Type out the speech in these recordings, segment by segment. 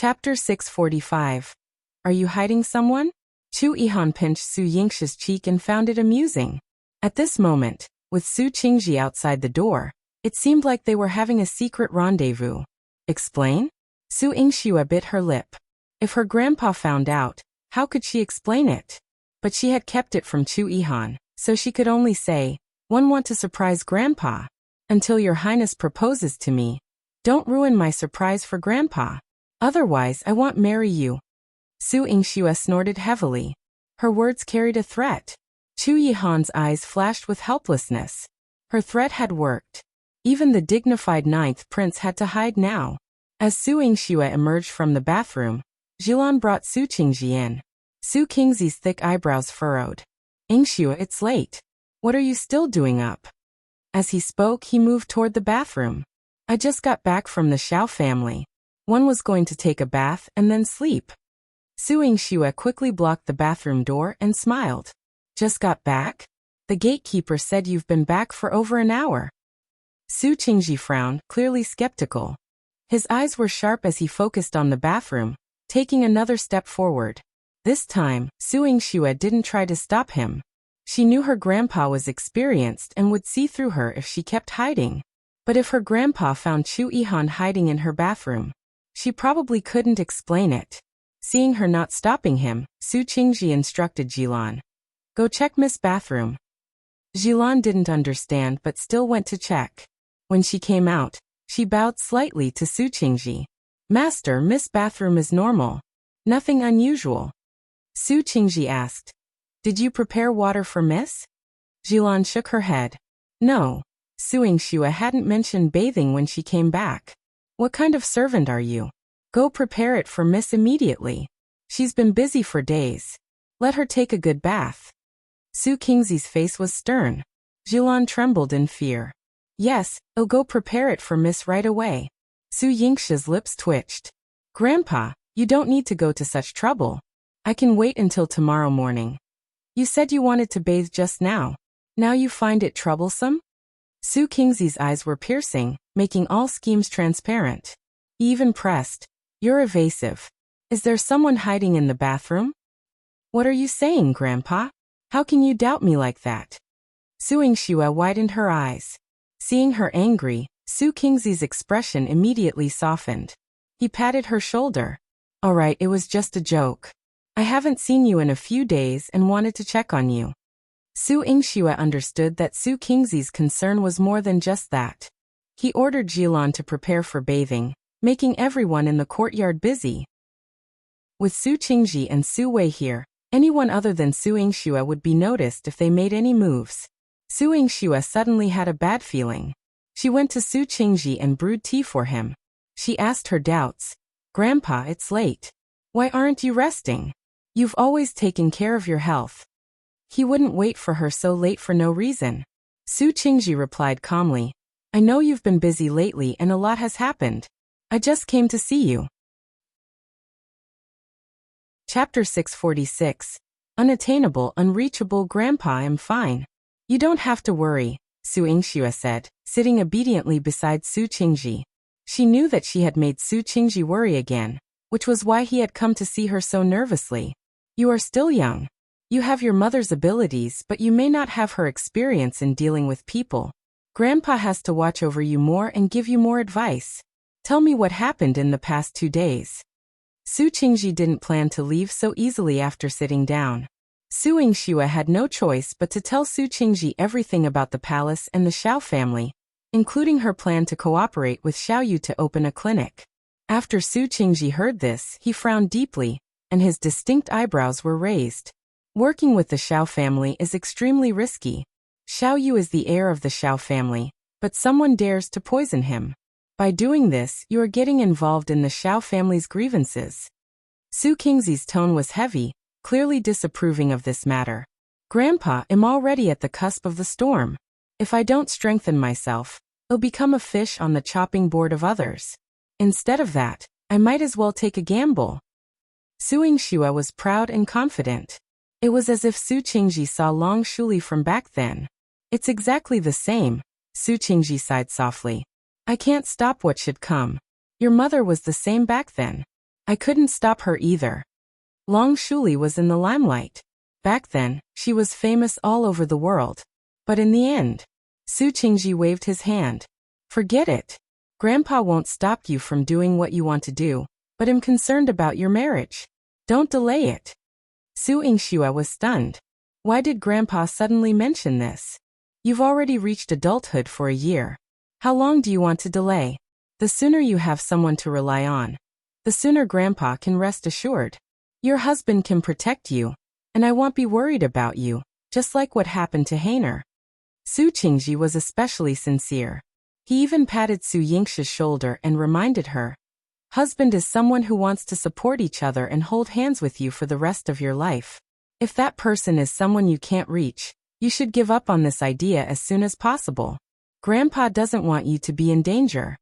Chapter 645. Are you hiding someone? Yihan pinched Su Yingxue's cheek and found it amusing. At this moment, with Su Qingzhi outside the door, it seemed like they were having a secret rendezvous. Explain? Su Yingxue bit her lip. If her grandpa found out, how could she explain it? But she had kept it from Yihan, so she could only say, "One want to surprise grandpa. Until your highness proposes to me. Don't ruin my surprise for grandpa. Otherwise I won't marry you." Su Yingxue snorted heavily. Her words carried a threat. Yihan's eyes flashed with helplessness. Her threat had worked. Even the dignified ninth prince had to hide now. As Su Yingxue emerged from the bathroom, Yihan brought Su Qingzhi in. Su Qingzhi's thick eyebrows furrowed. "Yingxue, it's late. What are you still doing up?" As he spoke, he moved toward the bathroom. "I just got back from the Xiao family. One was going to take a bath and then sleep." Su Yingxue quickly blocked the bathroom door and smiled. "Just got back? The gatekeeper said you've been back for over an hour." Su Qingzhi frowned, clearly skeptical. His eyes were sharp as he focused on the bathroom, taking another step forward. This time, Su Yingxue didn't try to stop him. She knew her grandpa was experienced and would see through her if she kept hiding. But if her grandpa found Yihan hiding in her bathroom, she probably couldn't explain it. Seeing her not stopping him, Su Qingzhi instructed Yihan, "Go check Miss Bathroom." Yihan didn't understand but still went to check. When she came out, she bowed slightly to Su Qingzhi. "Master, Miss Bathroom is normal. Nothing unusual." Su Qingzhi asked, "Did you prepare water for Miss?" Yihan shook her head. "No. Su Yingxue hadn't mentioned bathing when she came back. What kind of servant are you? Go prepare it for Miss immediately. She's been busy for days. Let her take a good bath." Su Qingzhi's face was stern. Yihan trembled in fear. "Yes, I'll go prepare it for Miss right away." Su Yingxue's lips twitched. "Grandpa, you don't need to go to such trouble. I can wait until tomorrow morning. You said you wanted to bathe just now. Now you find it troublesome?" Su Qingzhi's eyes were piercing, making all schemes transparent. He even pressed, "You're evasive. Is there someone hiding in the bathroom?" "What are you saying, Grandpa? How can you doubt me like that?" Su Yingxue widened her eyes. Seeing her angry, Su Qingzhi's expression immediately softened. He patted her shoulder. "All right, it was just a joke. I haven't seen you in a few days and wanted to check on you." Su Yingxue understood that Su Qingzhi's concern was more than just that. He ordered Yihan to prepare for bathing, making everyone in the courtyard busy. With Su Qingzhi and Su Wei here, anyone other than Su Yingxue would be noticed if they made any moves. Su Yingxue suddenly had a bad feeling. She went to Su Qingzhi and brewed tea for him. She asked her doubts. "Grandpa, it's late. Why aren't you resting? You've always taken care of your health." He wouldn't wait for her so late for no reason. Su Qingzhi replied calmly, "I know you've been busy lately and a lot has happened. I just came to see you." Chapter 646. Unattainable, Unreachable. "Grandpa, I'm fine. You don't have to worry," Su Yingxue said, sitting obediently beside Su Qingzhi. She knew that she had made Su Qingzhi worry again, which was why he had come to see her so nervously. "You are still young. You have your mother's abilities, but you may not have her experience in dealing with people. Grandpa has to watch over you more and give you more advice. Tell me what happened in the past 2 days." Su Qingzhi didn't plan to leave so easily after sitting down. Su Yingxue had no choice but to tell Su Qingzhi everything about the palace and the Xiao family, including her plan to cooperate with Xiao Yu to open a clinic. After Su Qingzhi heard this, he frowned deeply, and his distinct eyebrows were raised. Working with the Xiao family is extremely risky. Xiao Yu is the heir of the Xiao family, but someone dares to poison him. By doing this, you are getting involved in the Xiao family's grievances. Su Qingzhi's tone was heavy, clearly disapproving of this matter. "Grandpa, I'm already at the cusp of the storm. If I don't strengthen myself, I'll become a fish on the chopping board of others. Instead of that, I might as well take a gamble." Su Yingxue was proud and confident. It was as if Su Qingzhi saw Long Shuli from back then. "It's exactly the same," Su Qingzhi sighed softly. "I can't stop what should come. Your mother was the same back then. I couldn't stop her either. Long Shuli was in the limelight. Back then, she was famous all over the world. But in the end, Su Qingzhi waved his hand. Forget it. Grandpa won't stop you from doing what you want to do, but I'm concerned about your marriage. Don't delay it. Su Yingxue was stunned. Why did Grandpa suddenly mention this? You've already reached adulthood for a year. How long do you want to delay? The sooner you have someone to rely on, the sooner Grandpa can rest assured. Your husband can protect you, and I won't be worried about you, just like what happened to Hainer. Su Qingzhi was especially sincere. He even patted Su Yingxue's shoulder and reminded her, husband is someone who wants to support each other and hold hands with you for the rest of your life. If that person is someone you can't reach, you should give up on this idea as soon as possible. Grandpa doesn't want you to be in danger.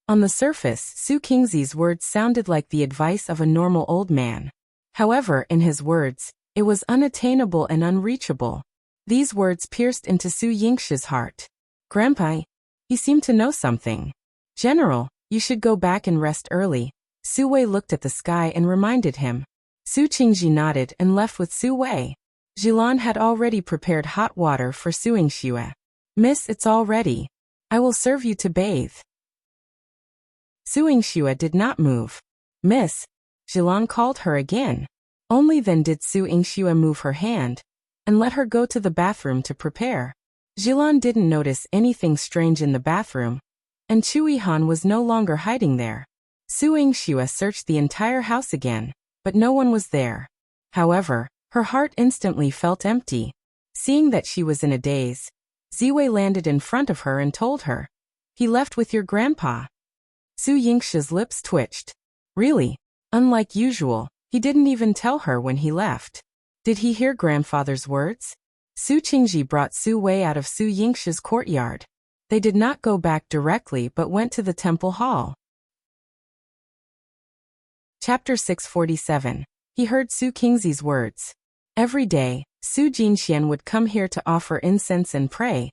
On the surface, Su Qingzhi's words sounded like the advice of a normal old man. However, in his words, it was unattainable and unreachable. These words pierced into Su Yingxue's heart. Grandpa, you seem to know something. General, you should go back and rest early. Su Wei looked at the sky and reminded him. Su Qingzhi nodded and left with Su Wei. Yihan had already prepared hot water for Su Yingxue. Miss, it's all ready. I will serve you to bathe. Su Yingxue did not move. Miss, Yihan called her again. Only then did Su Yingxue move her hand and let her go to the bathroom to prepare. Yihan didn't notice anything strange in the bathroom, and Yihan was no longer hiding there. Su Yingxue searched the entire house again, but no one was there. However, her heart instantly felt empty. Seeing that she was in a daze, Ziwei landed in front of her and told her, he left with your grandpa. Su Yingxue's lips twitched. Really? Unlike usual, he didn't even tell her when he left. Did he hear grandfather's words? Su Qingzhi brought Su Wei out of Su Yingxue's courtyard. They did not go back directly but went to the temple hall. Chapter 647. He heard Su Qingzhi's words. Every day, Su Jinxuan would come here to offer incense and pray,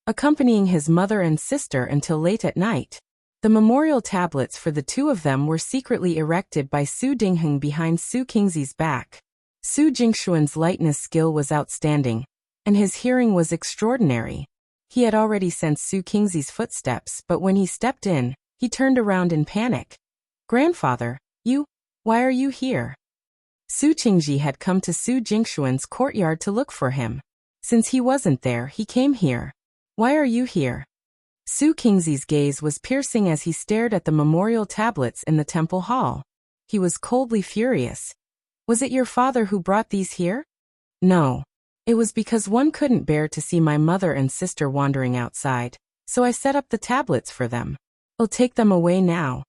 accompanying his mother and sister until late at night. The memorial tablets for the two of them were secretly erected by Su Dingheng behind Su Qingzhi's back. Su Jinxuan's lightness skill was outstanding, and his hearing was extraordinary. He had already sensed Su Qingzhi's footsteps, but when he stepped in, he turned around in panic. Grandfather, why are you here? Su Qingzhi had come to Su Jinxuan's courtyard to look for him. Since he wasn't there, he came here. Why are you here? Su Qingzhi's gaze was piercing as he stared at the memorial tablets in the temple hall. He was coldly furious. Was it your father who brought these here? No. It was because one couldn't bear to see my mother and sister wandering outside, so I set up the tablets for them. I'll take them away now.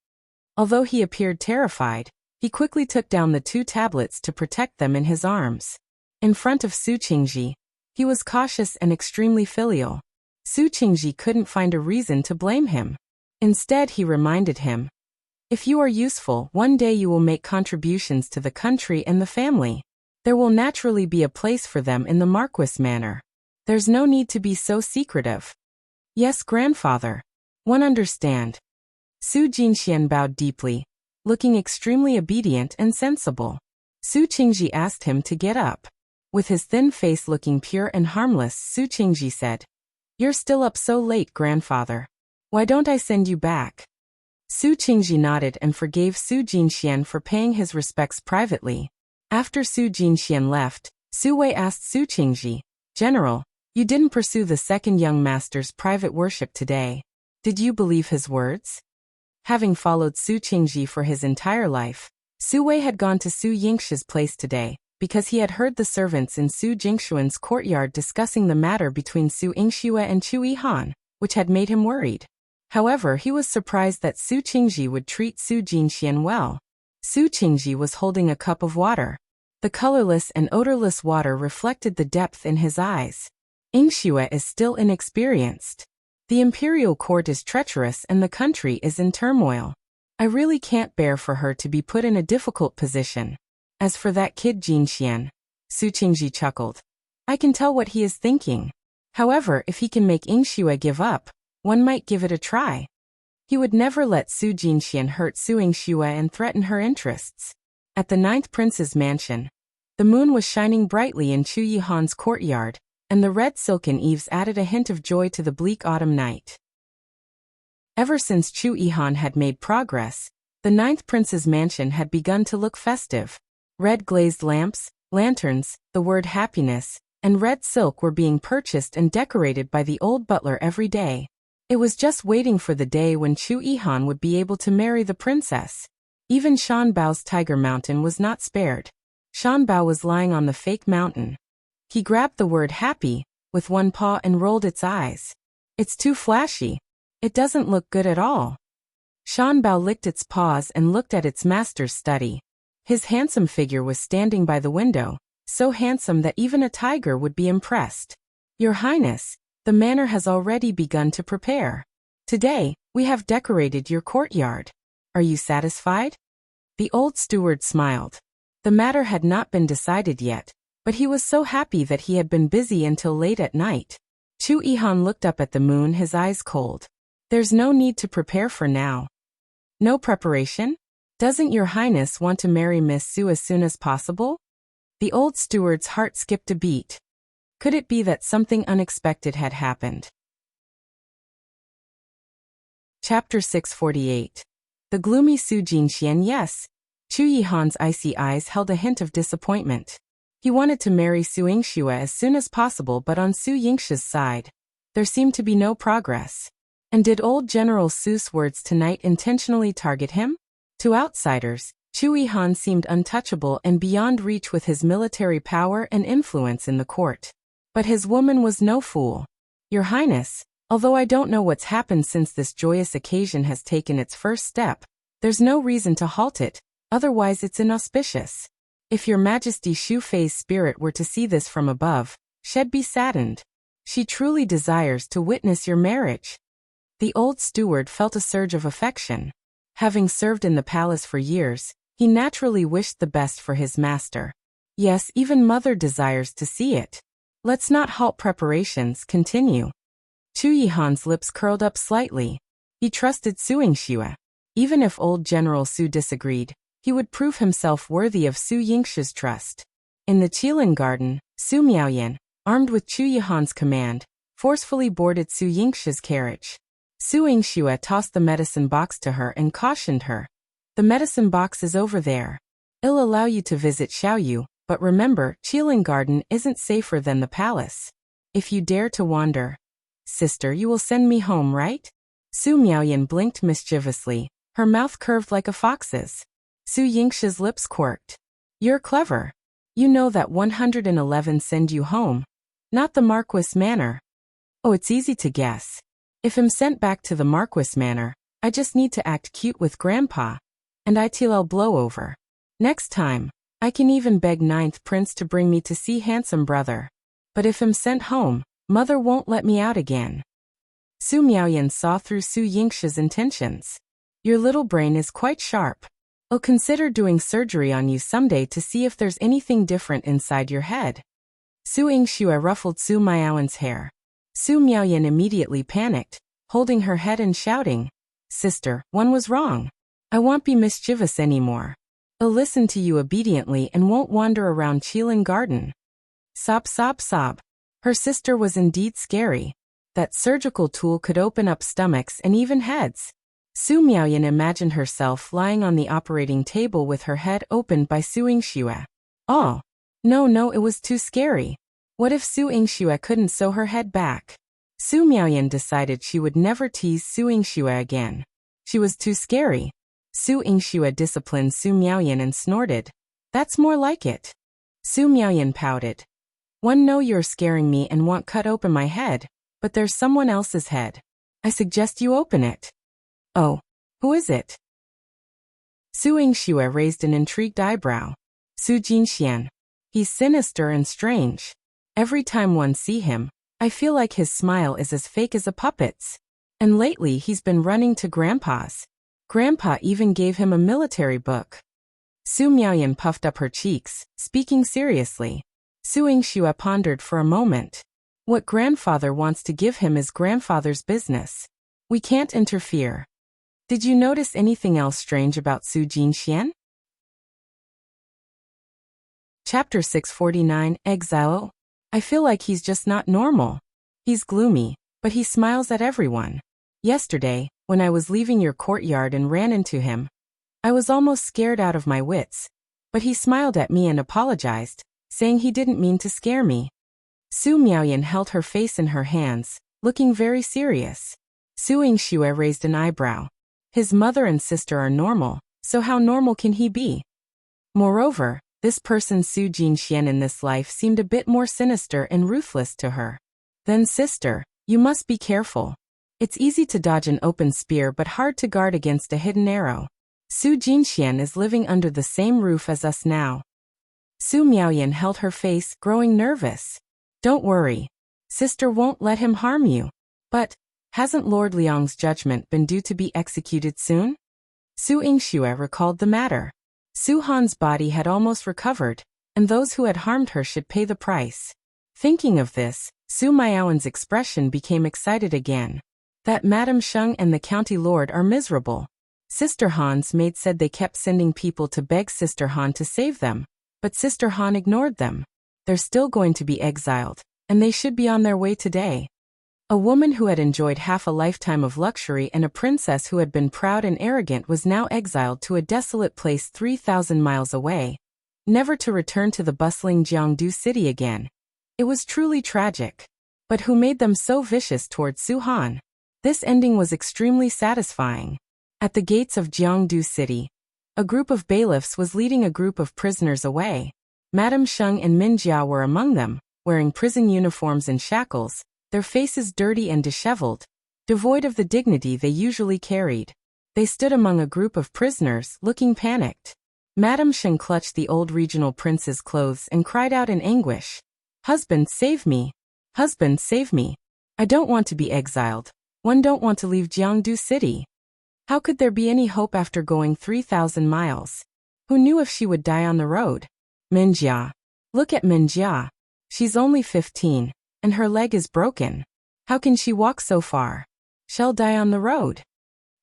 Although he appeared terrified, he quickly took down the two tablets to protect them in his arms. In front of Su Qingzhi, he was cautious and extremely filial. Su Qingzhi couldn't find a reason to blame him. Instead, he reminded him, if you are useful, one day you will make contributions to the country and the family. There will naturally be a place for them in the Marquis manor. There's no need to be so secretive. Yes, grandfather. One understand. Su Jinxuan bowed deeply, looking extremely obedient and sensible. Su Qingzhi asked him to get up. With his thin face looking pure and harmless, Su Qingzhi said, you're still up so late, grandfather. Why don't I send you back? Su Qingzhi nodded and forgave Su Jinxuan for paying his respects privately. After Su Jinxuan left, Su Wei asked Su Qingzhi, General, you didn't pursue the second young master's private worship today. Did you believe his words? Having followed Su Qingzhi for his entire life, Su Wei had gone to Su Yingxue's place today, because he had heard the servants in Su Jinxuan's courtyard discussing the matter between Su Yingxue and Yihan, which had made him worried. However, he was surprised that Su Qingzhi would treat Su Jinxuan well. Su Qingzhi was holding a cup of water. The colorless and odorless water reflected the depth in his eyes. Yingxue is still inexperienced. The imperial court is treacherous and the country is in turmoil. I really can't bear for her to be put in a difficult position. As for that kid Jinxian, Su Qingzhi chuckled. I can tell what he is thinking. However, if he can make Yingxue give up, one might give it a try. He would never let Su Jinxian hurt Su Yingxue and threaten her interests. At the 9th prince's mansion, the moon was shining brightly in Chu Yihan's courtyard, and the red silken eaves added a hint of joy to the bleak autumn night. Ever since Chu Yihan had made progress, the 9th prince's mansion had begun to look festive. Red glazed lamps, lanterns, the word happiness, and red silk were being purchased and decorated by the old butler every day. It was just waiting for the day when Chu Yihan would be able to marry the princess. Even Shan Bao's tiger mountain was not spared. Shan Bao was lying on the fake mountain. He grabbed the word happy with one paw and rolled its eyes. It's too flashy. It doesn't look good at all. Shan Bao licked its paws and looked at its master's study. His handsome figure was standing by the window, so handsome that even a tiger would be impressed. Your Highness, the manor has already begun to prepare. Today, we have decorated your courtyard. Are you satisfied? The old steward smiled. The matter had not been decided yet, but he was so happy that he had been busy until late at night. Chu Yihan looked up at the moon, his eyes cold. There's no need to prepare for now. No preparation? Doesn't your Highness want to marry Miss Su as soon as possible? The old steward's heart skipped a beat. Could it be that something unexpected had happened? Chapter 648. The gloomy Su Jinxian. Yes. Chu Yihan's icy eyes held a hint of disappointment. He wanted to marry Su Yingxue as soon as possible, but on Su Yingxue's side, there seemed to be no progress. And did old General Su's words tonight intentionally target him? To outsiders, Chu Yihan seemed untouchable and beyond reach with his military power and influence in the court. But his woman was no fool. Your Highness, although I don't know what's happened since this joyous occasion has taken its first step, there's no reason to halt it, otherwise it's inauspicious. If your Majesty Xu Fei's spirit were to see this from above, she'd be saddened. She truly desires to witness your marriage. The old steward felt a surge of affection. Having served in the palace for years, he naturally wished the best for his master. Yes, even mother desires to see it. Let's not halt preparations, continue. Chu Yihan's lips curled up slightly. He trusted Su Yingxue. Even if old General Su disagreed, he would prove himself worthy of Su Yingxue's trust. In the Qilin garden, Su Miaoyan, armed with Chu Yihan's command, forcefully boarded Su Yingxue's carriage. Su Yingxue tossed the medicine box to her and cautioned her. The medicine box is over there. It'll allow you to visit Xiao Yu, but remember, Qilin garden isn't safer than the palace. If you dare to wander, sister, you will send me home, right? Su Miaoyan blinked mischievously, her mouth curved like a fox's. Su Yingxue's lips quirked. You're clever. You know that 111 send you home, not the Marquis Manor. Oh, it's easy to guess. If I'm sent back to the Marquis Manor, I just need to act cute with Grandpa, and I'll blow over. Next time, I can even beg 9th Prince to bring me to see handsome brother. But if I'm sent home, mother won't let me out again. Su Miaoyan saw through Su Yingxue's intentions. Your little brain is quite sharp. I'll consider doing surgery on you someday to see if there's anything different inside your head. Su Yingxue ruffled Su Miaoyan's hair. Su Miaoyan immediately panicked, holding her head and shouting, Sister, one was wrong. I won't be mischievous anymore. I'll listen to you obediently and won't wander around Qilin garden. Sob, sob, sob. Her sister was indeed scary. That surgical tool could open up stomachs and even heads. Su Miaoyan imagined herself lying on the operating table with her head opened by Su Yingxue. Oh, no, it was too scary. What if Su Yingxue couldn't sew her head back? Su Miaoyan decided she would never tease Su Yingxue again. She was too scary. Su Yingxue disciplined Su Miaoyan and snorted. That's more like it. Su Miaoyan pouted. One, know you're scaring me and want cut open my head, but there's someone else's head. I suggest you open it. Oh, who is it? Su Yingxue raised an intrigued eyebrow. Su Jinxian. He's sinister and strange. Every time one see him, I feel like his smile is as fake as a puppet's. And lately he's been running to Grandpa's. Grandpa even gave him a military book. Su Miaoyan puffed up her cheeks, speaking seriously. Su Yingxue pondered for a moment. What grandfather wants to give him is grandfather's business. We can't interfere. Did you notice anything else strange about Su Jinxian? Chapter 649, Exile. I feel like he's just not normal. He's gloomy, but he smiles at everyone. Yesterday, when I was leaving your courtyard and ran into him, I was almost scared out of my wits. But he smiled at me and apologized, saying he didn't mean to scare me. Su Miaoyan held her face in her hands, looking very serious. Su Yingxue raised an eyebrow. His mother and sister are normal, so how normal can he be? Moreover, this person Su Jinxian in this life seemed a bit more sinister and ruthless to her. Then sister, you must be careful. It's easy to dodge an open spear but hard to guard against a hidden arrow. Su Jinxian is living under the same roof as us now. Su Miaoyan held her face, growing nervous. Don't worry. Sister won't let him harm you. But, hasn't Lord Liang's judgment been due to be executed soon? Su Yingxue recalled the matter. Su Han's body had almost recovered, and those who had harmed her should pay the price. Thinking of this, Su Miaoyan's expression became excited again. That Madame Sheng and the county lord are miserable. Sister Han's maid said they kept sending people to beg Sister Han to save them, but Sister Han ignored them. They're still going to be exiled, and they should be on their way today. A woman who had enjoyed half a lifetime of luxury and a princess who had been proud and arrogant was now exiled to a desolate place 3,000 miles away, never to return to the bustling Jiangdu city again. It was truly tragic. But who made them so vicious towards Su Han? This ending was extremely satisfying. At the gates of Jiangdu city, a group of bailiffs was leading a group of prisoners away. Madame Sheng and Minjia were among them, wearing prison uniforms and shackles, their faces dirty and disheveled, devoid of the dignity they usually carried. They stood among a group of prisoners, looking panicked. Madame Sheng clutched the old regional prince's clothes and cried out in anguish. Husband, save me! Husband, save me! I don't want to be exiled. One don't want to leave Jiangdu city. How could there be any hope after going 3,000 miles? Who knew if she would die on the road? Minjia. Look at Minjia. She's only 15. And her leg is broken. How can she walk so far? She'll die on the road.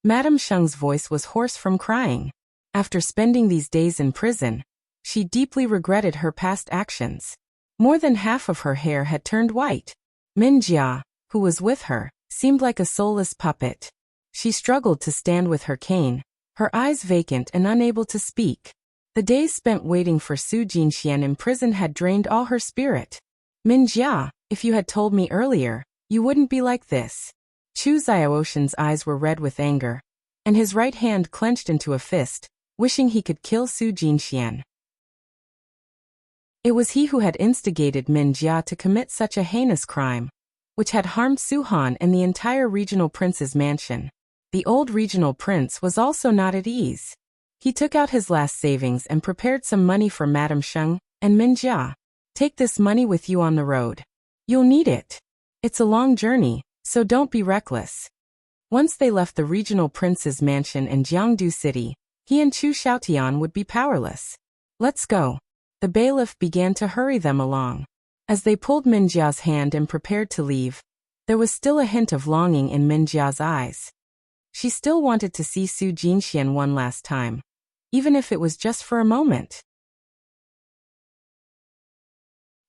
Madame Sheng's voice was hoarse from crying. After spending these days in prison, she deeply regretted her past actions. More than half of her hair had turned white. Minjia, who was with her, seemed like a soulless puppet. She struggled to stand with her cane, her eyes vacant and unable to speak. The days spent waiting for Su Jinxian in prison had drained all her spirit. Minjia, if you had told me earlier, you wouldn't be like this. Chu Xiaoshan's eyes were red with anger, and his right hand clenched into a fist, wishing he could kill Su Jinxian. It was he who had instigated Minjia to commit such a heinous crime, which had harmed Su Han and the entire regional prince's mansion. The old regional prince was also not at ease. He took out his last savings and prepared some money for Madame Sheng and Minjia. Take this money with you on the road. You'll need it. It's a long journey, so don't be reckless. Once they left the regional prince's mansion in Jiangdu city, he and Chu Xiaotian would be powerless. Let's go. The bailiff began to hurry them along. As they pulled Minjia's hand and prepared to leave, there was still a hint of longing in Minjia's eyes. She still wanted to see Su Jinxian one last time, even if it was just for a moment.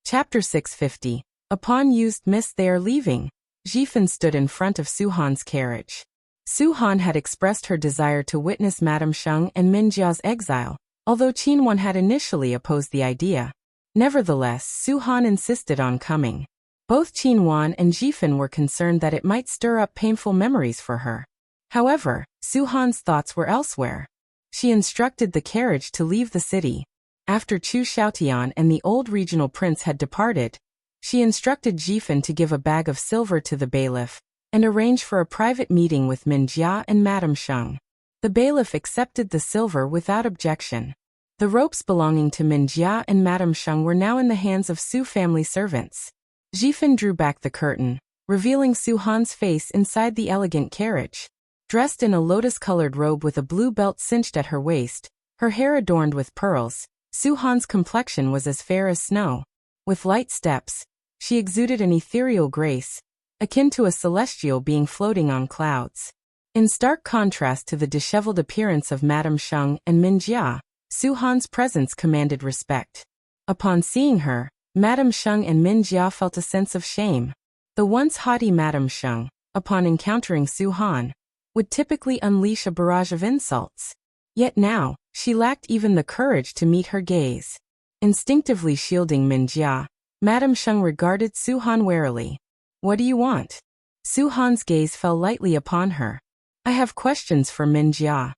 Chapter 650. Upon used mist they are leaving. Yihan stood in front of Su Han's carriage. Su Han had expressed her desire to witness Madame Sheng and Minjia's exile, although Qingzhi had initially opposed the idea. Nevertheless, Su Han insisted on coming. Both Qingzhi and Yihan were concerned that it might stir up painful memories for her. However, Su Han's thoughts were elsewhere. She instructed the carriage to leave the city. After Chu Xiaotian and the old regional prince had departed, she instructed Yihan to give a bag of silver to the bailiff and arrange for a private meeting with Minjia and Madame Sheng. The bailiff accepted the silver without objection. The ropes belonging to Minjia and Madame Sheng were now in the hands of Su family servants. Yihan drew back the curtain, revealing Su Han's face inside the elegant carriage. Dressed in a lotus-colored robe with a blue belt cinched at her waist, her hair adorned with pearls, Su Han's complexion was as fair as snow. With light steps, she exuded an ethereal grace, akin to a celestial being floating on clouds. In stark contrast to the disheveled appearance of Madame Sheng and Min Jia, Su Han's presence commanded respect. Upon seeing her, Madame Sheng and Min Jia felt a sense of shame. The once haughty Madame Sheng, upon encountering Su Han, would typically unleash a barrage of insults. Yet now, she lacked even the courage to meet her gaze. Instinctively shielding Min Jia, Madame Sheng regarded Su Han warily. "What do you want?" Su Han's gaze fell lightly upon her. "I have questions for Min Jia."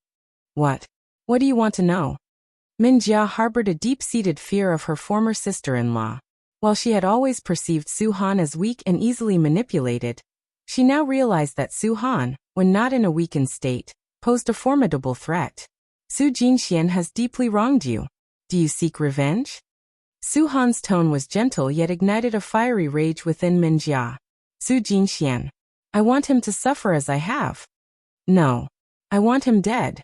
"What? What do you want to know?" Min Jia harbored a deep-seated fear of her former sister-in-law. While she had always perceived Su Han as weak and easily manipulated, she now realized that Su Han, when not in a weakened state, posed a formidable threat. "Su Jinxuan has deeply wronged you. Do you seek revenge?" Su Han's tone was gentle yet ignited a fiery rage within Min Jia. "Su Jinxuan. I want him to suffer as I have. No. I want him dead."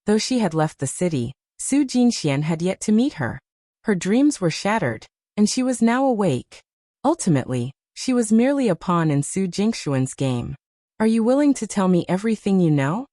Though she had left the city, Su Jinxuan had yet to meet her. Her dreams were shattered, and she was now awake. Ultimately, she was merely a pawn in Su Jinxuan's game. "Are you willing to tell me everything you know?"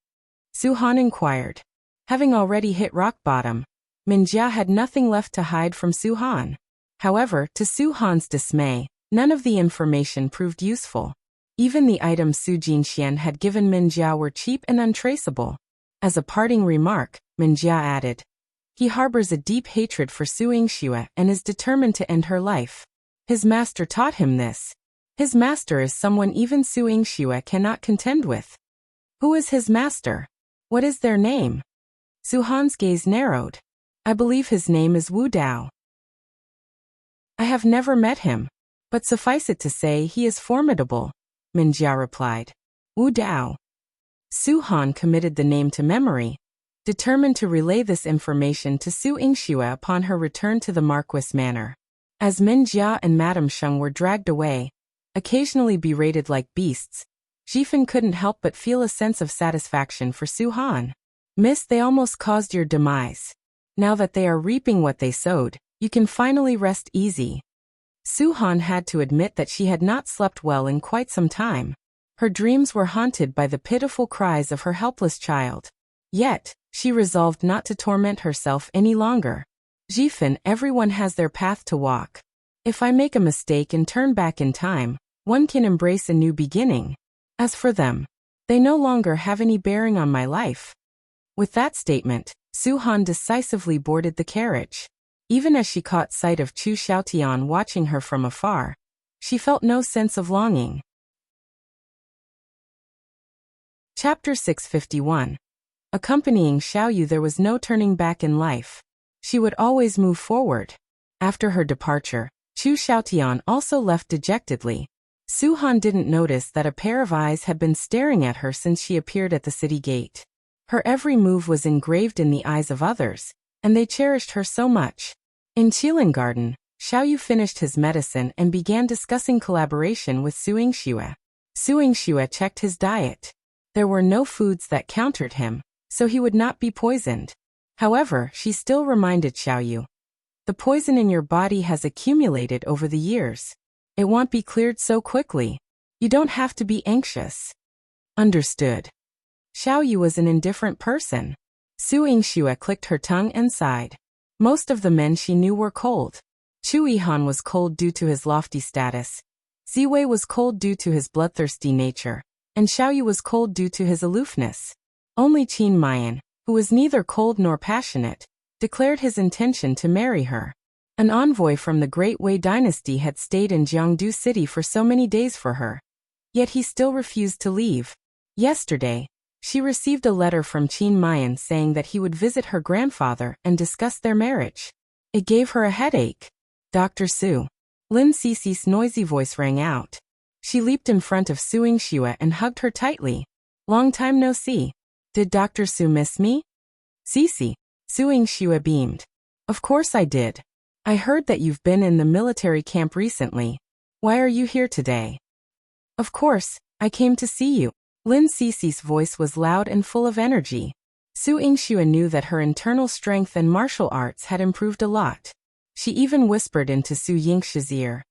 Su Han inquired. Having already hit rock bottom, Min Jia had nothing left to hide from Su Han. However, to Su Han's dismay, none of the information proved useful. Even the items Su Jinxuan had given Min Jia were cheap and untraceable. As a parting remark, Min Jia added, "He harbors a deep hatred for Su Yingxue and is determined to end her life. His master taught him this. His master is someone even Su Yingxue cannot contend with." "Who is his master? What is their name?" Su Han's gaze narrowed. "I believe his name is Wu Dao." "I have never met him, but suffice it to say he is formidable," Min Jia replied. "Wu Dao." Su Han committed the name to memory, determined to relay this information to Su Yingxue upon her return to the Marquis Manor. As Min Jia and Madame Sheng were dragged away, occasionally berated like beasts, Yihan couldn't help but feel a sense of satisfaction for Su Han. "Miss, they almost caused your demise. Now that they are reaping what they sowed, you can finally rest easy." Su Han had to admit that she had not slept well in quite some time. Her dreams were haunted by the pitiful cries of her helpless child. Yet, she resolved not to torment herself any longer. "Yihan, everyone has their path to walk. If I make a mistake and turn back in time, one can embrace a new beginning. As for them, they no longer have any bearing on my life." With that statement, Su Han decisively boarded the carriage. Even as she caught sight of Chu Xiaotian watching her from afar, she felt no sense of longing. Chapter 651. Accompanying Xiao Yu, there was no turning back in life. She would always move forward. After her departure, Chu Xiaotian also left dejectedly. Su Han didn't notice that a pair of eyes had been staring at her since she appeared at the city gate. Her every move was engraved in the eyes of others, and they cherished her so much. In Qilin Garden, Xiao Yu finished his medicine and began discussing collaboration with Su Yingxue. Su Yingxue checked his diet. There were no foods that countered him, so he would not be poisoned. However, she still reminded Xiao Yu, "The poison in your body has accumulated over the years. It won't be cleared so quickly. You don't have to be anxious." "Understood." Xiao Yu was an indifferent person. Su Yingxue clicked her tongue and sighed. Most of the men she knew were cold. Chu Yihan was cold due to his lofty status. Ziwei was cold due to his bloodthirsty nature, and Xiao Yu was cold due to his aloofness. Only Qin Mian, who was neither cold nor passionate, declared his intention to marry her. An envoy from the Great Wei dynasty had stayed in Jiangdu City for so many days for her. Yet he still refused to leave. Yesterday, she received a letter from Qin Mian saying that he would visit her grandfather and discuss their marriage. It gave her a headache. "Dr. Su." Lin Cici's noisy voice rang out. She leaped in front of Su Yingxue and hugged her tightly. "Long time no see. Did Dr. Su miss me?" "Cici." Su Yingxue beamed. "Of course I did. I heard that you've been in the military camp recently. Why are you here today?" "Of course, I came to see you." Lin Cici's voice was loud and full of energy. Su Yingxue knew that her internal strength and martial arts had improved a lot. She even whispered into Su Yingxue's ear,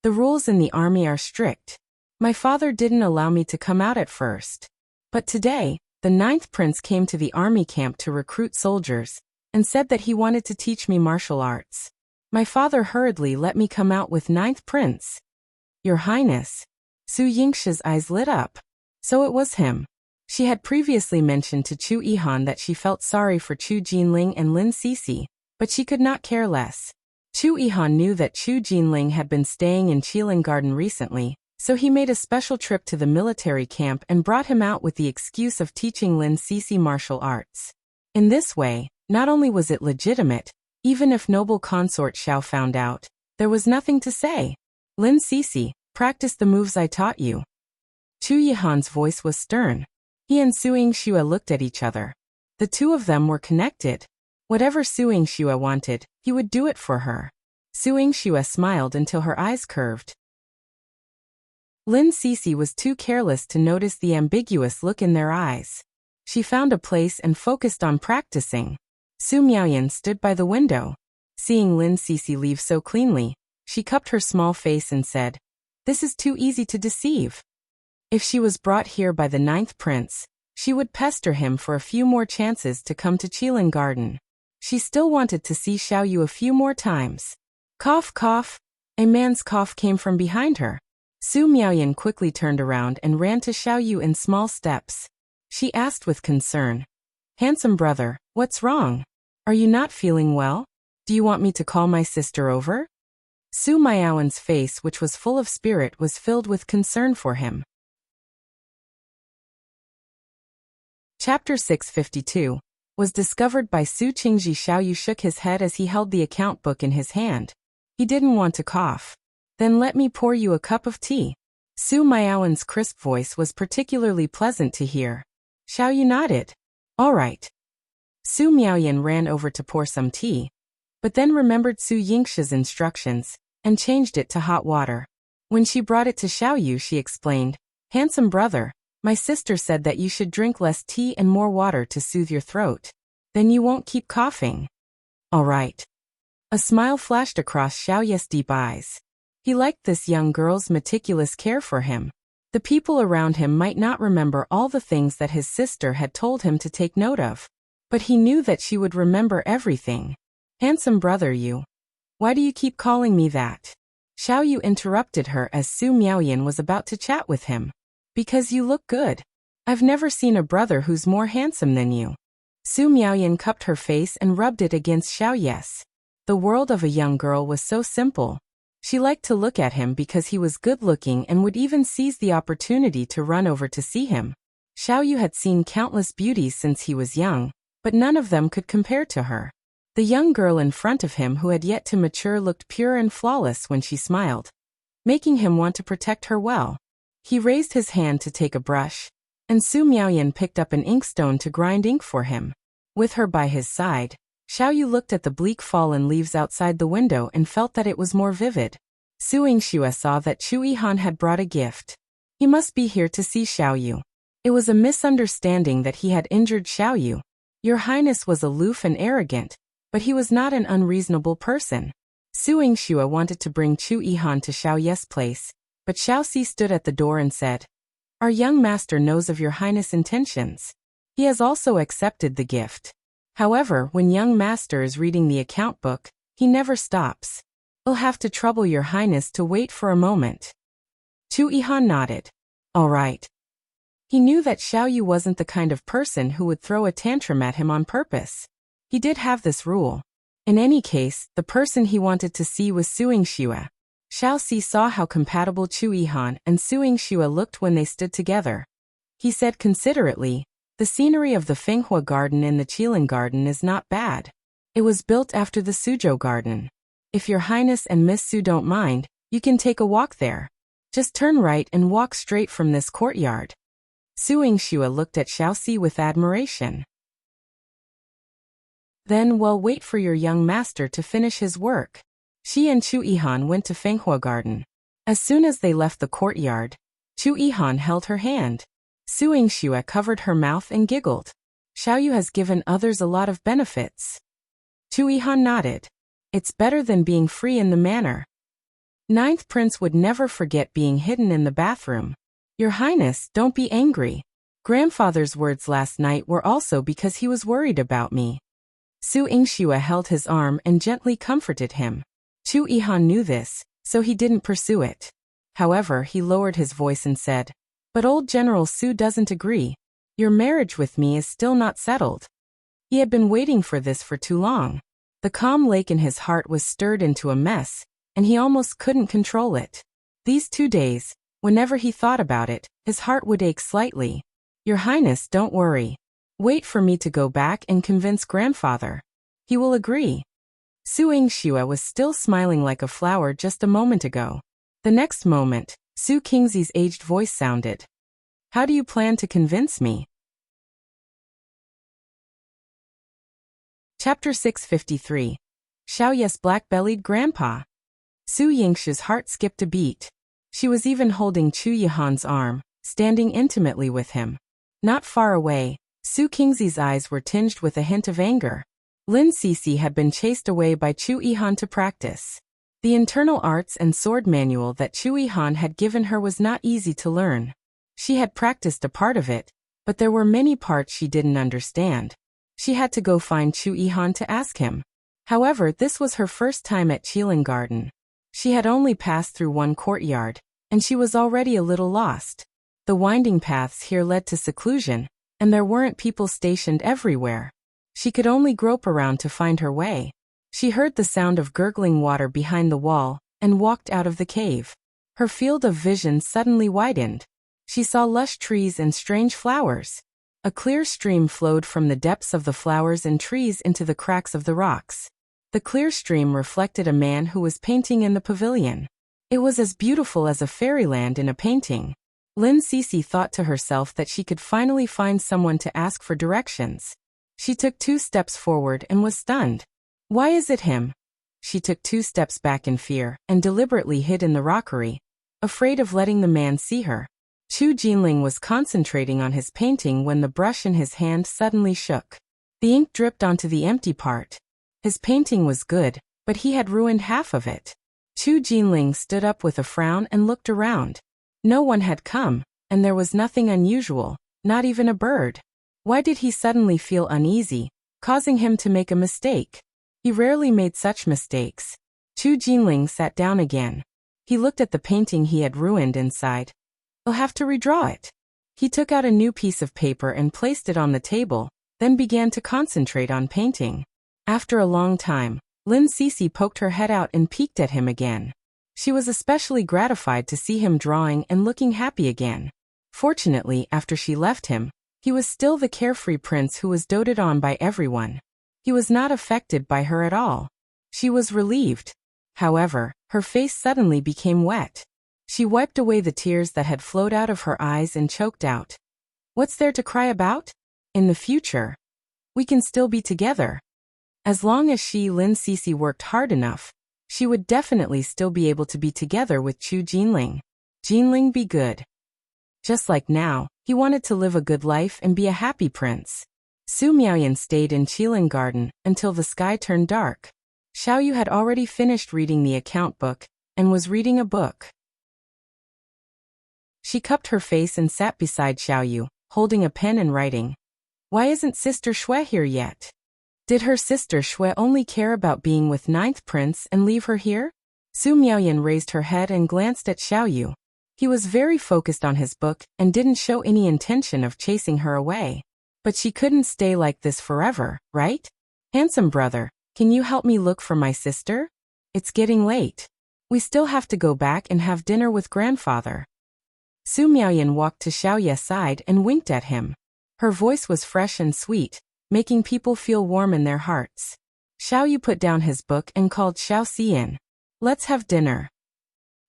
"The rules in the army are strict. My father didn't allow me to come out at first. But today, the 9th prince came to the army camp to recruit soldiers, and said that he wanted to teach me martial arts. My father hurriedly let me come out with 9th prince. Your Highness. Su Yingxue's eyes lit up. So it was him. She had previously mentioned to Chu Yihan that she felt sorry for Chu Jinling and Lin Sisi, but she could not care less. Chu Yihan knew that Chu Jinling had been staying in Qilin Garden recently, so he made a special trip to the military camp and brought him out with the excuse of teaching Lin Sisi martial arts. In this way, not only was it legitimate, even if noble consort Xiao found out, there was nothing to say. Lin Sisi, practice the moves I taught you. Chu Yihan's voice was stern. He and Su Yingxue looked at each other. The two of them were connected. Whatever Su Yingxue wanted, he would do it for her. Su Yingxue smiled until her eyes curved. Lin Sisi was too careless to notice the ambiguous look in their eyes. She found a place and focused on practicing. Su Miaoyan stood by the window. Seeing Lin Sisi leave so cleanly, she cupped her small face and said, "This is too easy to deceive." If she was brought here by the 9th prince, she would pester him for a few more chances to come to Qilin Garden. She still wanted to see Xiao Yu a few more times. Cough, cough. A man's cough came from behind her. Su Miaoyan quickly turned around and ran to Xiao Yu in small steps. She asked with concern, "Handsome brother, what's wrong? Are you not feeling well? Do you want me to call my sister over?" Su Miaoyan's face, which was full of spirit, was filled with concern for him. Chapter 652 was discovered by Su Qingzhi. Xiao Yu shook his head as he held the account book in his hand. He didn't want to cough. "Then let me pour you a cup of tea." Su Miaoyan's crisp voice was particularly pleasant to hear. Xiao Yu nodded. "All right." Su Miaoyan ran over to pour some tea, but then remembered Su Yingxue's instructions, and changed it to hot water. When she brought it to Xiao Yu, she explained, "Handsome brother, my sister said that you should drink less tea and more water to soothe your throat. Then you won't keep coughing." "All right." A smile flashed across Xiao Yu's deep eyes. He liked this young girl's meticulous care for him. The people around him might not remember all the things that his sister had told him to take note of, but he knew that she would remember everything. "Handsome brother Yu. Why do you keep calling me that?" Xiao Yu interrupted her as Su Miaoyan was about to chat with him. "Because you look good. I've never seen a brother who's more handsome than you." Su Miaoyan cupped her face and rubbed it against Xiao Yu's. The world of a young girl was so simple. She liked to look at him because he was good-looking and would even seize the opportunity to run over to see him. Xiao Yu had seen countless beauties since he was young, but none of them could compare to her. The young girl in front of him who had yet to mature looked pure and flawless when she smiled, making him want to protect her well. He raised his hand to take a brush, and Su Miaoyan picked up an inkstone to grind ink for him. With her by his side, Xiao Yu looked at the bleak fallen leaves outside the window and felt that it was more vivid. Su Yingxue saw that Chu Yihan had brought a gift. He must be here to see Xiao Yu. It was a misunderstanding that he had injured Xiao Yu. Your Highness was aloof and arrogant, but he was not an unreasonable person. Su Yingxue wanted to bring Chu Yihan to Xiao Yu's place, but Xiao Si stood at the door and said, "Our young master knows of your Highness' intentions. He has also accepted the gift. However, when young master is reading the account book, he never stops. You'll have to trouble your Highness to wait for a moment." Chu Yihan nodded. "All right." He knew that Xiao Yu wasn't the kind of person who would throw a tantrum at him on purpose. He did have this rule. In any case, the person he wanted to see was Su Yingxue. Xiao Si saw how compatible Chu Yihan and Su Yingxue looked when they stood together. He said considerately, "The scenery of the Fenghua Garden and the Qilin Garden is not bad. It was built after the Suzhou Garden. If your Highness and Miss Su don't mind, you can take a walk there. Just turn right and walk straight from this courtyard." Su Yingxue looked at Xiao Si with admiration. "Then we'll wait for your young master to finish his work." She and Chu Yihan went to Fenghua Garden. As soon as they left the courtyard, Chu Yihan held her hand. Su Yingxue covered her mouth and giggled. "Xiao Yu has given others a lot of benefits." Chu Yihan nodded. "It's better than being free in the manor." 9th Prince would never forget being hidden in the bathroom. "Your Highness, don't be angry. Grandfather's words last night were also because he was worried about me. Su Yingxue held his arm and gently comforted him. Chu Yihan knew this, so he didn't pursue it. However, he lowered his voice and said, "But old General Su doesn't agree. Your marriage with me is still not settled." He had been waiting for this for too long. The calm lake in his heart was stirred into a mess, and he almost couldn't control it. These 2 days, whenever he thought about it, his heart would ache slightly. "Your Highness, don't worry. Wait for me to go back and convince grandfather. He will agree." Su Yingxue was still smiling like a flower just a moment ago. The next moment, Su Qingzhi's aged voice sounded. "How do you plan to convince me?" Chapter 653. Xiao Yu's black-bellied grandpa. Su Yingxue's heart skipped a beat. She was even holding Chu Yihan's arm, standing intimately with him. Not far away, Su Qingzhi's eyes were tinged with a hint of anger. Lin Sisi had been chased away by Chu Yihan to practice. The internal arts and sword manual that Chu Yihan had given her was not easy to learn. She had practiced a part of it, but there were many parts she didn't understand. She had to go find Chu Yihan to ask him. However, this was her first time at Qilin Garden. She had only passed through one courtyard, and she was already a little lost. The winding paths here led to seclusion, and there weren't people stationed everywhere. She could only grope around to find her way. She heard the sound of gurgling water behind the wall, and walked out of the cave. Her field of vision suddenly widened. She saw lush trees and strange flowers. A clear stream flowed from the depths of the flowers and trees into the cracks of the rocks. The clear stream reflected a man who was painting in the pavilion. It was as beautiful as a fairyland in a painting. Lin Sisi thought to herself that she could finally find someone to ask for directions. She took 2 steps forward and was stunned. Why is it him? She took 2 steps back in fear and deliberately hid in the rockery, afraid of letting the man see her. Chu Jinling was concentrating on his painting when the brush in his hand suddenly shook. The ink dripped onto the empty part. His painting was good, but he had ruined half of it. Chu Jinling stood up with a frown and looked around. No one had come, and there was nothing unusual, not even a bird. Why did he suddenly feel uneasy, causing him to make a mistake? He rarely made such mistakes. Chu Jinling sat down again. He looked at the painting he had ruined and sighed. "I'll have to redraw it." He took out a new piece of paper and placed it on the table, then began to concentrate on painting. After a long time, Lin Sisi poked her head out and peeked at him again. She was especially gratified to see him drawing and looking happy again. Fortunately, after she left him, he was still the carefree prince who was doted on by everyone. He was not affected by her at all. She was relieved. However, her face suddenly became wet. She wiped away the tears that had flowed out of her eyes and choked out. "What's there to cry about? In the future, we can still be together." As long as Lin Sisi worked hard enough, she would definitely still be able to be together with Chu Jinling. Jinling be good. Just like now, he wanted to live a good life and be a happy prince. Su Miaoyan stayed in Qilin Garden until the sky turned dark. Xiao Yu had already finished reading the account book and was reading a book. She cupped her face and sat beside Xiao Yu, holding a pen and writing. Why isn't Sister Shui here yet? Did her sister Shui only care about being with 9th Prince and leave her here? Su Miaoyan raised her head and glanced at Xiao Yu. He was very focused on his book and didn't show any intention of chasing her away. But she couldn't stay like this forever, right? Handsome brother, can you help me look for my sister? It's getting late. We still have to go back and have dinner with grandfather. Su Miaoyan walked to Xiao Yu's side and winked at him. Her voice was fresh and sweet, making people feel warm in their hearts. Xiao Yu put down his book and called Xiao Si in. Let's have dinner.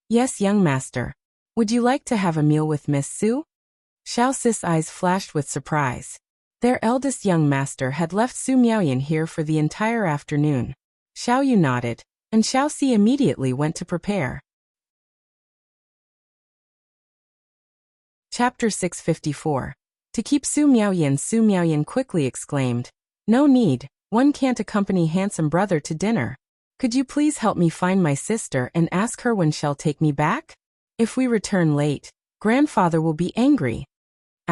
Yes, young master. Would you like to have a meal with Miss Su? Xiao Si's eyes flashed with surprise. Their eldest young master had left Su Miaoyan here for the entire afternoon. Xiao Yu nodded, and Xiao Si immediately went to prepare. Chapter 654. To keep Su Miaoyan quickly exclaimed, "No need, one can't accompany handsome brother to dinner. Could you please help me find my sister and ask her when she'll take me back? If we return late, grandfather will be angry."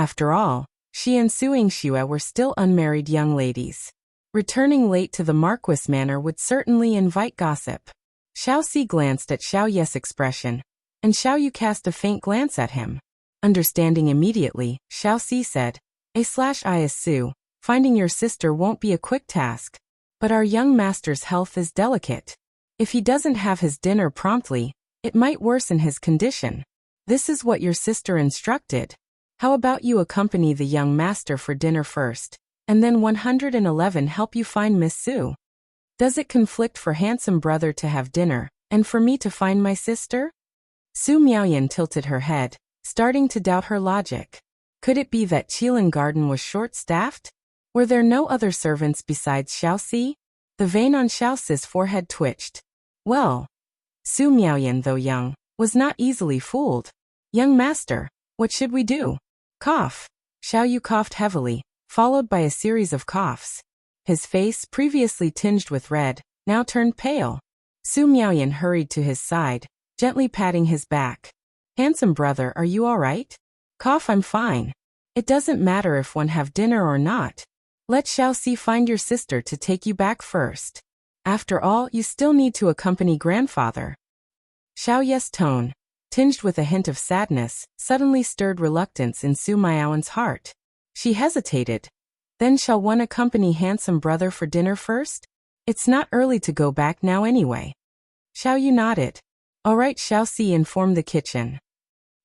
After all, she and Su Yingxue were still unmarried young ladies. Returning late to the Marquis manor would certainly invite gossip. Xiao Si glanced at Xiao Yu's expression, and Xiao Yu cast a faint glance at him. Understanding immediately, Xiao Si said, "I Su, finding your sister won't be a quick task. But our young master's health is delicate. If he doesn't have his dinner promptly, it might worsen his condition. This is what your sister instructed. How about you accompany the young master for dinner first, and then 111 help you find Miss Su? Does it conflict for handsome brother to have dinner, and for me to find my sister?" Su Miaoyan tilted her head, starting to doubt her logic. Could it be that Qilin Garden was short-staffed? Were there no other servants besides Xiao Si? The vein on Xiao Si's forehead twitched. Well, Su Miaoyan, though young, was not easily fooled. "Young master, what should we do?" Cough. Xiao Yu coughed heavily, followed by a series of coughs. His face, previously tinged with red, now turned pale. Su Miaoyan hurried to his side, gently patting his back. "Handsome brother, are you all right?" "Cough, I'm fine. It doesn't matter if one have dinner or not. Let Xiao Si find your sister to take you back first. After all, you still need to accompany grandfather." Xiao Yu's tone, tinged with a hint of sadness, suddenly stirred reluctance in Su Miaoyan's heart. She hesitated. "Then shall one accompany handsome brother for dinner first? It's not early to go back now anyway." Xiao Yu nodded. "All right." Xiao Si informed the kitchen.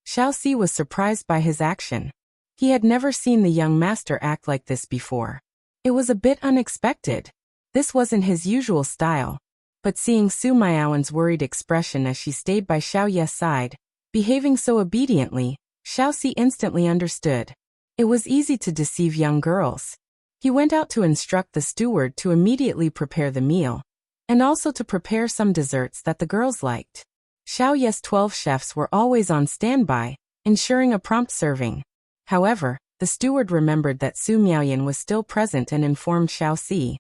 Xiao Si was surprised by his action. He had never seen the young master act like this before. It was a bit unexpected. This wasn't his usual style. But seeing Su Miaoyan's worried expression as she stayed by Xiao Yu's side, behaving so obediently, Xiao Si instantly understood. It was easy to deceive young girls. He went out to instruct the steward to immediately prepare the meal, and also to prepare some desserts that the girls liked. Xiao Yu's 12 chefs were always on standby, ensuring a prompt serving. However, the steward remembered that Su Miaoyan was still present and informed Xiao Si.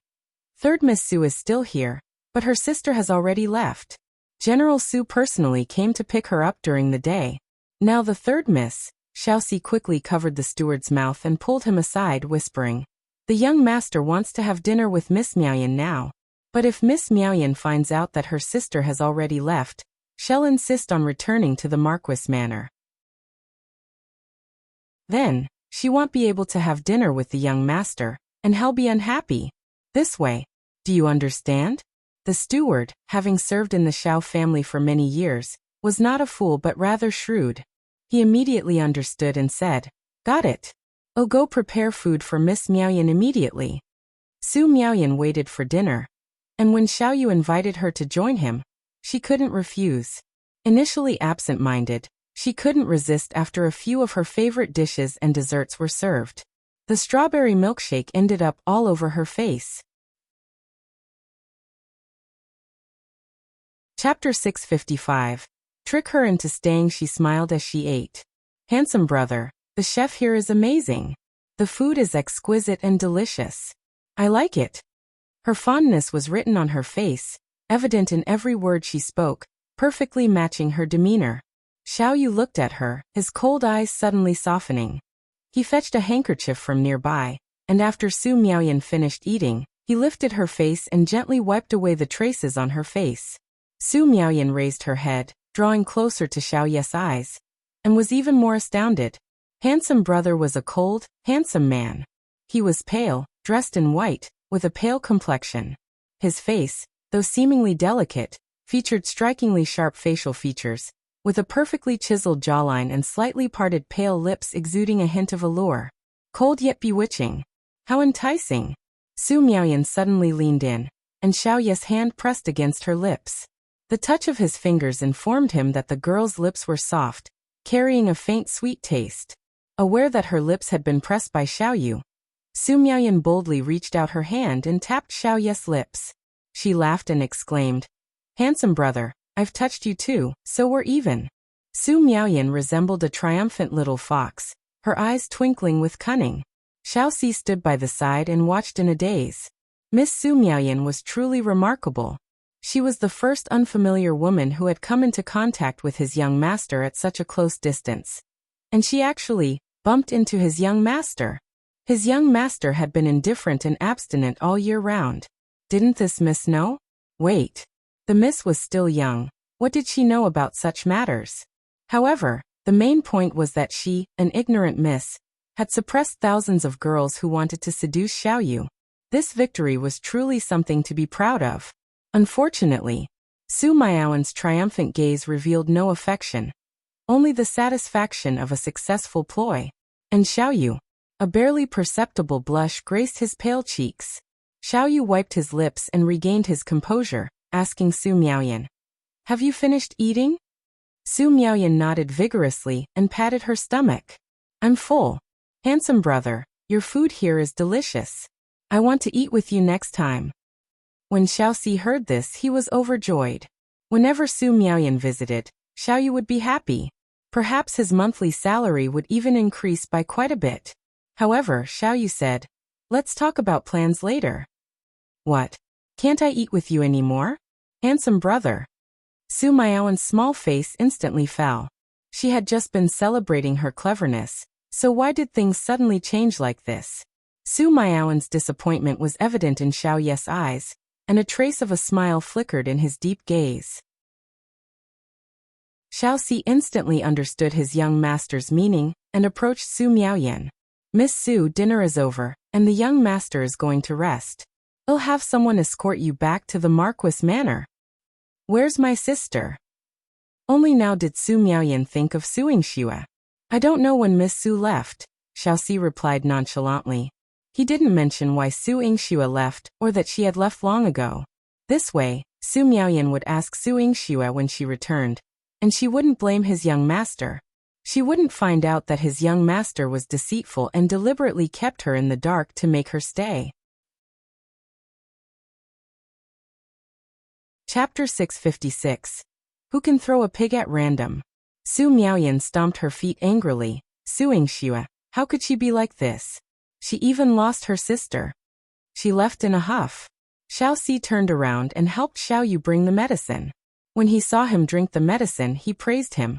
"Third Miss Su is still here, but her sister has already left. General Su personally came to pick her up during the day. Now the third miss." Xiao Si quickly covered the steward's mouth and pulled him aside, whispering, "The young master wants to have dinner with Miss Miaoyan now. But if Miss Miaoyan finds out that her sister has already left, she'll insist on returning to the Marquis manor. Then, she won't be able to have dinner with the young master, and he'll be unhappy. This way. Do you understand?" The steward, having served in the Xiao family for many years, was not a fool but rather shrewd. He immediately understood and said, "Got it. Oh, go prepare food for Miss Miaoyan immediately." Su Miaoyan waited for dinner, and when Xiao Yu invited her to join him, she couldn't refuse. Initially absent-minded, she couldn't resist after a few of her favorite dishes and desserts were served. The strawberry milkshake ended up all over her face. Chapter 655. Trick her into staying. She smiled as she ate. "Handsome brother, the chef here is amazing. The food is exquisite and delicious. I like it." Her fondness was written on her face, evident in every word she spoke, perfectly matching her demeanor. Xiao Yu looked at her, his cold eyes suddenly softening. He fetched a handkerchief from nearby, and after Su Miaoyan finished eating, he lifted her face and gently wiped away the traces on her face. Su Miaoyan raised her head, drawing closer to Xiao Yu's eyes, and was even more astounded. Handsome brother was a cold, handsome man. He was pale, dressed in white, with a pale complexion. His face, though seemingly delicate, featured strikingly sharp facial features, with a perfectly chiseled jawline and slightly parted pale lips exuding a hint of allure. Cold yet bewitching. How enticing! Su Miaoyan suddenly leaned in, and Xiao Yu's hand pressed against her lips. The touch of his fingers informed him that the girl's lips were soft, carrying a faint sweet taste. Aware that her lips had been pressed by Xiao Yu, Su Miaoyan boldly reached out her hand and tapped Xiao Yu's lips. She laughed and exclaimed, "Handsome brother, I've touched you too, so we're even." Su Miaoyan resembled a triumphant little fox, her eyes twinkling with cunning. Xiao Si stood by the side and watched in a daze. Miss Su Miaoyan was truly remarkable. She was the first unfamiliar woman who had come into contact with his young master at such a close distance. And she actually bumped into his young master. His young master had been indifferent and abstinent all year round. Didn't this miss know? Wait. The miss was still young. What did she know about such matters? However, the main point was that she, an ignorant miss, had suppressed thousands of girls who wanted to seduce Xiao Yu. This victory was truly something to be proud of. Unfortunately, Su Miaoyan's triumphant gaze revealed no affection, only the satisfaction of a successful ploy. And Xiao Yu, a barely perceptible blush graced his pale cheeks. Xiao Yu wiped his lips and regained his composure, asking Su Miaoyan, "Have you finished eating?" Su Miaoyan nodded vigorously and patted her stomach. "I'm full. Handsome brother, your food here is delicious. I want to eat with you next time." When Xiaoxi heard this, he was overjoyed. Whenever Su Miaoyan visited, Xiao Yu would be happy. Perhaps his monthly salary would even increase by quite a bit. However, Xiao Yu said, "Let's talk about plans later." "What? Can't I eat with you anymore? Handsome brother." Su Miaoyan's small face instantly fell. She had just been celebrating her cleverness, so why did things suddenly change like this? Su Miaoyan's disappointment was evident in Xiao Ye's eyes, and a trace of a smile flickered in his deep gaze. Xiaoxi instantly understood his young master's meaning and approached Su Miaoyan. "Miss Su, dinner is over, and the young master is going to rest. I'll have someone escort you back to the Marquis Manor." "Where's my sister?" Only now did Su Miaoyan think of Su Yingxue. "I don't know when Miss Su left," Xiaoxi replied nonchalantly. He didn't mention why Su Yingxue left or that she had left long ago. This way, Su Miaoyan would ask Su Yingxue when she returned, and she wouldn't blame his young master. She wouldn't find out that his young master was deceitful and deliberately kept her in the dark to make her stay. Chapter 656. Who can throw a pig at random? Su Miaoyan stomped her feet angrily. Su Yingxue, how could she be like this? She even lost her sister. She left in a huff. Xiaoxi turned around and helped Xiao Yu bring the medicine. When he saw him drink the medicine, he praised him.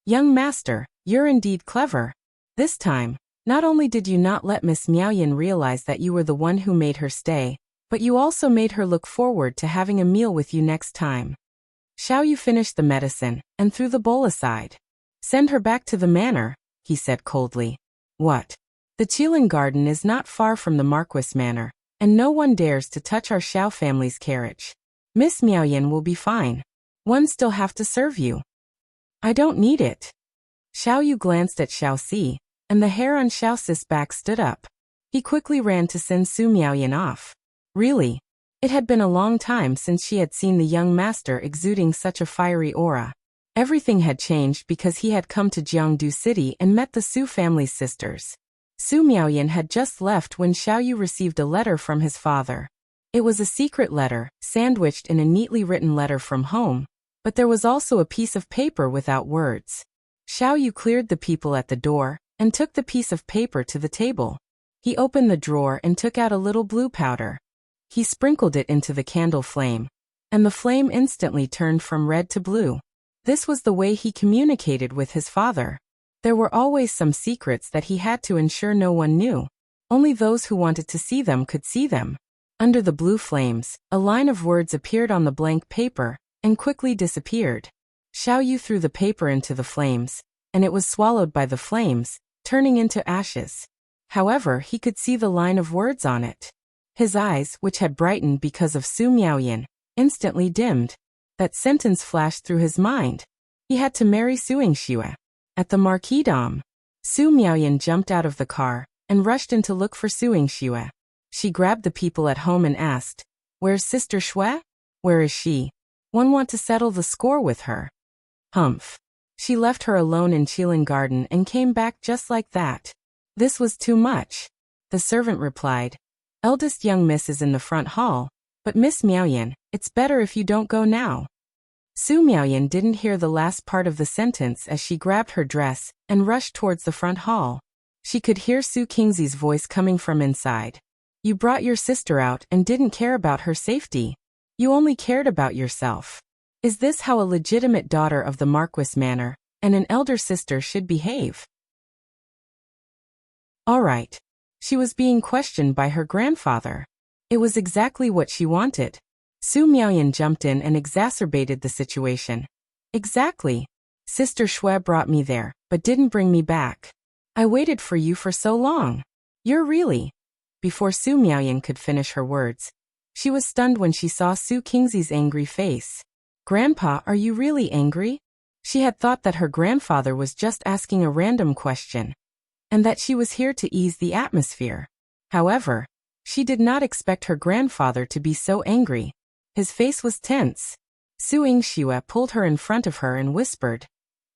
"Young master, you're indeed clever. This time, not only did you not let Miss Miaoyan realize that you were the one who made her stay, but you also made her look forward to having a meal with you next time." Xiao Yu finished the medicine and threw the bowl aside. "Send her back to the manor," he said coldly. "What? The Qilin garden is not far from the Marquis Manor, and no one dares to touch our Xiao family's carriage. Miss Miaoyan will be fine. One still have to serve you." "I don't need it." Xiao Yu glanced at Xiaoxi, and the hair on Xiaoxi's back stood up. He quickly ran to send Su Miaoyan off. Really? It had been a long time since she had seen the young master exuding such a fiery aura. Everything had changed because he had come to Jiangdu City and met the Su family's sisters. Su Miaoyan had just left when Xiao Yu received a letter from his father. It was a secret letter, sandwiched in a neatly written letter from home, but there was also a piece of paper without words. Xiao Yu cleared the people at the door and took the piece of paper to the table. He opened the drawer and took out a little blue powder. He sprinkled it into the candle flame, and the flame instantly turned from red to blue. This was the way he communicated with his father. There were always some secrets that he had to ensure no one knew. Only those who wanted to see them could see them. Under the blue flames, a line of words appeared on the blank paper and quickly disappeared. Xiao Yu threw the paper into the flames, and it was swallowed by the flames, turning into ashes. However, he could see the line of words on it. His eyes, which had brightened because of Su Miaoyan, instantly dimmed. That sentence flashed through his mind. He had to marry Su Yingxue. At the marquisdom, Su Miaoyan jumped out of the car and rushed in to look for Su Yingxue. She grabbed the people at home and asked, "Where's Sister Xue? Where is she? One want to settle the score with her." Humph. She left her alone in Qilin Garden and came back just like that. This was too much. The servant replied, "Eldest young miss is in the front hall, but Miss Miaoyan, it's better if you don't go now." Su Miaoyan didn't hear the last part of the sentence as she grabbed her dress and rushed towards the front hall. She could hear Su Qingzi's voice coming from inside. "You brought your sister out and didn't care about her safety. You only cared about yourself. Is this how a legitimate daughter of the Marquis Manor and an elder sister should behave?" All right. She was being questioned by her grandfather. It was exactly what she wanted. Su Miaoyan jumped in and exacerbated the situation. Exactly. Sister Xue brought me there, but didn't bring me back. I waited for you for so long. You're really... Before Su Miaoyan could finish her words, she was stunned when she saw Su Qingzi's angry face. Grandpa, are you really angry? She had thought that her grandfather was just asking a random question, and that she was here to ease the atmosphere. However, she did not expect her grandfather to be so angry. His face was tense. Su Yingxue pulled her in front of her and whispered,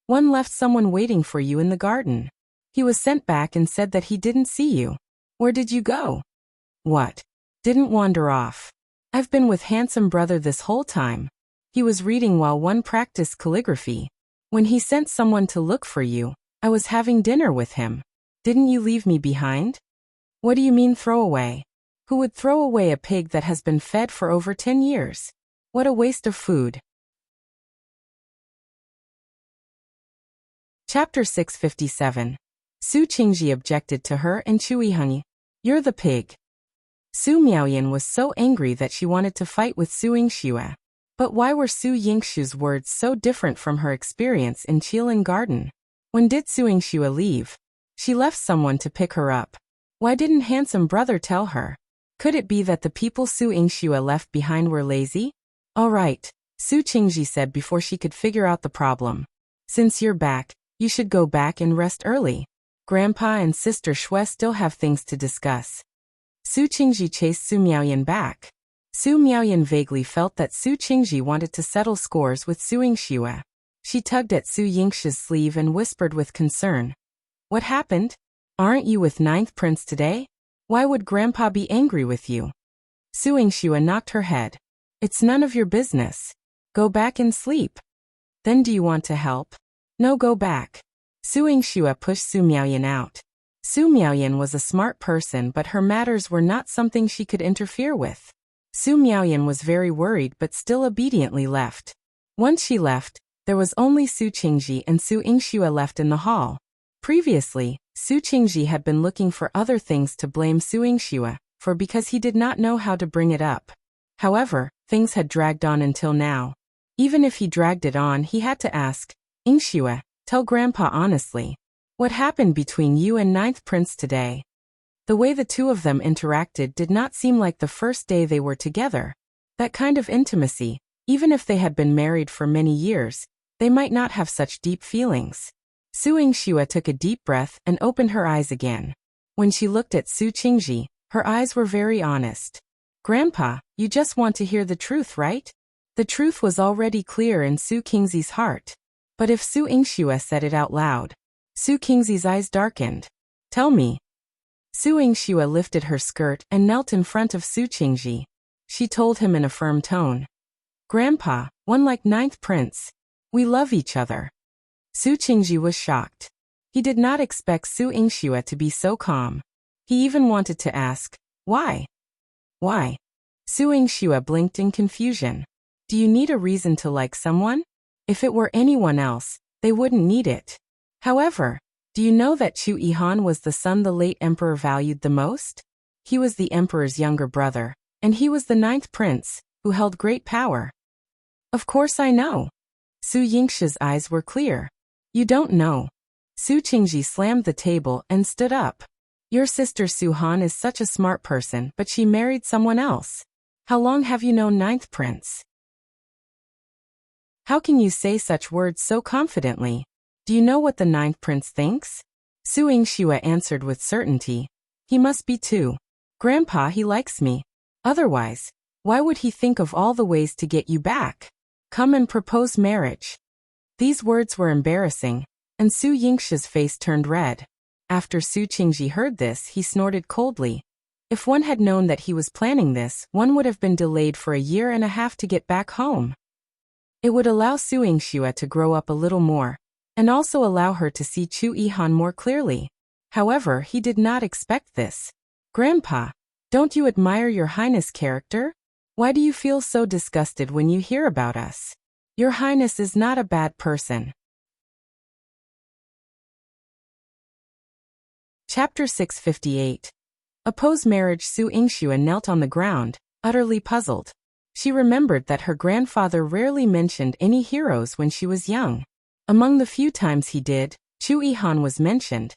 "One left someone waiting for you in the garden. He was sent back and said that he didn't see you. Where did you go?" "What? Didn't wander off. I've been with handsome brother this whole time. He was reading while one practiced calligraphy. When he sent someone to look for you, I was having dinner with him. Didn't you leave me behind?" "What do you mean throw away? Who would throw away a pig that has been fed for over 10 years? What a waste of food." Chapter 657. Su Qingzhi objected to her and Chu Yihan. "You're the pig." Su Miaoyan was so angry that she wanted to fight with Su Yingxue. But why were Su Yingxue's words so different from her experience in Qilin Garden? When did Su Yingxue leave? She left someone to pick her up. Why didn't handsome brother tell her? Could it be that the people Su Yingxue left behind were lazy? "All right," Su Qingzhi said before she could figure out the problem. "Since you're back, you should go back and rest early. Grandpa and Sister Xue still have things to discuss." Su Qingzhi chased Su Miaoyan back. Su Miaoyan vaguely felt that Su Qingzhi wanted to settle scores with Su Yingxue. She tugged at Su Yingxue's sleeve and whispered with concern, "What happened? Aren't you with Ninth Prince today? Why would Grandpa be angry with you?" Su Yingxue knocked her head. "It's none of your business. Go back and sleep." "Then do you want to help?" "No, go back." Su Yingxue pushed Su Miaoyan out. Su Miaoyan was a smart person, but her matters were not something she could interfere with. Su Miaoyan was very worried but still obediently left. Once she left, there was only Su Qingzhi and Su Yingxue left in the hall. Previously, Su Qingzhi had been looking for other things to blame Su Yingxue for because he did not know how to bring it up. However, things had dragged on until now. Even if he dragged it on, he had to ask, "Yingxue, tell Grandpa honestly. What happened between you and Ninth Prince today?" The way the two of them interacted did not seem like the first day they were together. That kind of intimacy, even if they had been married for many years, they might not have such deep feelings. Su Yingxue took a deep breath and opened her eyes again. When she looked at Su Qingzhi, her eyes were very honest. "Grandpa, you just want to hear the truth, right?" The truth was already clear in Su Qingzi's heart. But if Su Yingxue said it out loud, Su Qingzi's eyes darkened. "Tell me." Su Yingxue lifted her skirt and knelt in front of Su Qingzhi. She told him in a firm tone, "Grandpa, one like Ninth Prince. We love each other." Su Qingzhi was shocked. He did not expect Su Yingxue to be so calm. He even wanted to ask, "Why? Why?" Su Yingxue blinked in confusion. "Do you need a reason to like someone? If it were anyone else, they wouldn't need it. However, do you know that Chu Yihan was the son the late emperor valued the most? He was the emperor's younger brother, and he was the Ninth Prince, who held great power." "Of course I know." Su Yingxue's eyes were clear. "You don't know." Su Qingzhi slammed the table and stood up. "Your sister Su Han is such a smart person, but she married someone else. How long have you known Ninth Prince? How can you say such words so confidently? Do you know what the Ninth Prince thinks?" Su Yingxue answered with certainty. "He must be too. Grandpa, he likes me. Otherwise, why would he think of all the ways to get you back? Come and propose marriage." These words were embarrassing, and Su Yingxue's face turned red. After Su Qingzhi heard this, he snorted coldly. If one had known that he was planning this, one would have been delayed for a year and a half to get back home. It would allow Su Yingxue to grow up a little more, and also allow her to see Chu Yihan more clearly. However, he did not expect this. "Grandpa, don't you admire your Highness' character? Why do you feel so disgusted when you hear about us? Your Highness is not a bad person." Chapter 658. Opposed marriage. Su Yingxue knelt on the ground, utterly puzzled. She remembered that her grandfather rarely mentioned any heroes when she was young. Among the few times he did, Chu Yihan was mentioned,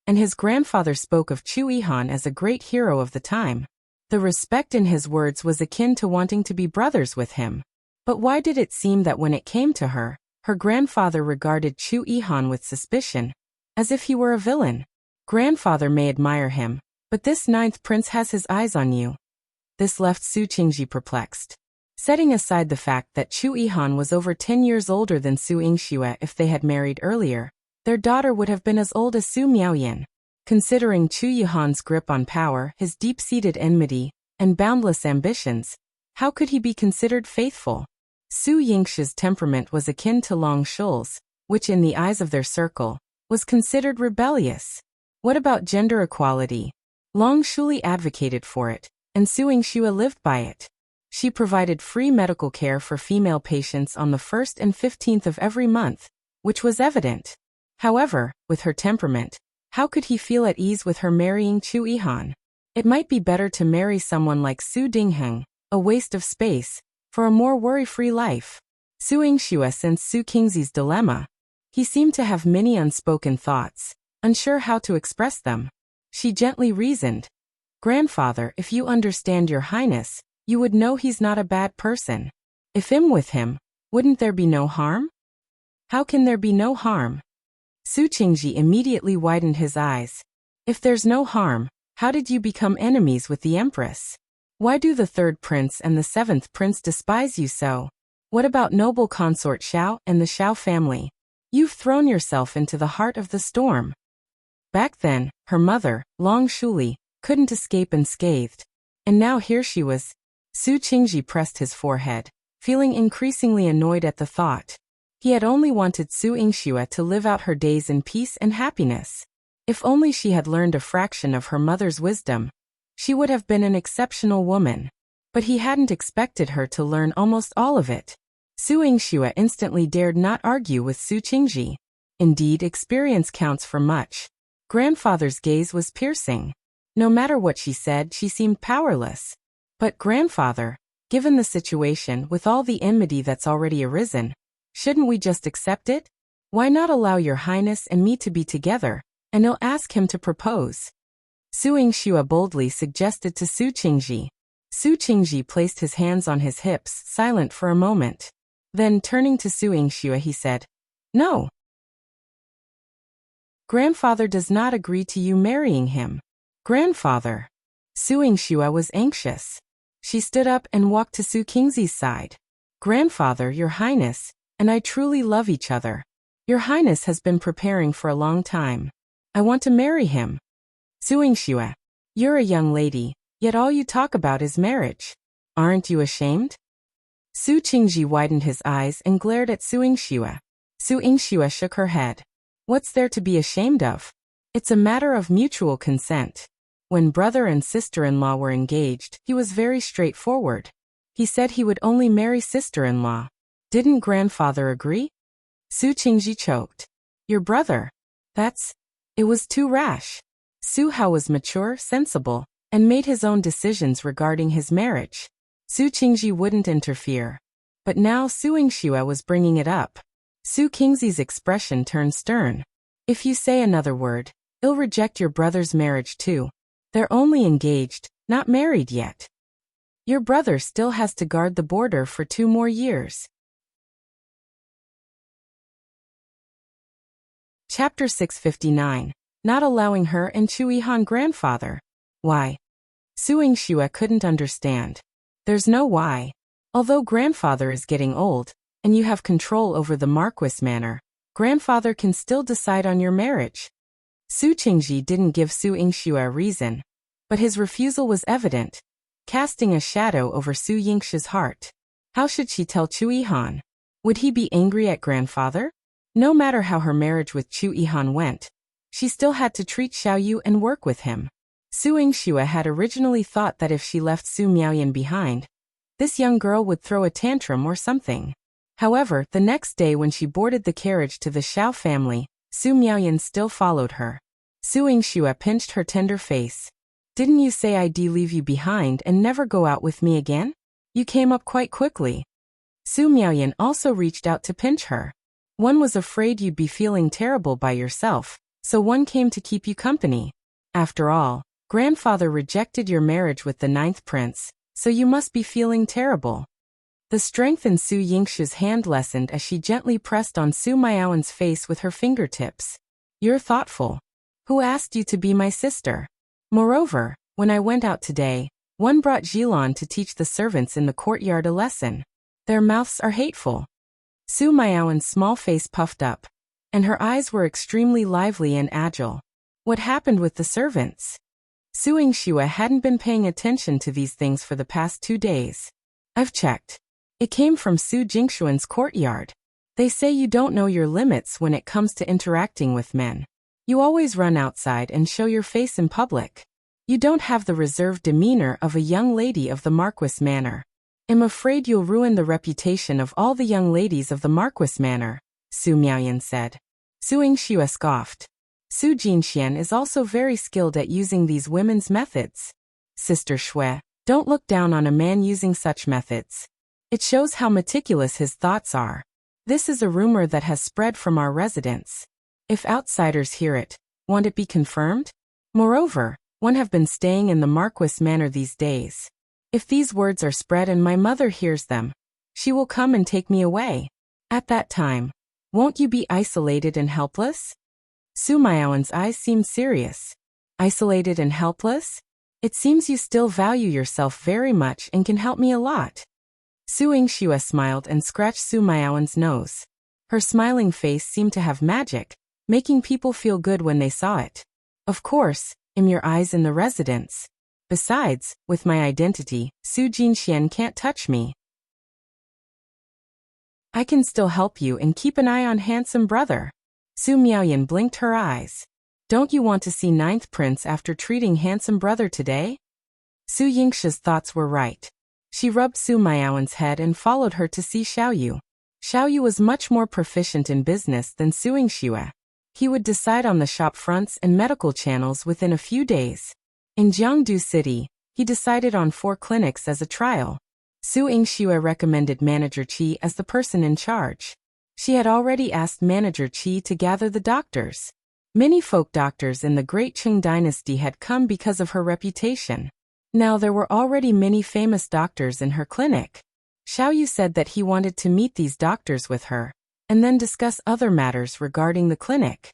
and his grandfather spoke of Chu Yihan as a great hero of the time. The respect in his words was akin to wanting to be brothers with him. But why did it seem that when it came to her, her grandfather regarded Chu Yihan with suspicion, as if he were a villain? Grandfather may admire him, but this ninth prince has his eyes on you. This left Su Qingzhi perplexed. Setting aside the fact that Chu Yihan was over 10 years older than Su Yingxue, if they had married earlier, their daughter would have been as old as Su Miaoyan. Considering Chu Yihan's grip on power, his deep-seated enmity, and boundless ambitions, how could he be considered faithful? Su Yingxue's temperament was akin to Long Shul's, which in the eyes of their circle, was considered rebellious. What about gender equality? Long Shuli advocated for it, and Su Yingxue lived by it. She provided free medical care for female patients on the 1st and 15th of every month, which was evident. However, with her temperament, how could he feel at ease with her marrying Chu Yihan? It might be better to marry someone like Su Dingheng, a waste of space, for a more worry-free life. Su Yingxue sensed Su Qingzhi's dilemma. He seemed to have many unspoken thoughts, unsure how to express them. She gently reasoned, "Grandfather, if you understand your highness, you would know he's not a bad person. If I'm with him, wouldn't there be no harm?" "How can there be no harm?" Su Qingzhi immediately widened his eyes. "If there's no harm, how did you become enemies with the Empress? Why do the 3rd prince and the 7th prince despise you so? What about noble consort Xiao and the Xiao family? You've thrown yourself into the heart of the storm." Back then, her mother, Long Shuli, couldn't escape unscathed. And now here she was. Su Qingzhi pressed his forehead, feeling increasingly annoyed at the thought. He had only wanted Su Yingxue to live out her days in peace and happiness. If only she had learned a fraction of her mother's wisdom, she would have been an exceptional woman. But he hadn't expected her to learn almost all of it. Su Yingxue instantly dared not argue with Su Qingzhi. Indeed, experience counts for much. Grandfather's gaze was piercing. No matter what she said, she seemed powerless. But grandfather, given the situation with all the enmity that's already arisen, shouldn't we just accept it? Why not allow your highness and me to be together, and I'll ask him to propose? Su Yingxue boldly suggested to Su Qingzhi. Su Qingzhi placed his hands on his hips, silent for a moment. Then turning to Su Yingxue he said, "No. Grandfather does not agree to you marrying him." "Grandfather." Su Yingxue was anxious. She stood up and walked to Su Qingzhi's side. "Grandfather, your highness, and I truly love each other. Your highness has been preparing for a long time. I want to marry him." Su Yingxue, "You're a young lady, yet all you talk about is marriage. Aren't you ashamed?" Su Qingzhi widened his eyes and glared at Su Yingxue. Su Yingxue shook her head. "What's there to be ashamed of? It's a matter of mutual consent." When brother and sister-in-law were engaged, he was very straightforward. He said he would only marry sister-in-law. Didn't grandfather agree? Su Qingzhi choked. "Your brother? It was too rash." Su Hao was mature, sensible, and made his own decisions regarding his marriage. Su Qingzhi wouldn't interfere. But now Su Yingxue was bringing it up. Su Qingzhi's expression turned stern. "If you say another word, I'll reject your brother's marriage too. They're only engaged, not married yet. Your brother still has to guard the border for 2 more years." Chapter 659. Not allowing her and Chu Yihan grandfather. Why? Su Yingxue couldn't understand. There's no why. Although grandfather is getting old, and you have control over the Marquis manor, grandfather can still decide on your marriage. Su Qingzhi didn't give Su Yingxue a reason, but his refusal was evident, casting a shadow over Su Yingxue's heart. How should she tell Chu Yihan? Would he be angry at grandfather? No matter how her marriage with Chu Yihan went, she still had to treat Xiao Yu and work with him. Su Yingxue had originally thought that if she left Su Miaoyan behind, this young girl would throw a tantrum or something. However, the next day when she boarded the carriage to the Xiao family, Su Miaoyan still followed her. Su Yingxue pinched her tender face. Didn't you say I'd leave you behind and never go out with me again? You came up quite quickly. Su Miaoyan also reached out to pinch her. One was afraid you'd be feeling terrible by yourself, so one came to keep you company. After all, grandfather rejected your marriage with the 9th prince, so you must be feeling terrible. The strength in Su Yingxue's hand lessened as she gently pressed on Su Miaoyan's face with her fingertips. You're thoughtful. Who asked you to be my sister? Moreover, when I went out today, one brought Yihan to teach the servants in the courtyard a lesson. Their mouths are hateful. Su Miaoyan's small face puffed up, and her eyes were extremely lively and agile. What happened with the servants? Su Yingxue hadn't been paying attention to these things for the past 2 days. I've checked. It came from Su Jinxuan's courtyard. They say you don't know your limits when it comes to interacting with men. You always run outside and show your face in public. You don't have the reserved demeanor of a young lady of the Marquis Manor. I'm afraid you'll ruin the reputation of all the young ladies of the Marquis Manor, Su Miaoyan said. Su Yingxue scoffed. Su Jinxuan is also very skilled at using these women's methods. Sister Shui, don't look down on a man using such methods. It shows how meticulous his thoughts are. This is a rumor that has spread from our residence. If outsiders hear it, won't it be confirmed? Moreover, one have been staying in the Marquis Manor these days. If these words are spread and my mother hears them, she will come and take me away. At that time, won't you be isolated and helpless? Su Miaoyan's eyes seemed serious. Isolated and helpless? It seems you still value yourself very much and can help me a lot. Su Yingxue smiled and scratched Su Miaoyan's nose. Her smiling face seemed to have magic, making people feel good when they saw it. Of course, in your eyes in the residence. Besides, with my identity, Su Jinxuan can't touch me. I can still help you and keep an eye on handsome brother. Su Miaoyan blinked her eyes. Don't you want to see 9th prince after treating handsome brother today? Su Yingxue's thoughts were right. She rubbed Su Miaoyan's head and followed her to see Xiao Yu. Xiao Yu was much more proficient in business than Su Yingxue. He would decide on the shop fronts and medical channels within a few days. In Jiangdu City, he decided on 4 clinics as a trial. Su Yingxue recommended Manager Qi as the person in charge. She had already asked Manager Qi to gather the doctors. Many folk doctors in the Great Qing dynasty had come because of her reputation. Now there were already many famous doctors in her clinic. Xiao Yu said that he wanted to meet these doctors with her, and then discuss other matters regarding the clinic.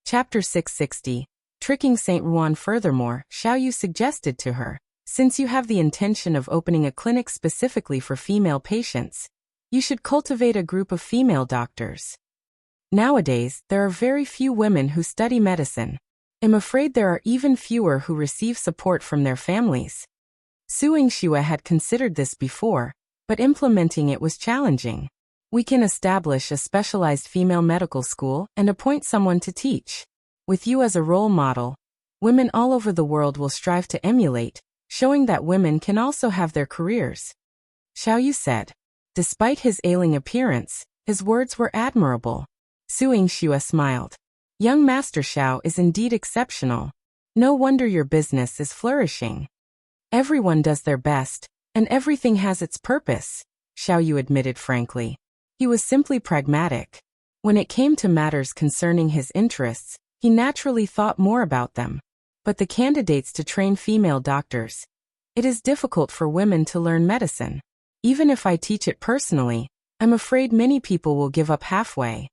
Chapter 660. Tricking Saint Ruan. Furthermore, Xiao Yu suggested to her, since you have the intention of opening a clinic specifically for female patients, you should cultivate a group of female doctors. Nowadays, there are very few women who study medicine. I'm afraid there are even fewer who receive support from their families. Su Yingxue had considered this before, but implementing it was challenging. We can establish a specialized female medical school and appoint someone to teach. With you as a role model, women all over the world will strive to emulate, showing that women can also have their careers. Xiao Yu said. Despite his ailing appearance, his words were admirable. Su Yingxue smiled. Young Master Xiao is indeed exceptional. No wonder your business is flourishing. Everyone does their best, and everything has its purpose, Xiao Yu admitted frankly. He was simply pragmatic. When it came to matters concerning his interests, he naturally thought more about them. But the candidates to train female doctors. It is difficult for women to learn medicine. Even if I teach it personally, I'm afraid many people will give up halfway.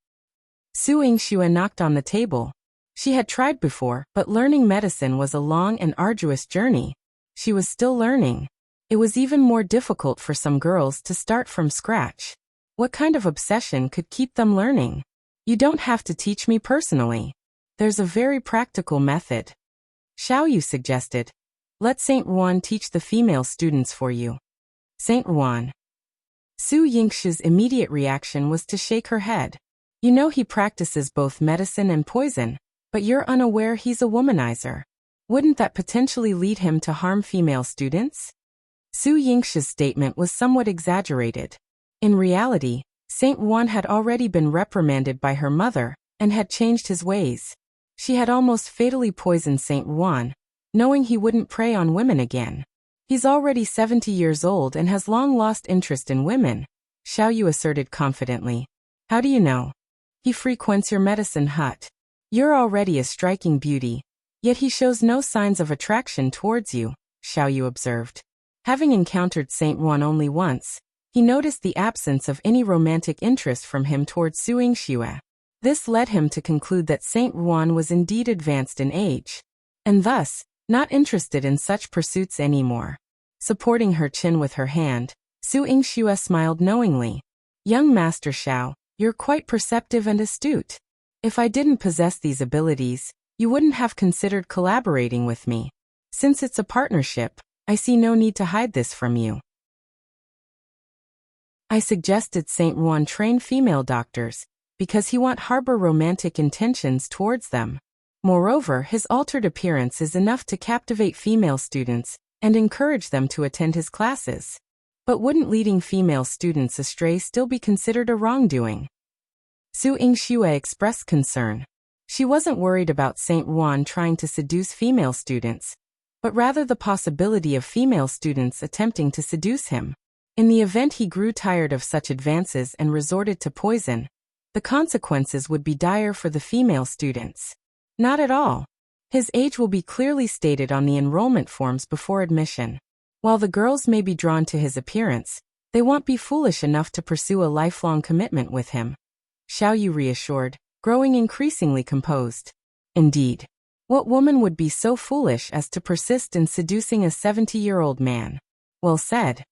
Su Yingxue knocked on the table. She had tried before, but learning medicine was a long and arduous journey. She was still learning. It was even more difficult for some girls to start from scratch. What kind of obsession could keep them learning? You don't have to teach me personally. There's a very practical method. Xiao Yu suggested. Let Saint Ruan teach the female students for you. Saint Ruan. Su Yingxue's immediate reaction was to shake her head. You know he practices both medicine and poison, but you're unaware he's a womanizer. Wouldn't that potentially lead him to harm female students? Su Yingxue's statement was somewhat exaggerated. In reality, Saint Wuan had already been reprimanded by her mother, and had changed his ways. She had almost fatally poisoned Saint Wuan, knowing he wouldn't prey on women again. He's already 70 years old and has long lost interest in women, Xiao Yu asserted confidently. How do you know? He frequents your medicine hut. You're already a striking beauty, yet he shows no signs of attraction towards you, Xiao Yu observed. Having encountered Saint Wuan only once, he noticed the absence of any romantic interest from him towards Su Yingxue. This led him to conclude that Saint Wuan was indeed advanced in age, and thus, not interested in such pursuits anymore. Supporting her chin with her hand, Su Yingxue smiled knowingly. Young Master Xiao, you're quite perceptive and astute. If I didn't possess these abilities, you wouldn't have considered collaborating with me. Since it's a partnership, I see no need to hide this from you. I suggested Saint Wuan train female doctors, because he won't harbor romantic intentions towards them. Moreover, his altered appearance is enough to captivate female students and encourage them to attend his classes. But wouldn't leading female students astray still be considered a wrongdoing? Su Yingxue expressed concern. She wasn't worried about Saint Wuan trying to seduce female students, but rather the possibility of female students attempting to seduce him. In the event he grew tired of such advances and resorted to poison, the consequences would be dire for the female students. Not at all. His age will be clearly stated on the enrollment forms before admission. While the girls may be drawn to his appearance, they won't be foolish enough to pursue a lifelong commitment with him, Xiao Yu reassured, growing increasingly composed. Indeed. What woman would be so foolish as to persist in seducing a 70-year-old man? Well said.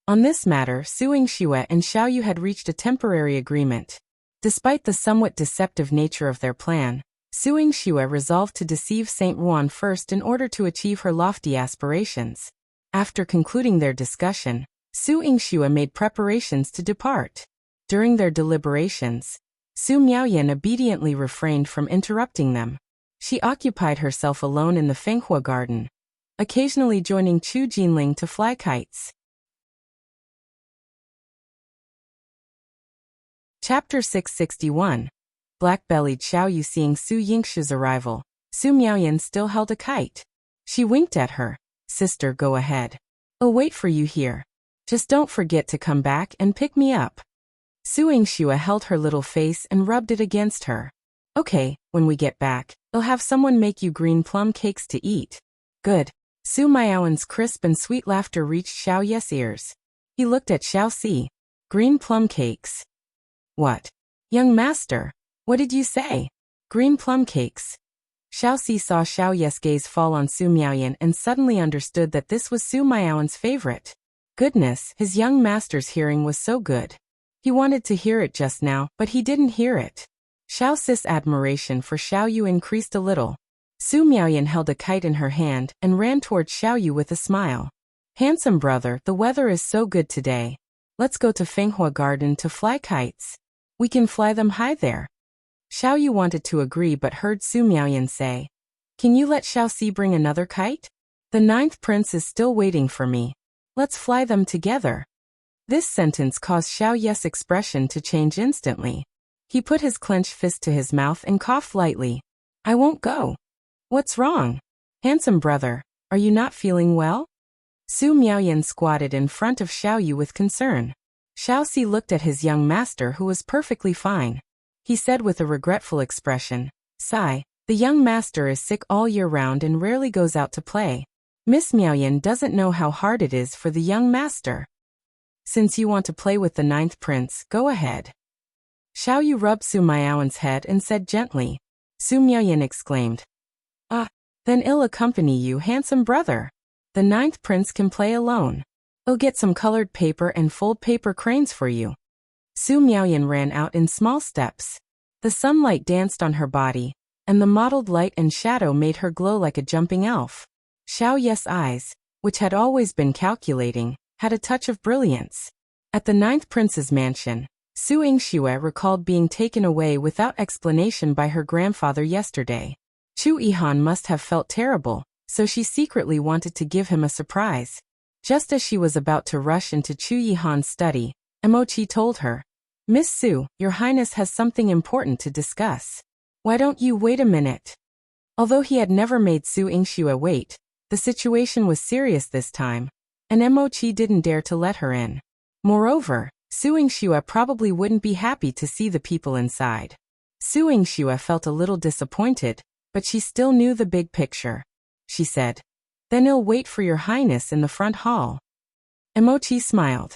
On this matter, Su Yingxue and Xiao Yu had reached a temporary agreement. Despite the somewhat deceptive nature of their plan, Su Yingxue resolved to deceive Saint Wuan first in order to achieve her lofty aspirations. After concluding their discussion, Su Yingxue made preparations to depart. During their deliberations, Su Miaoyan obediently refrained from interrupting them. She occupied herself alone in the Fenghua garden, occasionally joining Chu Jinling to fly kites. Chapter 661. Black-bellied Xiao Yu seeing Su Yingxue's arrival, Su Miaoyan still held a kite. She winked at her. Sister, go ahead. I'll wait for you here. Just don't forget to come back and pick me up. Su Yingxue held her little face and rubbed it against her. Okay, when we get back, I'll have someone make you green plum cakes to eat. Good. Su Miaoyan's crisp and sweet laughter reached Xiao Yu's ears. He looked at Xiao Si. Green plum cakes. What? Young master, what did you say? Green plum cakes. Xiao Si saw Xiao Yu's gaze fall on Su Miaoyan and suddenly understood that this was Su Miaoyan's favorite. Goodness, his young master's hearing was so good. He wanted to hear it just now, but he didn't hear it. Xiao Si's admiration for Xiao Yu increased a little. Su Miaoyan held a kite in her hand and ran towards Xiao Yu with a smile. Handsome brother, the weather is so good today. Let's go to Fenghua Garden to fly kites. We can fly them high there. Xiao Yu wanted to agree but heard Su Miaoyan say, Can you let Xiao Si bring another kite? The 9th prince is still waiting for me. Let's fly them together. This sentence caused Xiao Yu's expression to change instantly. He put his clenched fist to his mouth and coughed lightly. I won't go. What's wrong? Handsome brother, are you not feeling well? Su Miaoyan squatted in front of Xiao Yu with concern. Xiao Si looked at his young master who was perfectly fine. He said with a regretful expression, Sigh, the young master is sick all year round and rarely goes out to play. Miss Miaoyan doesn't know how hard it is for the young master. Since you want to play with the 9th prince, go ahead. Xiao Yu rubbed Su Miaoyan's head and said gently. Su Miaoyan exclaimed, Ah, then I'll accompany you, handsome brother. The 9th prince can play alone. I'll get some colored paper and fold paper cranes for you. Su Miaoyan ran out in small steps. The sunlight danced on her body, and the mottled light and shadow made her glow like a jumping elf. Xiao Yu's eyes, which had always been calculating, had a touch of brilliance. At the 9th prince's mansion, Su Yingxue recalled being taken away without explanation by her grandfather yesterday. Chu Yihan must have felt terrible, so she secretly wanted to give him a surprise. Just as she was about to rush into Chu Yihan's study, Emochi told her, Miss Su, Your Highness has something important to discuss. Why don't you wait a minute? Although he had never made Su Yingxue wait, the situation was serious this time, and Mochi didn't dare to let her in. Moreover, Su Yingxue probably wouldn't be happy to see the people inside. Su Yingxue felt a little disappointed, but she still knew the big picture. She said, "Then I'll wait for Your Highness in the front hall." Mochi smiled.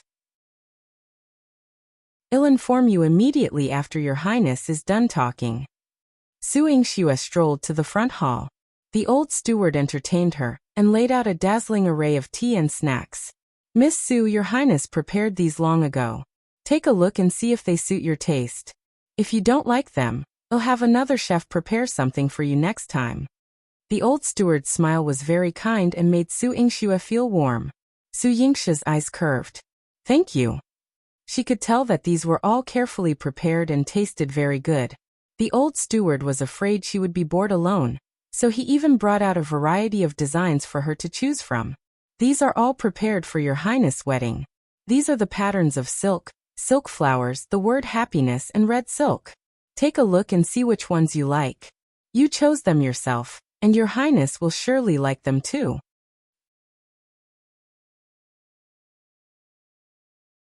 "I'll inform you immediately after Your Highness is done talking." Su Yingxue strolled to the front hall. The old steward entertained her and laid out a dazzling array of tea and snacks. "Miss Su, Your Highness prepared these long ago. Take a look and see if they suit your taste. If you don't like them, I'll have another chef prepare something for you next time." The old steward's smile was very kind and made Su Yingxue feel warm. Su Yingxue's eyes curved. "Thank you." She could tell that these were all carefully prepared and tasted very good. The old steward was afraid she would be bored alone, so he even brought out a variety of designs for her to choose from. "These are all prepared for Your Highness' wedding. These are the patterns of silk, silk flowers, the word happiness, and red silk. Take a look and see which ones you like. You chose them yourself, and Your Highness will surely like them too."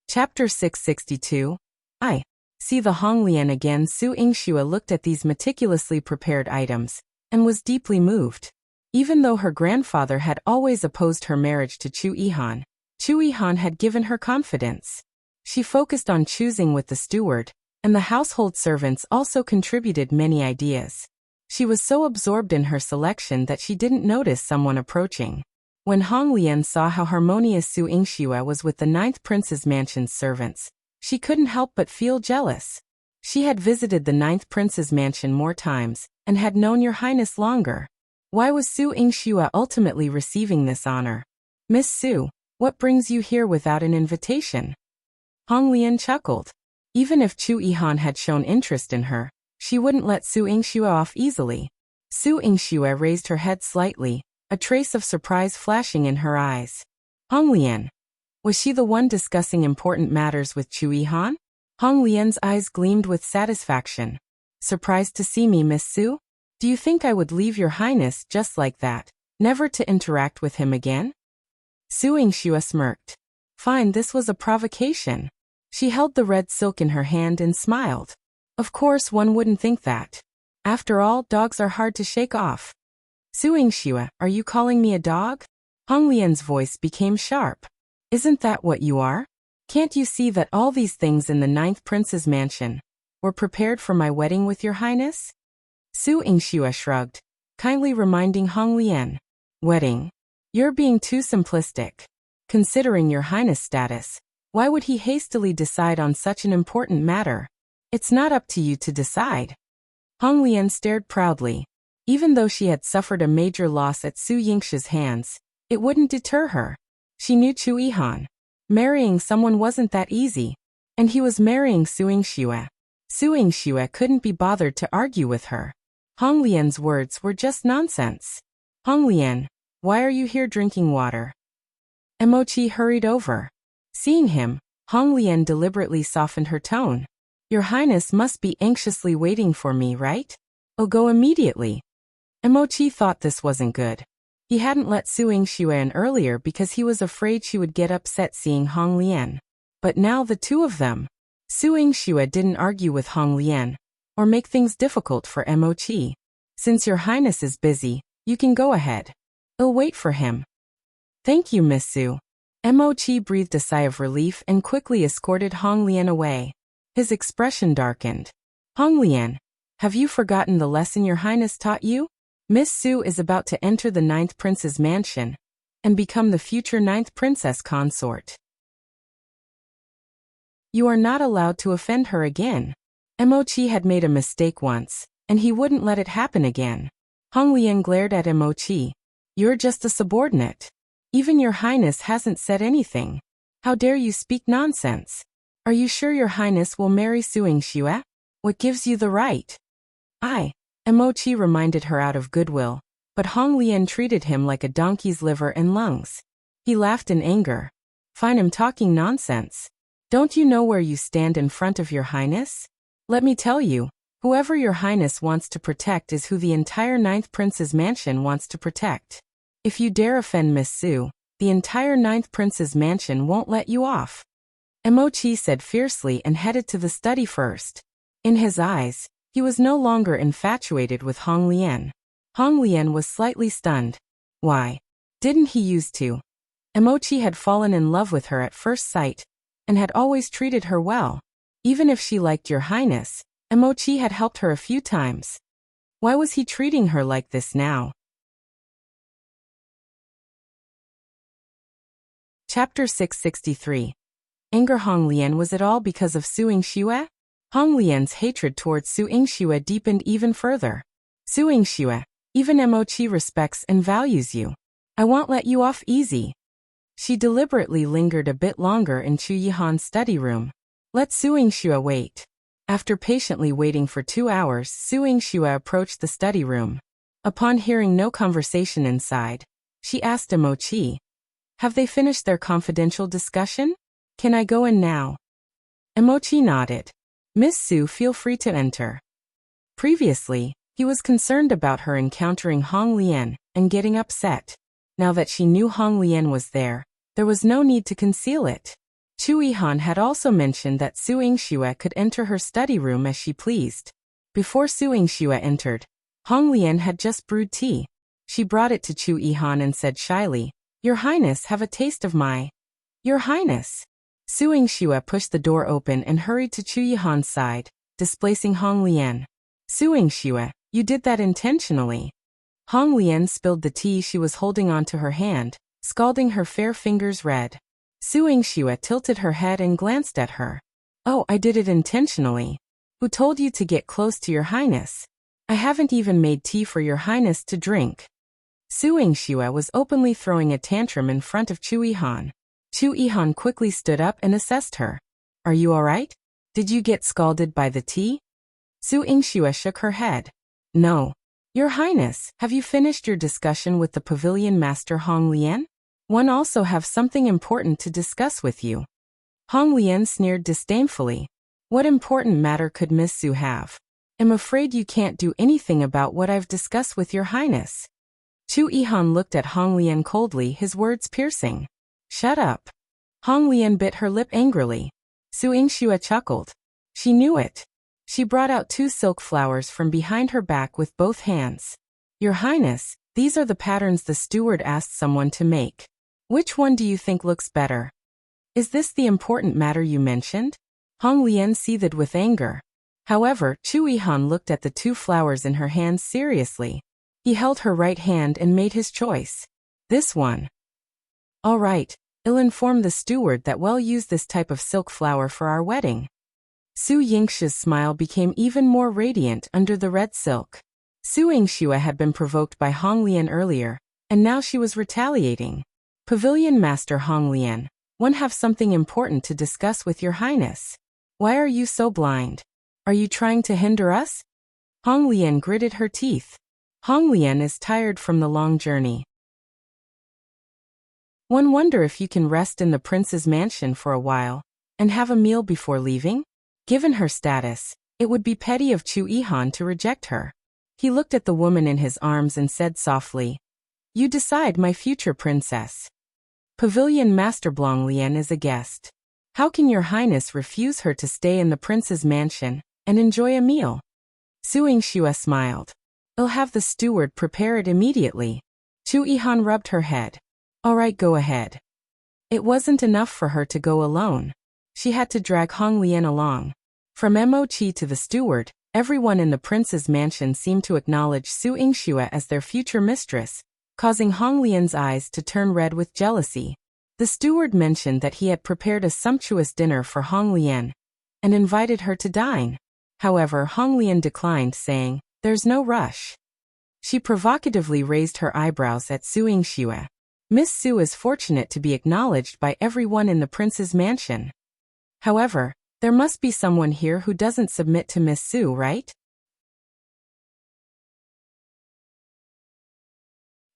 Chapter 662. I see the Lian again. Su Yingxue looked at these meticulously prepared items and was deeply moved. Even though her grandfather had always opposed her marriage to Yihan, Yihan had given her confidence. She focused on choosing with the steward, and the household servants also contributed many ideas. She was so absorbed in her selection that she didn't notice someone approaching. When Lian saw how harmonious Su Yingxue was with the 9th Prince's mansion's servants, she couldn't help but feel jealous. She had visited the 9th Prince's mansion more times, and had known Your Highness longer. Why was Su Yingxue ultimately receiving this honor? "Miss Su, what brings you here without an invitation?" Lian chuckled. Even if Yihan had shown interest in her, she wouldn't let Su Yingxue off easily. Su Yingxue raised her head slightly, a trace of surprise flashing in her eyes. Lian. Was she the one discussing important matters with Yihan? Lian's eyes gleamed with satisfaction. "Surprised to see me, Miss Su? Do you think I would leave Your Highness just like that, never to interact with him again?" Su Yingxue smirked. Fine, this was a provocation. She held the red silk in her hand and smiled. Of course one wouldn't think that. After all, dogs are hard to shake off. "Su Yingxue, are you calling me a dog?" Lian's voice became sharp. "Isn't that what you are? Can't you see that all these things in the 9th Prince's mansion were prepared for my wedding with Your Highness?" Su Yingxue shrugged, kindly reminding Lian. "Wedding? You're being too simplistic. Considering Your Highness' status, why would he hastily decide on such an important matter? It's not up to you to decide." Lian stared proudly. Even though she had suffered a major loss at Su Yingxue's hands, it wouldn't deter her. She knew Yihan. Marrying someone wasn't that easy, and he was marrying Su Yingxue. Su Yingxue couldn't be bothered to argue with her. Lian's words were just nonsense. "Lian, why are you here drinking water?" Mochi hurried over. Seeing him, Lian deliberately softened her tone. "Your Highness must be anxiously waiting for me, right? I'll go immediately." Mochi thought this wasn't good. He hadn't let Su Yingxue in earlier because he was afraid she would get upset seeing Lian. But now the two of them. Su Yingxue didn't argue with Lian, or make things difficult for Mochi. "Since Your Highness is busy, you can go ahead. I'll wait for him." "Thank you, Miss Su." Mochi breathed a sigh of relief and quickly escorted Lian away. His expression darkened. "Lian, have you forgotten the lesson Your Highness taught you? Miss Su is about to enter the 9th Prince's mansion and become the future 9th Princess consort. You are not allowed to offend her again." Mochi had made a mistake once, and he wouldn't let it happen again. Lian glared at Mochi. "You're just a subordinate. Even Your Highness hasn't said anything. How dare you speak nonsense? Are you sure Your Highness will marry Su Yingxue? What gives you the right?" Mochi reminded her out of goodwill, but Lian treated him like a donkey's liver and lungs. He laughed in anger. "Fine, I'm talking nonsense. Don't you know where you stand in front of your highness? Let me tell you, whoever your highness wants to protect is who the entire ninth prince's mansion wants to protect. If you dare offend Miss Su, the entire ninth prince's mansion won't let you off. Emochi said fiercely and headed to the study first. In his eyes, he was no longer infatuated with Hong Lian. Hong Lian was slightly stunned. Why? Didn't he used to? Emochi had fallen in love with her at first sight, and had always treated her well. Even if she liked your highness, Emochi had helped her a few times. Why was he treating her like this now? Chapter 663. Anger. Hong Lian. Was it all because of Su Yingxue? Hong Lian's hatred towards Su Yingxue deepened even further. Su Yingxue, even Emochi respects and values you. I won't let you off easy. She deliberately lingered a bit longer in Chu Yihan's study room. Let Su Yingxue wait. After patiently waiting for 2 hours, Su Yingxue approached the study room. Upon hearing no conversation inside, she asked Emochi, "Have they finished their confidential discussion? Can I go in now?" Emochi nodded. "Miss Su, feel free to enter." Previously, he was concerned about her encountering Hong Lian and getting upset. Now that she knew Hong Lian was there was no need to conceal it. Chu Yihan had also mentioned that Su Yingxue could enter her study room as she pleased. Before Su Yingxue entered, Hong Lian had just brewed tea. She brought it to Chu Yihan and said shyly, "Your Highness, have a taste of my..." "Your Highness." Su Yingxue pushed the door open and hurried to Chu Yihan's side, displacing Hong Lian. "Su Yingxue, you did that intentionally." Hong Lian spilled the tea she was holding onto her hand, scalding her fair fingers red. Su Yingxue tilted her head and glanced at her. "Oh, I did it intentionally. Who told you to get close to your highness? I haven't even made tea for your highness to drink." Su Yingxue was openly throwing a tantrum in front of Chu Yihan. Chu Yihan quickly stood up and assessed her. "Are you alright? Did you get scalded by the tea?" Su Yingxue shook her head. "No. Your Highness, have you finished your discussion with the pavilion master Hong Lian? One also have something important to discuss with you." Hong Lian sneered disdainfully. "What important matter could Miss Su have? I'm afraid you can't do anything about what I've discussed with your Highness." Chu Yihan looked at Hong Lian coldly, his words piercing. "Shut up." Hong Lian bit her lip angrily. Su Yingxue chuckled. She knew it. She brought out 2 silk flowers from behind her back with both hands. "Your Highness, these are the patterns the steward asked someone to make. Which one do you think looks better? Is this the important matter you mentioned?" Hong Lian seethed with anger. However, Chu Yihan looked at the 2 flowers in her hands seriously. He held her right hand and made his choice. "This one." "All right, I'll inform the steward that we'll use this type of silk flower for our wedding." Su Yingxue's smile became even more radiant under the red silk. Su Yingxue had been provoked by Hong Lian earlier, and now she was retaliating. "Pavilion Master Hong Lian, one have something important to discuss with your Highness. Why are you so blind? Are you trying to hinder us?" Hong Lian gritted her teeth. Hong Lian is tired from the long journey. "One wonder if you can rest in the prince's mansion for a while, and have a meal before leaving?" Given her status, it would be petty of Chu Yihan to reject her. He looked at the woman in his arms and said softly, "You decide, my future princess. Pavilion Master Blanc Lian is a guest. How can your Highness refuse her to stay in the prince's mansion and enjoy a meal?" Su Yingxue smiled. "I'll have the steward prepare it immediately." Chu Yihan rubbed her head. "All right, go ahead." It wasn't enough for her to go alone. She had to drag Hong Lian along. From Mo-chi to the steward, everyone in the prince's mansion seemed to acknowledge Su Yingxue as their future mistress, causing Hong Lian's eyes to turn red with jealousy. The steward mentioned that he had prepared a sumptuous dinner for Hong Lian and invited her to dine. However, Hong Lian declined, saying, "There's no rush." She provocatively raised her eyebrows at Su Yingxue. Miss Su is fortunate to be acknowledged by everyone in the prince's mansion. However, there must be someone here who doesn't submit to Miss Su, right?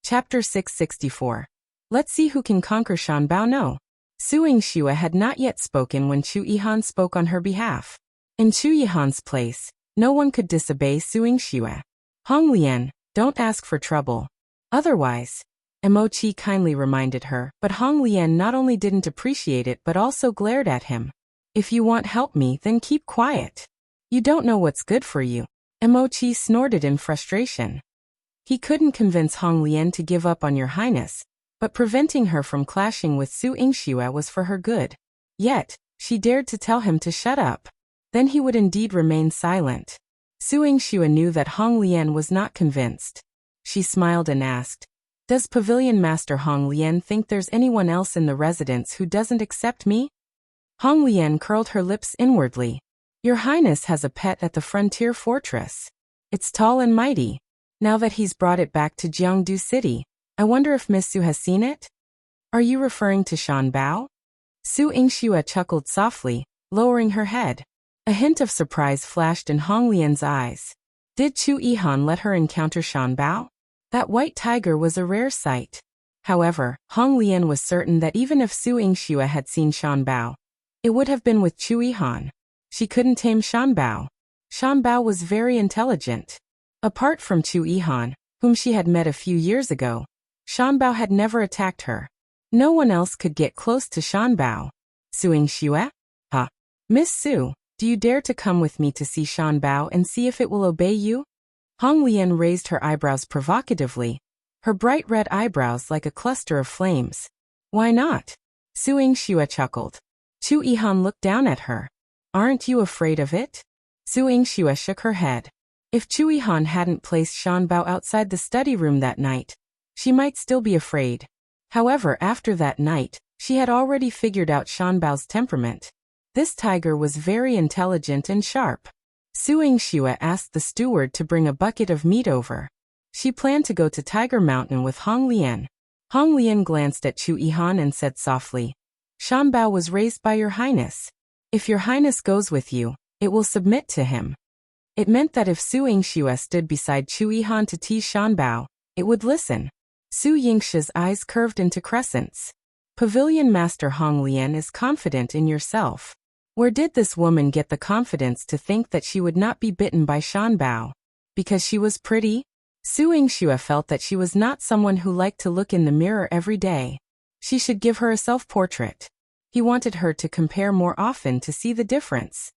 Chapter 664. Let's see who can conquer Shan Bao. No. Su Yingxue had not yet spoken when Chu Yihan spoke on her behalf. In Chu Yihan's place, no one could disobey Su Yingxue. Hong Lian, don't ask for trouble. Otherwise, Emochi kindly reminded her, but Hong Lian not only didn't appreciate it but also glared at him. If you want help me, then keep quiet. You don't know what's good for you. Emochi snorted in frustration. He couldn't convince Hong Lian to give up on your highness, but preventing her from clashing with Su Yingxue was for her good. Yet, she dared to tell him to shut up. Then he would indeed remain silent. Su Yingxue knew that Hong Lian was not convinced. She smiled and asked, "Does Pavilion Master Hong Lian think there's anyone else in the residence who doesn't accept me?" Hong Lian curled her lips inwardly. "Your Highness has a pet at the frontier fortress. It's tall and mighty. Now that he's brought it back to Jiangdu City, I wonder if Miss Su has seen it? Are you referring to Shan Bao?" Su Yingxue chuckled softly, lowering her head. A hint of surprise flashed in Hong Lian's eyes. Did Chu Yihan let her encounter Shan Bao? That white tiger was a rare sight. However, Hong Lian was certain that even if Su Yingxue had seen Shan Bao, it would have been with Chu Yihan. She couldn't tame Shan Bao. Shan Bao was very intelligent. Apart from Chu Yihan, whom she had met a few years ago, Shan Bao had never attacked her. No one else could get close to Shan Bao. Su Yingxue? Huh? Miss Su, do you dare to come with me to see Shan Bao and see if it will obey you? Hong Lian raised her eyebrows provocatively, her bright red eyebrows like a cluster of flames. Why not? Su Yingxue chuckled. Chu Yihan looked down at her. Aren't you afraid of it? Su Yingxue shook her head. If Chu Yihan hadn't placed Shan Bao outside the study room that night, she might still be afraid. However, after that night, she had already figured out Shan Bao's temperament. This tiger was very intelligent and sharp. Su Yingxue asked the steward to bring a bucket of meat over. She planned to go to Tiger Mountain with Hong Lian. Hong Lian glanced at Chu Yihan and said softly, "Shan Bao was raised by your highness. If your highness goes with you, it will submit to him." It meant that if Su Yingxue stood beside Chu Yihan to tease Shan Bao, it would listen. Su Yingxue's eyes curved into crescents. Pavilion Master Hong Lian is confident in yourself. Where did this woman get the confidence to think that she would not be bitten by Shan Bao? Because she was pretty? Su Yingxue felt that she was not someone who liked to look in the mirror every day. She should give her a self-portrait. He wanted her to compare more often to see the difference.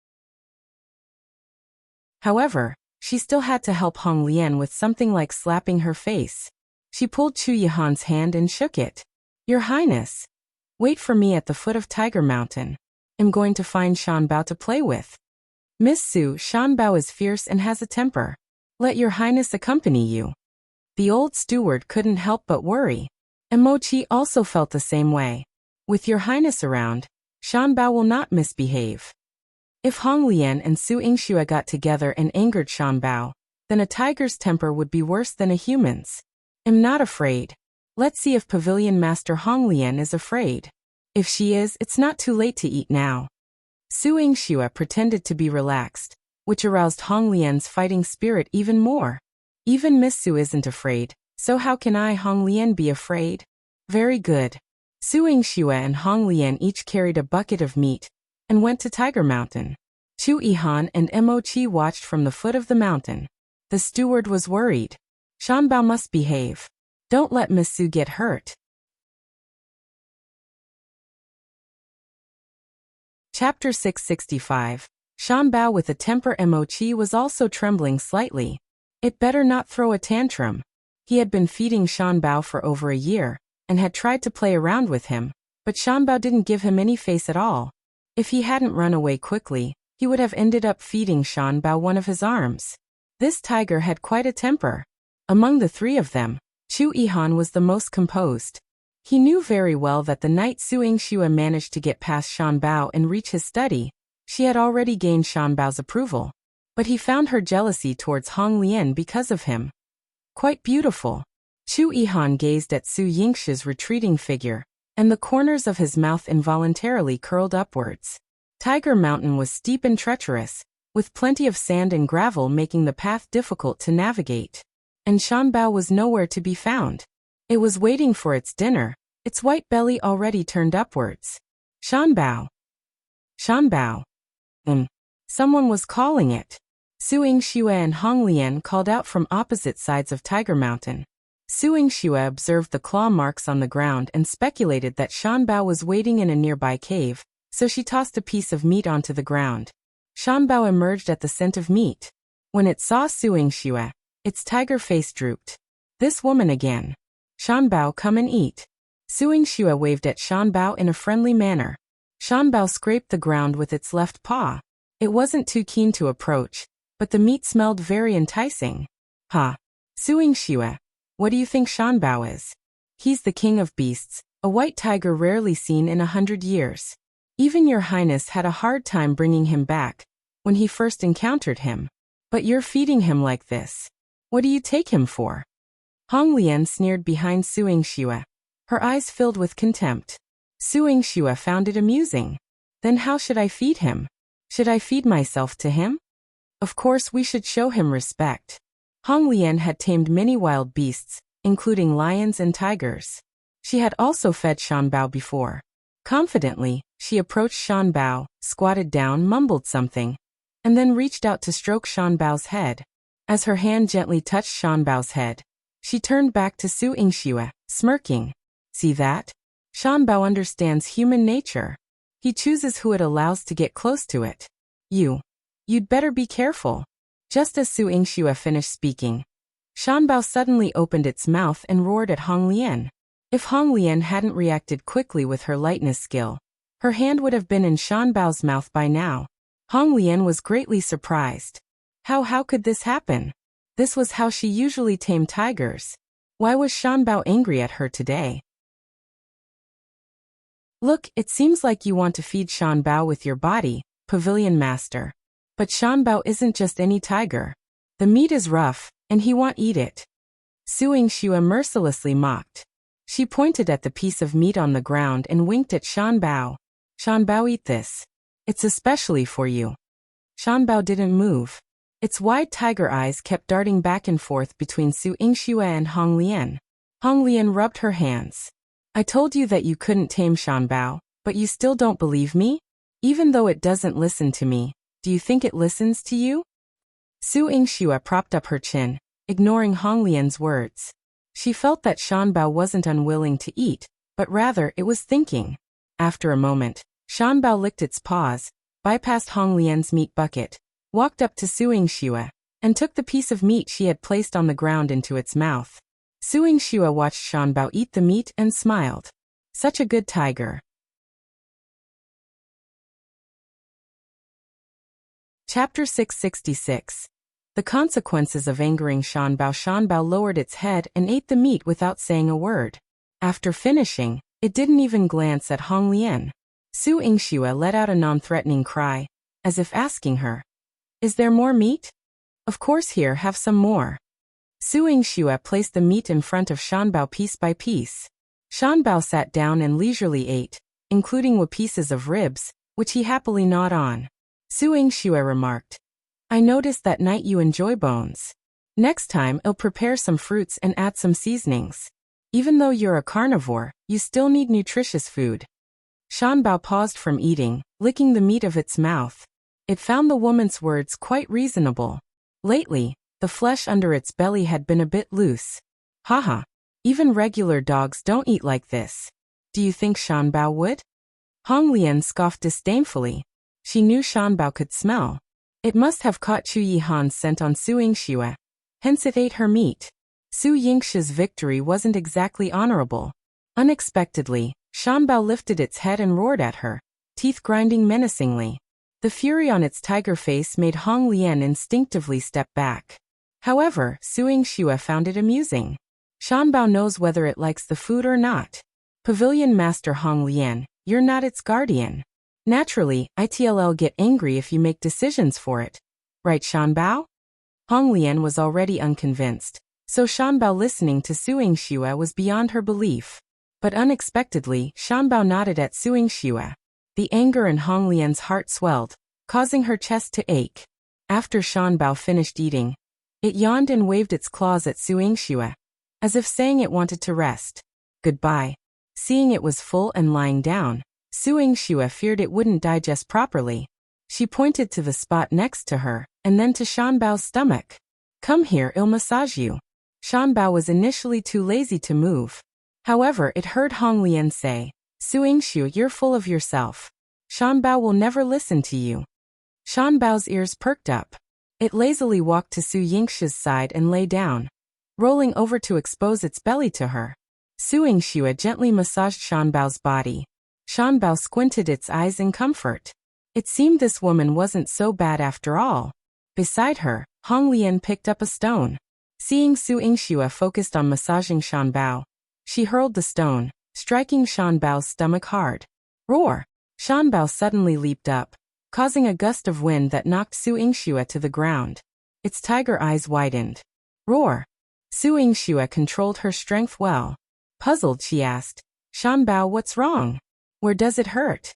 However, she still had to help Hong Lian with something like slapping her face. She pulled Chu Yihan's hand and shook it. "Your Highness, wait for me at the foot of Tiger Mountain. I'm going to find Shan Bao to play with." "Miss Su, Shan Bao is fierce and has a temper. Let your Highness accompany you." The old steward couldn't help but worry. Emochi also felt the same way. With your Highness around, Shan Bao will not misbehave. If Hong Lian and Su Yingxue got together and angered Shan Bao, then a tiger's temper would be worse than a human's. I'm not afraid. Let's see if Pavilion Master Hong Lian is afraid. If she is, it's not too late to eat now. Su Yingxue pretended to be relaxed, which aroused Hong Lian's fighting spirit even more. Even Miss Su isn't afraid, so how can I, Hong Lian, be afraid? Very good. Su Yingxue and Hong Lian each carried a bucket of meat and went to Tiger Mountain. Chu Yihan and Emochi watched from the foot of the mountain. The steward was worried. Shan Bao must behave. Don't let Miss Su get hurt. Chapter 665. Shan Bao with a temper. Emochi was also trembling slightly. It better not throw a tantrum. He had been feeding Shan Bao for over a year, and had tried to play around with him, but Shan Bao didn't give him any face at all. If he hadn't run away quickly, he would have ended up feeding Shan Bao one of his arms. This tiger had quite a temper. Among the three of them, Chu Yihan was the most composed. He knew very well that the night Su Yingxue managed to get past Shan Bao and reach his study, she had already gained Shan Bao's approval. But he found her jealousy towards Hong Lian because of him. Quite beautiful. Chu Yihan gazed at Su Yingxue's retreating figure, and the corners of his mouth involuntarily curled upwards. Tiger Mountain was steep and treacherous, with plenty of sand and gravel making the path difficult to navigate. And Shan Bao was nowhere to be found. It was waiting for its dinner, its white belly already turned upwards. Shan Bao. Shan Bao. Someone was calling it. Su Yingxue and Hong Lian called out from opposite sides of Tiger Mountain. Su Yingxue observed the claw marks on the ground and speculated that Shan Bao was waiting in a nearby cave, so she tossed a piece of meat onto the ground. Shan Bao emerged at the scent of meat. When it saw Su Yingxue, its tiger face drooped. This woman again. Shan Bao, come and eat. Su Yingxue waved at Shan Bao in a friendly manner. Shan Bao scraped the ground with its left paw. It wasn't too keen to approach, but the meat smelled very enticing. Ha! Su Yingxue, what do you think Shan Bao is? He's the king of beasts, a white tiger rarely seen in 100 years. Even your highness had a hard time bringing him back when he first encountered him. But you're feeding him like this. What do you take him for? Hong Lian sneered behind Su Yingxue. Her eyes filled with contempt. Su Yingxue found it amusing. Then how should I feed him? Should I feed myself to him? Of course we should show him respect. Hong Lian had tamed many wild beasts, including lions and tigers. She had also fed Shan Bao before. Confidently, she approached Shan Bao, squatted down, mumbled something, and then reached out to stroke Shan Bao's head. As her hand gently touched Shan Bao's head, she turned back to Su Yingxue, smirking. See that? Shan Bao understands human nature. He chooses who it allows to get close to it. You'd better be careful. Just as Su Yingxue finished speaking, Shan Bao suddenly opened its mouth and roared at Hong Lian. If Hong Lian hadn't reacted quickly with her lightness skill, her hand would have been in Shan Bao's mouth by now. Hong Lian was greatly surprised. How could this happen? This was how she usually tamed tigers. Why was Shan Bao angry at her today? Look, it seems like you want to feed Shan Bao with your body, Pavilion Master. But Shan Bao isn't just any tiger. The meat is rough, and he won't eat it. Su Yingxue mercilessly mocked. She pointed at the piece of meat on the ground and winked at Shan Bao. Shan Bao, eat this. It's especially for you. Shan Bao didn't move. Its wide tiger eyes kept darting back and forth between Su Yingxue and Hong Lian. Hong Lian rubbed her hands. I told you that you couldn't tame Shan Bao, but you still don't believe me? Even though it doesn't listen to me, do you think it listens to you? Su Yingxue propped up her chin, ignoring Hong Lian's words. She felt that Shan Bao wasn't unwilling to eat, but rather it was thinking. After a moment, Shan Bao licked its paws, bypassed Hong Lian's meat bucket, walked up to Su Yingxue, and took the piece of meat she had placed on the ground into its mouth. Su Yingxue watched Shan Bao eat the meat and smiled. Such a good tiger. Chapter 666. The consequences of angering Shan Bao. Shan Bao lowered its head and ate the meat without saying a word. After finishing, it didn't even glance at Hong Lian. Su Yingxue let out a non-threatening cry, as if asking her, "Is there more meat?" "Of course, here, have some more." Su Yingxue placed the meat in front of Shan Bao piece by piece. Shan Bao sat down and leisurely ate, including pieces of ribs, which he happily gnawed on. Su Yingxue remarked, "I noticed that night you enjoy bones. Next time I'll prepare some fruits and add some seasonings. Even though you're a carnivore, you still need nutritious food." Shan Bao paused from eating, licking the meat of its mouth. It found the woman's words quite reasonable. Lately, the flesh under its belly had been a bit loose. Haha, even regular dogs don't eat like this. Do you think Shan Bao would? Hong Lian scoffed disdainfully. She knew Shan Bao could smell. It must have caught Yihan's scent on Su Yingxue. Hence it ate her meat. Su Yingxue's victory wasn't exactly honorable. Unexpectedly, Shan Bao lifted its head and roared at her, teeth grinding menacingly. The fury on its tiger face made Hong Lian instinctively step back. However, Su Yingxue found it amusing. Shan Bao knows whether it likes the food or not. Pavilion Master Hong Lian, you're not its guardian. Naturally, it'll get angry if you make decisions for it. Right, Shan Bao? Hong Lian was already unconvinced, so Shan Bao listening to Su Yingxue was beyond her belief. But unexpectedly, Shan Bao nodded at Su Yingxue. The anger in Hong Lian's heart swelled, causing her chest to ache. After Shan Bao finished eating, it yawned and waved its claws at Su Yingxue, as if saying it wanted to rest. Goodbye. Seeing it was full and lying down, Su Yingxue feared it wouldn't digest properly. She pointed to the spot next to her, and then to Shan Bao's stomach. Come here, I'll massage you. Shan Bao was initially too lazy to move. However, it heard Hong Lian say, Su Yingxue, you're full of yourself. Shan Bao will never listen to you. Shan Bao's ears perked up. It lazily walked to Su Yingxue's side and lay down, rolling over to expose its belly to her. Su Yingxue gently massaged Shan Bao's body. Shan Bao squinted its eyes in comfort. It seemed this woman wasn't so bad after all. Beside her, Hong Lian picked up a stone. Seeing Su Yingxue focused on massaging Shan Bao, she hurled the stone, striking Shan Bao's stomach hard. Roar! Shan Bao suddenly leaped up, causing a gust of wind that knocked Su Yingxue to the ground. Its tiger eyes widened. Roar! Su Yingxue controlled her strength well. Puzzled, she asked, Shan Bao, what's wrong? Where does it hurt?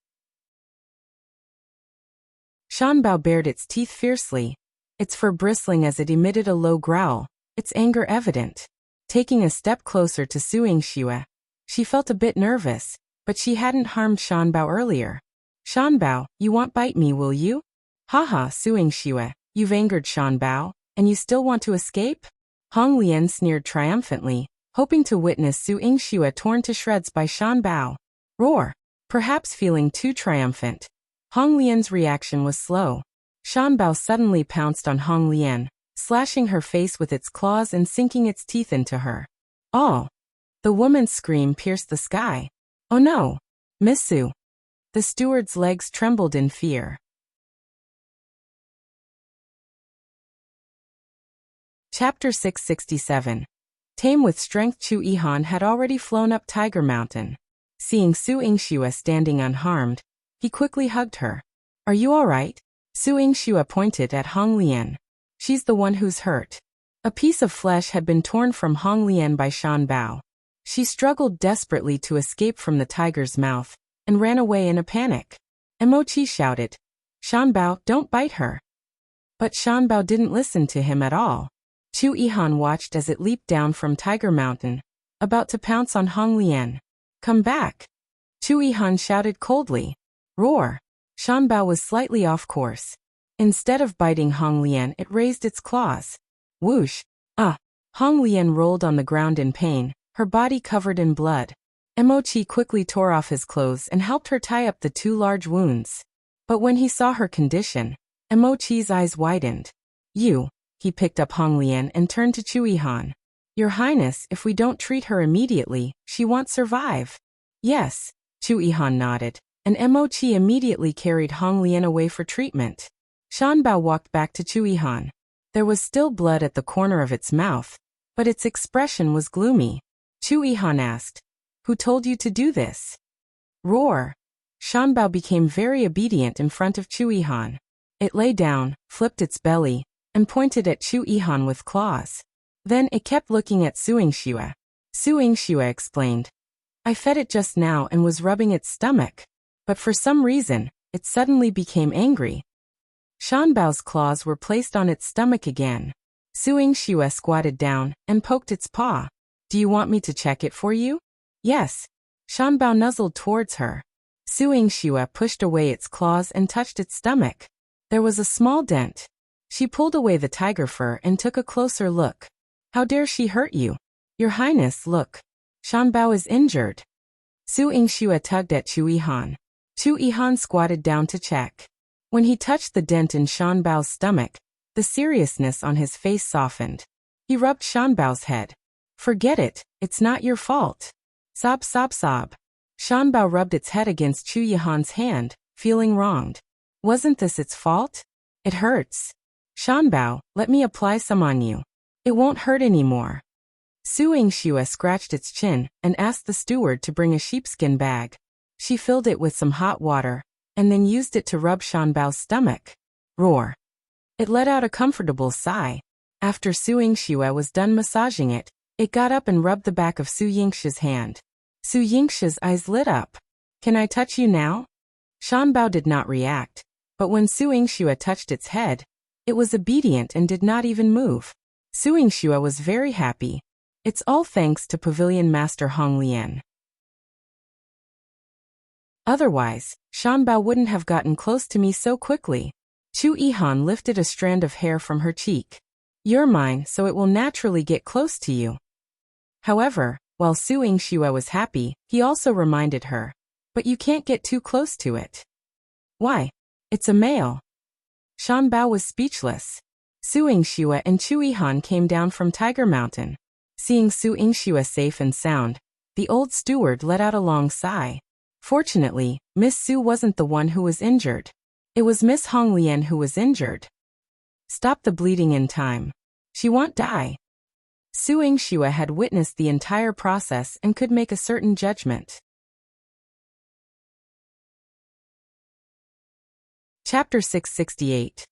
Shan Bao bared its teeth fiercely, its fur bristling as it emitted a low growl, its anger evident. Taking a step closer to Su Yingxue, she felt a bit nervous, but she hadn't harmed Shan Bao earlier. Shan Bao, you won't bite me, will you? Haha, Su Yingxue, you've angered Shan Bao, and you still want to escape? Hong Lian sneered triumphantly, hoping to witness Su Yingxue torn to shreds by Shan Bao. Roar! Perhaps feeling too triumphant, Hong Lian's reaction was slow. Shan Bao suddenly pounced on Hong Lian, slashing her face with its claws and sinking its teeth into her. Oh! The woman's scream pierced the sky. Oh no! Miss Su! The steward's legs trembled in fear. Chapter 667. Tame with strength. Yihan had already flown up Tiger Mountain. Seeing Su Yingxue standing unharmed, he quickly hugged her. Are you all right? Su Yingxue pointed at Hong Lian. She's the one who's hurt. A piece of flesh had been torn from Hong Lian by Shan Bao. She struggled desperately to escape from the tiger's mouth, and ran away in a panic. Emochi shouted, Shan Bao, don't bite her. But Shan Bao didn't listen to him at all. Yihan watched as it leaped down from Tiger Mountain, about to pounce on Hong Lian. Come back! Yihan shouted coldly. Roar! Shan Bao was slightly off course. Instead of biting Hong Lian, it raised its claws. Whoosh! Ah! Hong Lian rolled on the ground in pain, her body covered in blood. Emochi quickly tore off his clothes and helped her tie up the two large wounds. But when he saw her condition, Emochi's eyes widened. He picked up Hong Lian and turned to Yihan. Your Highness, if we don't treat her immediately, she won't survive. Yes, Yihan nodded, and Emochi immediately carried Hong Lian away for treatment. Shan Bao walked back to Yihan. There was still blood at the corner of its mouth, but its expression was gloomy. Yihan asked, Who told you to do this? Roar! Shan Bao became very obedient in front of Yihan. It lay down, flipped its belly, and pointed at Yihan with claws. Then it kept looking at Su Yingxue. Su Yingxue explained, I fed it just now and was rubbing its stomach, but for some reason, it suddenly became angry. Shan Bao's claws were placed on its stomach again. Su Yingxue squatted down and poked its paw. Do you want me to check it for you? Yes. Shan Bao nuzzled towards her. Su Yingxue pushed away its claws and touched its stomach. There was a small dent. She pulled away the tiger fur and took a closer look. How dare she hurt you? Your Highness, look. Shan Bao is injured. Su Yingxue tugged at Yihan. Yihan squatted down to check. When he touched the dent in Shan Bao's stomach, the seriousness on his face softened. He rubbed Shan Bao's head. Forget it, it's not your fault. Sob, sob, sob. Shan Bao rubbed its head against Yihan's hand, feeling wronged. Wasn't this its fault? It hurts. Shan Bao, let me apply some on you. It won't hurt anymore. Su Yingxue scratched its chin and asked the steward to bring a sheepskin bag. She filled it with some hot water, and then used it to rub Shan Bao's stomach. Roar! It let out a comfortable sigh. After Su Yingxue was done massaging it, it got up and rubbed the back of Su Yingxue's hand. Su Yingxue's eyes lit up. Can I touch you now? Shan Bao did not react, but when Su Yingxue touched its head, it was obedient and did not even move. Su Yingxue was very happy. It's all thanks to Pavilion Master Hong Lian. Otherwise, Shan Bao wouldn't have gotten close to me so quickly. Chu Yihan lifted a strand of hair from her cheek. You're mine, so it will naturally get close to you. However, while Su Yingxue was happy, he also reminded her. But you can't get too close to it. Why? It's a male. Shan Bao was speechless. Su Yingxue and Chu Yihan came down from Tiger Mountain. Seeing Su Yingxue safe and sound, the old steward let out a long sigh. Fortunately, Miss Su wasn't the one who was injured. It was Miss Hong Lian who was injured. Stop the bleeding in time. She won't die. Su Yingxue had witnessed the entire process and could make a certain judgment. Chapter 668.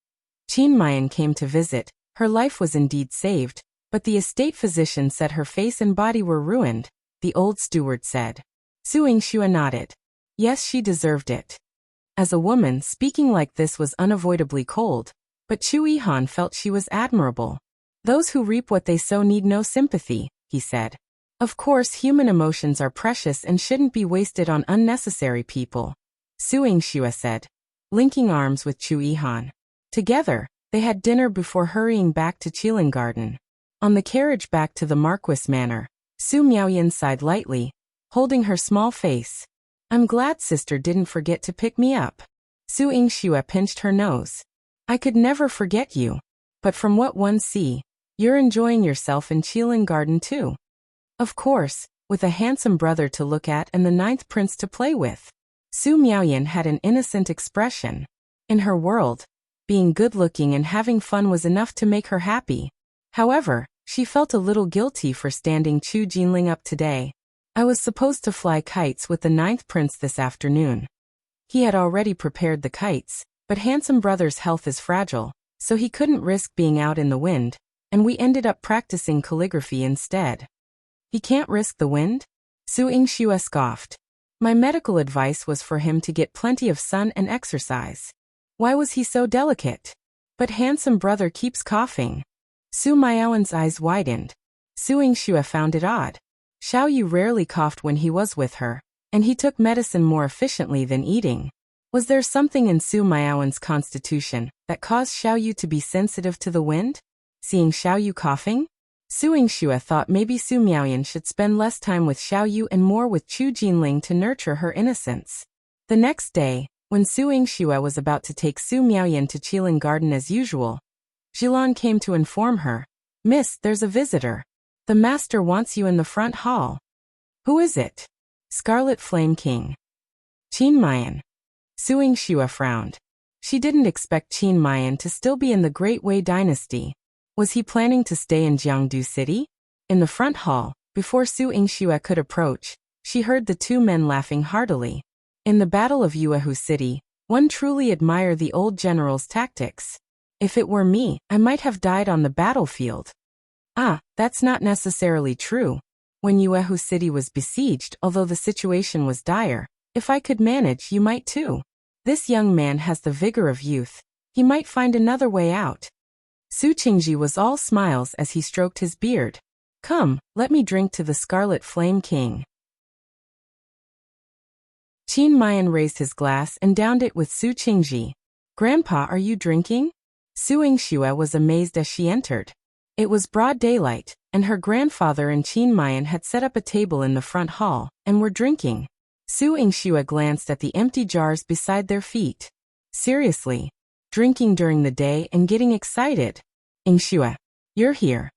Muyan came to visit. Her life was indeed saved, but the estate physician said her face and body were ruined, the old steward said. Su Yingxue nodded. Yes, she deserved it. As a woman, speaking like this was unavoidably cold, but Chu Yihan felt she was admirable. Those who reap what they sow need no sympathy, he said. Of course, human emotions are precious and shouldn't be wasted on unnecessary people. Su Yingxue said, linking arms with Chu Yihan. Together, they had dinner before hurrying back to Qilin Garden. On the carriage back to the Marquis Manor, Su Miaoyan sighed lightly, holding her small face. I'm glad sister didn't forget to pick me up. Su Yingxue pinched her nose. I could never forget you. But from what one see, you're enjoying yourself in Qilin Garden too. Of course, with a handsome brother to look at and the 9th prince to play with. Su Miaoyan had an innocent expression. In her world, being good-looking and having fun was enough to make her happy. However, she felt a little guilty for standing Chu Jinling up today. I was supposed to fly kites with the 9th prince this afternoon. He had already prepared the kites, but handsome brother's health is fragile, so he couldn't risk being out in the wind, and we ended up practicing calligraphy instead. He can't risk the wind? Su Yingxue scoffed. My medical advice was for him to get plenty of sun and exercise. Why was he so delicate? But handsome brother keeps coughing. Su Miaoyan's eyes widened. Su Yingxue found it odd. Xiao Yu rarely coughed when he was with her, and he took medicine more efficiently than eating. Was there something in Su Miaoyan's constitution that caused Xiao Yu to be sensitive to the wind? Seeing Xiao Yu coughing? Su Yingxue thought maybe Su Miaoyan should spend less time with Xiao Yu and more with Chu Jinling to nurture her innocence. The next day, when Su Yingxue was about to take Su Miaoyan to Qilin Garden as usual, Yihan came to inform her. Miss, there's a visitor. The master wants you in the front hall. Who is it? Scarlet Flame King. Muyan. Su Yingxue frowned. She didn't expect Muyan to still be in the Great Wei dynasty. Was he planning to stay in Jiangdu City? In the front hall, before Su Yingxue could approach, she heard the two men laughing heartily. In the Battle of Yuehu City, one truly admired the old general's tactics. If it were me, I might have died on the battlefield. Ah, that's not necessarily true. When Yuehu City was besieged, although the situation was dire, if I could manage, you might too. This young man has the vigor of youth. He might find another way out. Su Qingzhi was all smiles as he stroked his beard. Come, let me drink to the Scarlet Flame King. Muyan raised his glass and downed it with Su Qingzhi. Grandpa, are you drinking? Su Yingxue was amazed as she entered. It was broad daylight, and her grandfather and Muyan had set up a table in the front hall, and were drinking. Su Yingxue glanced at the empty jars beside their feet. Seriously? Drinking during the day and getting excited? Yingxue, you're here.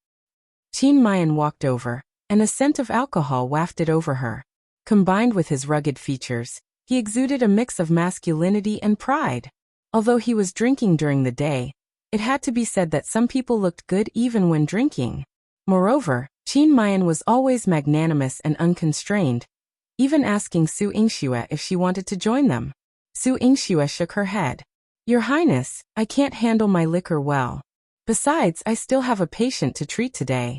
Muyan walked over, and a scent of alcohol wafted over her. Combined with his rugged features, he exuded a mix of masculinity and pride. Although he was drinking during the day, it had to be said that some people looked good even when drinking. Moreover, Muyan was always magnanimous and unconstrained, even asking Su Yingxue if she wanted to join them. Su Yingxue shook her head. Your Highness, I can't handle my liquor well. Besides, I still have a patient to treat today.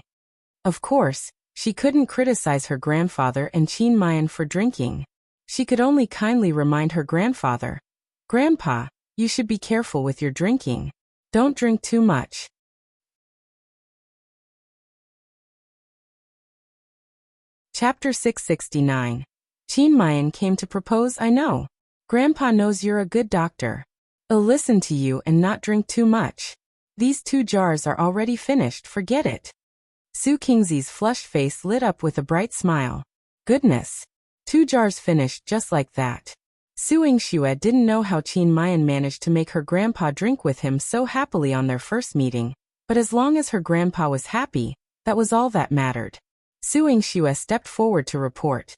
Of course, she couldn't criticize her grandfather and Muyan for drinking. She could only kindly remind her grandfather, Grandpa, you should be careful with your drinking. Don't drink too much. Chapter 669. Muyan came to propose. I know. Grandpa knows you're a good doctor. He'll listen to you and not drink too much. These 2 jars are already finished, forget it. Su Qingzi's flushed face lit up with a bright smile. Goodness. 2 jars finished just like that. Su Yingxue didn't know how Qin Mian managed to make her grandpa drink with him so happily on their first meeting, but as long as her grandpa was happy, that was all that mattered. Su Yingxue stepped forward to report.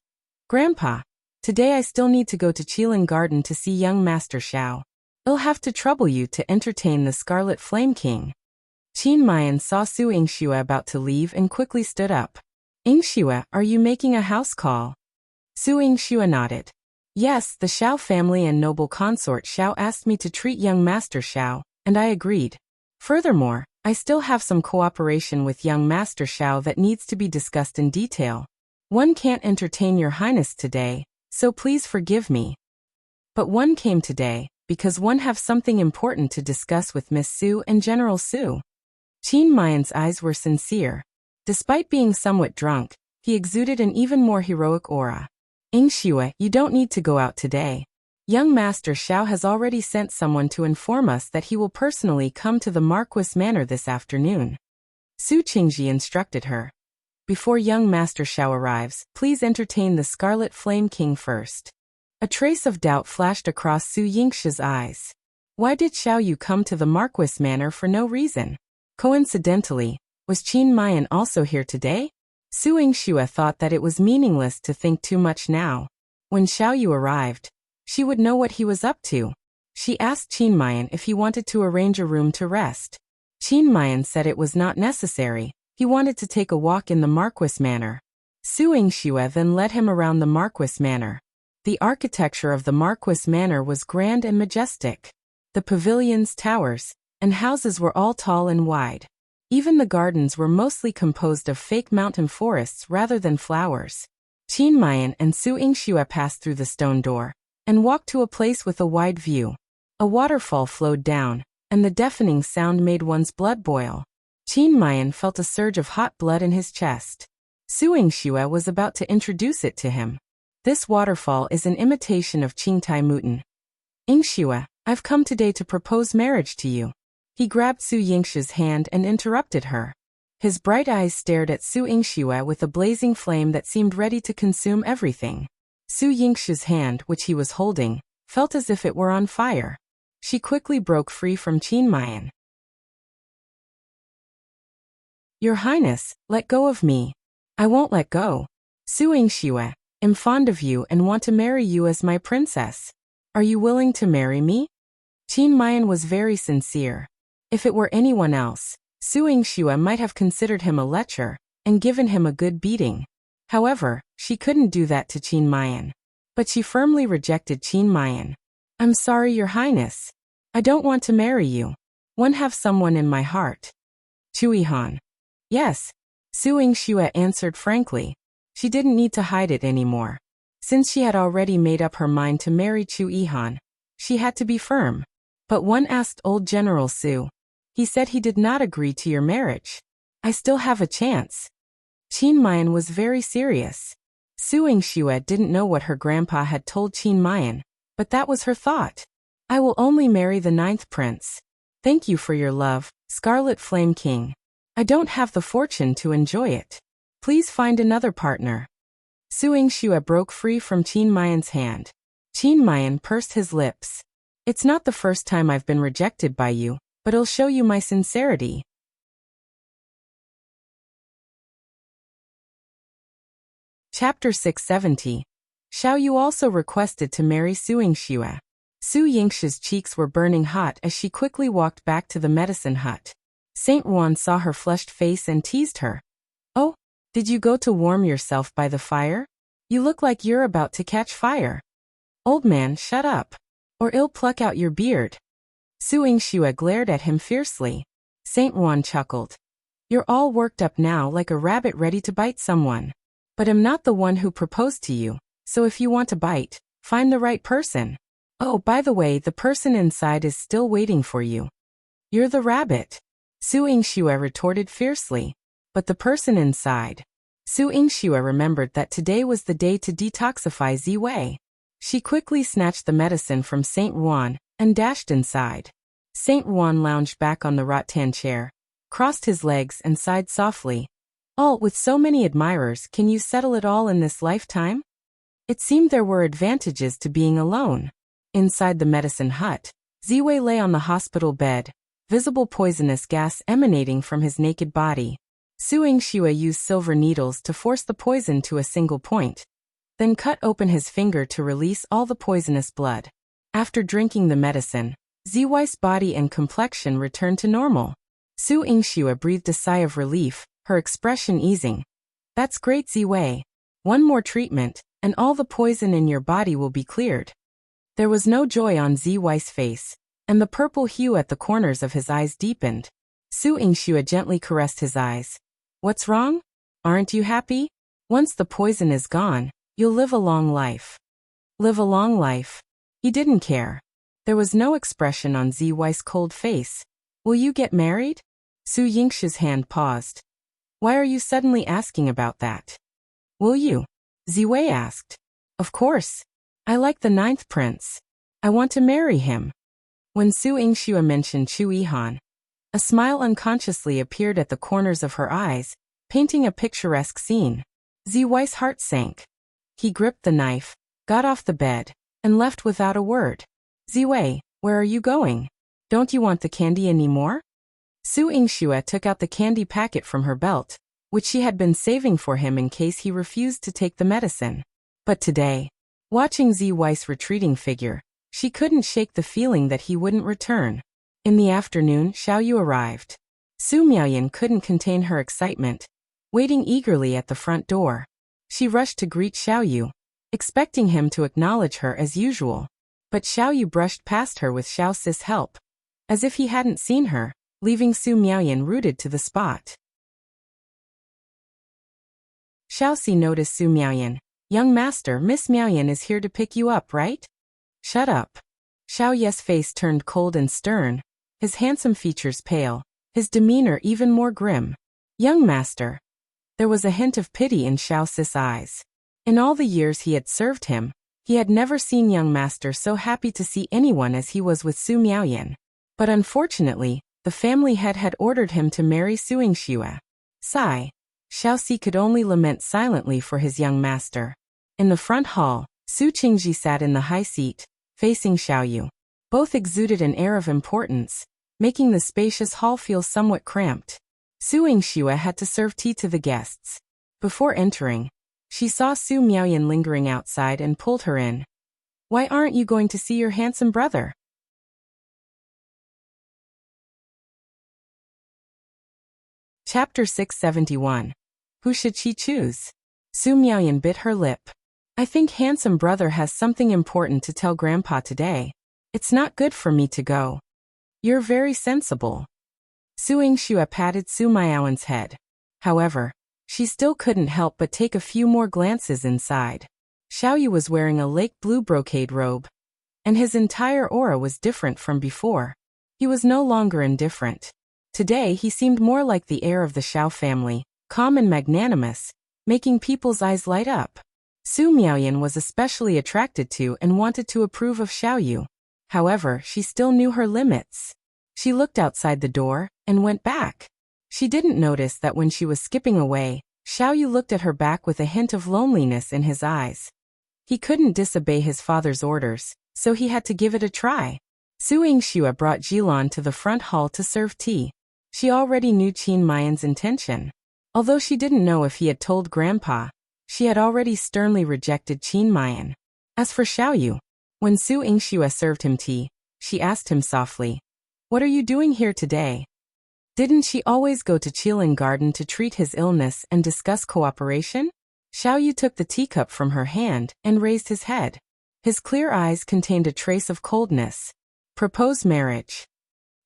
Grandpa, today I still need to go to Qilin Garden to see young Master Xiao. He'll have to trouble you to entertain the Scarlet Flame King. Qin Mian saw Su Yingxue about to leave and quickly stood up. Yingxue, are you making a house call? Su Yingxue nodded. Yes, the Xiao family and noble consort Xiao asked me to treat young Master Xiao, and I agreed. Furthermore, I still have some cooperation with young Master Xiao that needs to be discussed in detail. One can't entertain your highness today, so please forgive me. But one came today, because one have something important to discuss with Miss Su and General Su. Qin Mian's eyes were sincere. Despite being somewhat drunk, he exuded an even more heroic aura. Yingxue, you don't need to go out today. Young Master Xiao has already sent someone to inform us that he will personally come to the Marquis Manor this afternoon. Su Qingzhi instructed her. Before young Master Xiao arrives, please entertain the Scarlet Flame King first. A trace of doubt flashed across Su Yingxue's eyes. Why did Xiao Yu come to the Marquis Manor for no reason? Coincidentally, was Qin Mian also here today? Su Yingxue thought that it was meaningless to think too much now. When Xiao Yu arrived, she would know what he was up to. She asked Qin Mian if he wanted to arrange a room to rest. Qin Mian said it was not necessary, he wanted to take a walk in the Marquis Manor. Su Yingxue then led him around the Marquis Manor. The architecture of the Marquis Manor was grand and majestic. The pavilions, towers, and houses were all tall and wide. Even the gardens were mostly composed of fake mountain forests rather than flowers. Qin Mian and Su Yingxue passed through the stone door and walked to a place with a wide view. A waterfall flowed down, and the deafening sound made one's blood boil. Qin Mian felt a surge of hot blood in his chest. Su Yingxue was about to introduce it to him. This waterfall is an imitation of Qingtai Mutan. Yingxue, I've come today to propose marriage to you. He grabbed Su Yingxue's hand and interrupted her. His bright eyes stared at Su Yingxue with a blazing flame that seemed ready to consume everything. Su Yingxue's hand, which he was holding, felt as if it were on fire. She quickly broke free from Qin Mian. Your Highness, let go of me. I won't let go. Su Yingxue, I'm fond of you and want to marry you as my princess. Are you willing to marry me? Qin Mian was very sincere. If it were anyone else, Su Yingxue might have considered him a lecher and given him a good beating. However, she couldn't do that to Qin Mian. But she firmly rejected Qin Mian. I'm sorry, Your Highness. I don't want to marry you. One have someone in my heart. Yihan. Yes. Su Yingxue answered frankly. She didn't need to hide it anymore. Since she had already made up her mind to marry Yihan, she had to be firm. But one asked old General Su. He said he did not agree to your marriage. I still have a chance. Qin Mian was very serious. Su Yingxue didn't know what her grandpa had told Qin Mian, but that was her thought. I will only marry the 9th prince. Thank you for your love, Scarlet Flame King. I don't have the fortune to enjoy it. Please find another partner. Su Yingxue broke free from Qin Mian's hand. Qin Mian pursed his lips. It's not the first time I've been rejected by you, but I'll show you my sincerity. Chapter 670. Xiao Yu also requested to marry Su Yingxue. Su Yingxue's cheeks were burning hot as she quickly walked back to the medicine hut. Saint Ruan saw her flushed face and teased her. Oh, did you go to warm yourself by the fire? You look like you're about to catch fire. Old man, shut up, or I'll pluck out your beard. Su Yingxue glared at him fiercely. Saint Ruan chuckled. You're all worked up now like a rabbit ready to bite someone. But I'm not the one who proposed to you, so if you want to bite, find the right person. Oh, by the way, the person inside is still waiting for you. You're the rabbit. Su Yingxue retorted fiercely. But the person inside. Su Yingxue remembered that today was the day to detoxify Ziwei. She quickly snatched the medicine from Saint Ruan and dashed inside. Saint Ruan lounged back on the rattan chair, crossed his legs and sighed softly. All with so many admirers, can you settle it all in this lifetime? It seemed there were advantages to being alone. Inside the medicine hut, Ziwei lay on the hospital bed, visible poisonous gas emanating from his naked body. Yingxue used silver needles to force the poison to a single point, then cut open his finger to release all the poisonous blood. After drinking the medicine, Ziwei's body and complexion returned to normal. Yingxue breathed a sigh of relief, her expression easing. That's great, Ziwei. One more treatment, and all the poison in your body will be cleared. There was no joy on Ziwei's face, and the purple hue at the corners of his eyes deepened. Yingxue gently caressed his eyes. What's wrong? Aren't you happy? Once the poison is gone, you'll live a long life. Live a long life? He didn't care. There was no expression on Ziwei's cold face. Will you get married? Yingxue's hand paused. Why are you suddenly asking about that? Will you? Ziwei asked. Of course. I like the 9th prince. I want to marry him. When Yingxue mentioned Yihan, a smile unconsciously appeared at the corners of her eyes, painting a picturesque scene. Ziwei's heart sank. He gripped the knife, got off the bed, and left without a word. Ziwei, where are you going? Don't you want the candy anymore? Yingxue took out the candy packet from her belt, which she had been saving for him in case he refused to take the medicine. But today, watching Ziwei's retreating figure, she couldn't shake the feeling that he wouldn't return. In the afternoon, Xiao Yu arrived. Miaoyan couldn't contain her excitement, waiting eagerly at the front door. She rushed to greet Xiao Yu, expecting him to acknowledge her as usual. But Xiao Yu brushed past her with Xiao Si's help, as if he hadn't seen her, leaving Miaoyan rooted to the spot. Xiao Si noticed Miaoyan. Young master, Miss Miaoyan is here to pick you up, right? Shut up. Xiao Ye's face turned cold and stern, his handsome features pale, his demeanor even more grim. Young master. There was a hint of pity in Xiao Si's eyes. In all the years he had served him, he had never seen young master so happy to see anyone as he was with Miaoyan. But unfortunately, the family head had ordered him to marry Yingxue. Sigh. Xiao Si could only lament silently for his young master. In the front hall, Qingzhi sat in the high seat, facing Xiao Yu. Both exuded an air of importance, making the spacious hall feel somewhat cramped. Yingxue had to serve tea to the guests. Before entering, she saw Miaoyan lingering outside and pulled her in. Why aren't you going to see your handsome brother? Chapter 671. Who should she choose? Miaoyan bit her lip. I think handsome brother has something important to tell Grandpa today. It's not good for me to go. You're very sensible. Yingxue patted Miaoyan's head. However, she still couldn't help but take a few more glances inside. Xiao Yu was wearing a lake blue brocade robe, and his entire aura was different from before. He was no longer indifferent. Today he seemed more like the heir of the Xiao family, calm and magnanimous, making people's eyes light up. Miaoyan was especially attracted to and wanted to approve of Xiao Yu. However, she still knew her limits. She looked outside the door, and went back. She didn't notice that when she was skipping away, Xiao Yu looked at her back with a hint of loneliness in his eyes. He couldn't disobey his father's orders, so he had to give it a try. Yingxue brought Yihan to the front hall to serve tea. She already knew Qingmayan's intention. Although she didn't know if he had told Grandpa, she had already sternly rejected Qingmayan. As for Xiao Yu, when Yingxue served him tea, she asked him softly, "What are you doing here today?" Didn't she always go to Qilin Garden to treat his illness and discuss cooperation? Xiao Yu took the teacup from her hand and raised his head. His clear eyes contained a trace of coldness. Propose marriage.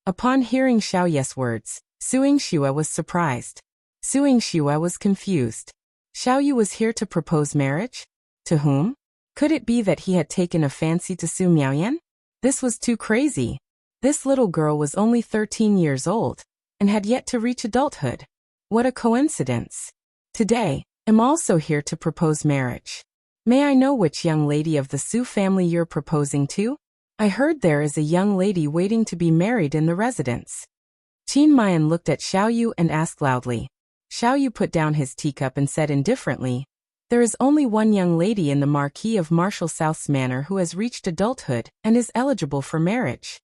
Upon hearing Xiao Ye's words, Yingxue was surprised. Yingxue was confused. Xiao Yu was here to propose marriage? To whom? Could it be that he had taken a fancy to Miaoyan? This was too crazy. This little girl was only 13 years old, and had yet to reach adulthood. What a coincidence. Today, I'm also here to propose marriage. May I know which young lady of the Su family you're proposing to? I heard there is a young lady waiting to be married in the residence. Qin Mian looked at Xiao Yu and asked loudly. Xiao Yu put down his teacup and said indifferently, there is only one young lady in the Marquis of Marshall South's manor who has reached adulthood and is eligible for marriage.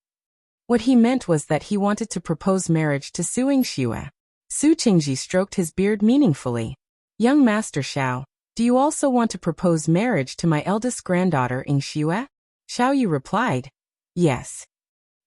What he meant was that he wanted to propose marriage to Su Yingxue. Su Qingzhi stroked his beard meaningfully. Young Master Xiao, do you also want to propose marriage to my eldest granddaughter Yingxue? Xiao Yu replied, yes.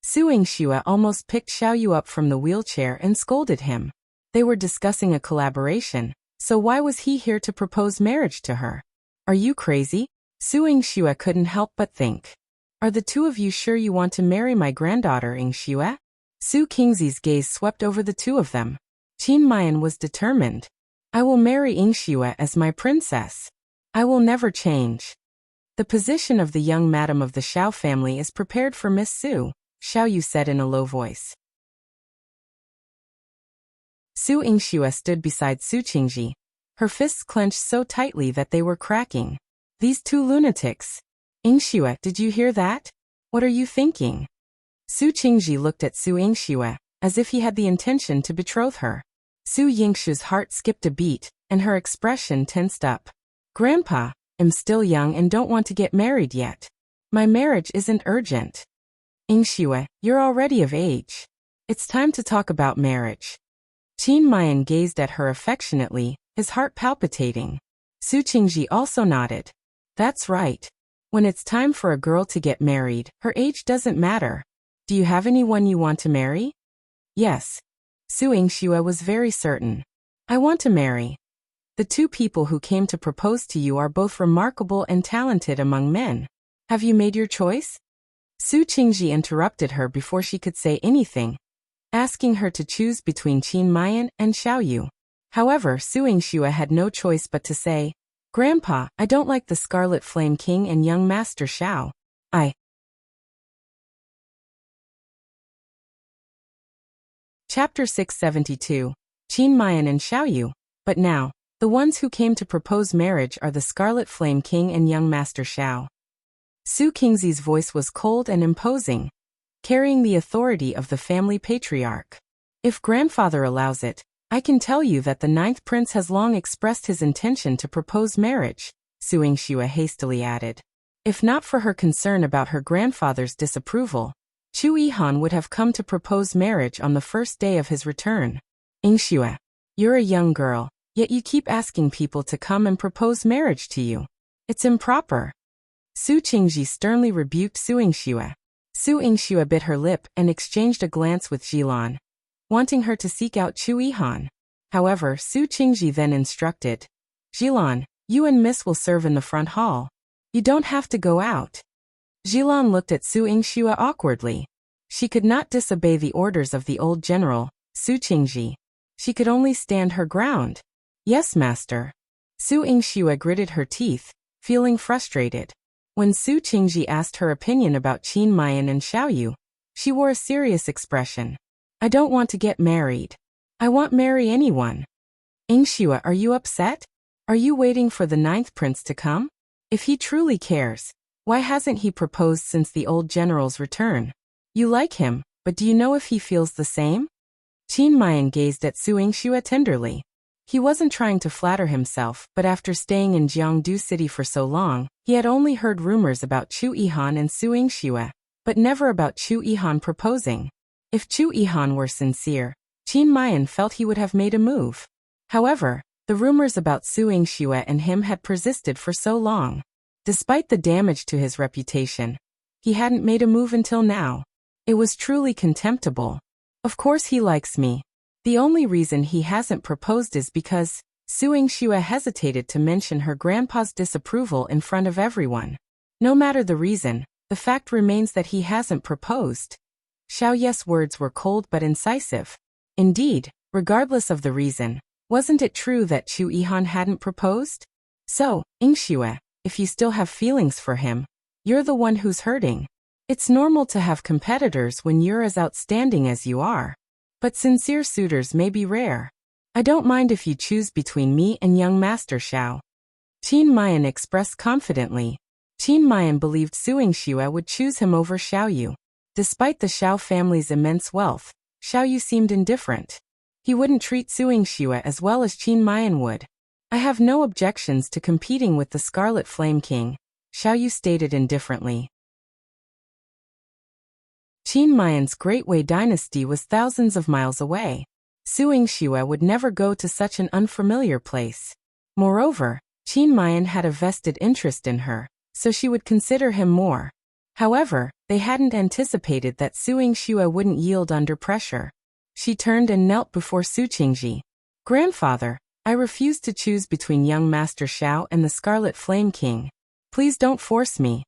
Su Yingxue almost picked Xiao Yu up from the wheelchair and scolded him. They were discussing a collaboration, so why was he here to propose marriage to her? Are you crazy? Su Yingxue couldn't help but think. Are the two of you sure you want to marry my granddaughter Yingxue? Su Qingzi's gaze swept over the two of them. Qin Mian was determined. I will marry Yingxue as my princess. I will never change. The position of the young madam of the Xiao family is prepared for Miss Su, Xiao Yu said in a low voice. Su Yingxue stood beside Su Qingzhi. Her fists clenched so tightly that they were cracking. These two lunatics. Yingxue, did you hear that? What are you thinking? Su Qingzhi looked at Su Yingxue, as if he had the intention to betroth her. Su Yingxue's heart skipped a beat, and her expression tensed up. Grandpa, I'm still young and don't want to get married yet. My marriage isn't urgent. Yingxue, you're already of age. It's time to talk about marriage. Qin Mian gazed at her affectionately, his heart palpitating. Su Qingzhi also nodded. That's right. When it's time for a girl to get married, her age doesn't matter. Do you have anyone you want to marry? Yes. Su Yingxue was very certain. I want to marry. The two people who came to propose to you are both remarkable and talented among men. Have you made your choice? Su Qingzhi interrupted her before she could say anything, asking her to choose between Qin Mian and Xiao Yu. However, Su Yingxue had no choice but to say, Grandpa, I don't like the Scarlet Flame King and young Master Xiao. Chapter 672. Qin Mian and Xiao Yu. But now, the ones who came to propose marriage are the Scarlet Flame King and young Master Xiao. Su Qingzi's voice was cold and imposing, carrying the authority of the family patriarch. If grandfather allows it, I can tell you that the 9th prince has long expressed his intention to propose marriage, Su Yingxue hastily added. If not for her concern about her grandfather's disapproval, Chu Yihan would have come to propose marriage on the first day of his return. Yingxue, you're a young girl, yet you keep asking people to come and propose marriage to you. It's improper. Su Qingzhi sternly rebuked Su Yingxue. Su Yingxue bit her lip and exchanged a glance with Yilan, wanting her to seek out Chu Yihan. However, Su Qingzhi then instructed, Yilan, you and Miss will serve in the front hall. You don't have to go out. Yilan looked at Su Yingxue awkwardly. She could not disobey the orders of the old general, Su Qingzhi. She could only stand her ground. Yes, master. Su Yingxue gritted her teeth, feeling frustrated. When Su Qingzhi asked her opinion about Qin Mian and Xiao Yu, she wore a serious expression. I don't want to get married. I won't marry anyone. Yingxue, are you upset? Are you waiting for the 9th prince to come? If he truly cares, why hasn't he proposed since the old general's return? You like him, but do you know if he feels the same? Qin Mian gazed at Su Yingxue tenderly. He wasn't trying to flatter himself, but after staying in Jiangdu City for so long, he had only heard rumors about Chu Yihan and Su Yingxue, but never about Chu Yihan proposing. If Chu Yihan were sincere, Qin Mian felt he would have made a move. However, the rumors about Su Yingxue and him had persisted for so long. Despite the damage to his reputation, he hadn't made a move until now. It was truly contemptible. Of course he likes me. The only reason he hasn't proposed is because Su Yingxue hesitated to mention her grandpa's disapproval in front of everyone. No matter the reason, the fact remains that he hasn't proposed. Xiao Yu's words were cold but incisive. Indeed, regardless of the reason, wasn't it true that Chu Yihan hadn't proposed? So, Yingxue, if you still have feelings for him, you're the one who's hurting. It's normal to have competitors when you're as outstanding as you are. But sincere suitors may be rare. I don't mind if you choose between me and young Master Xiao. Qin Mian expressed confidently. Qin Mian believed Su Yingxue would choose him over Xiao Yu. Despite the Xiao family's immense wealth, Xiao Yu seemed indifferent. He wouldn't treat Su Yingxue as well as Qin Mian would. I have no objections to competing with the Scarlet Flame King, Xiao Yu stated indifferently. Qin Mian's Great Wei dynasty was thousands of miles away. Su Yingxue would never go to such an unfamiliar place. Moreover, Qin Mian had a vested interest in her, so she would consider him more. However, they hadn't anticipated that Su Yingxue wouldn't yield under pressure. She turned and knelt before Su Qingzhi. Grandfather, I refuse to choose between young Master Xiao and the Scarlet Flame King. Please don't force me.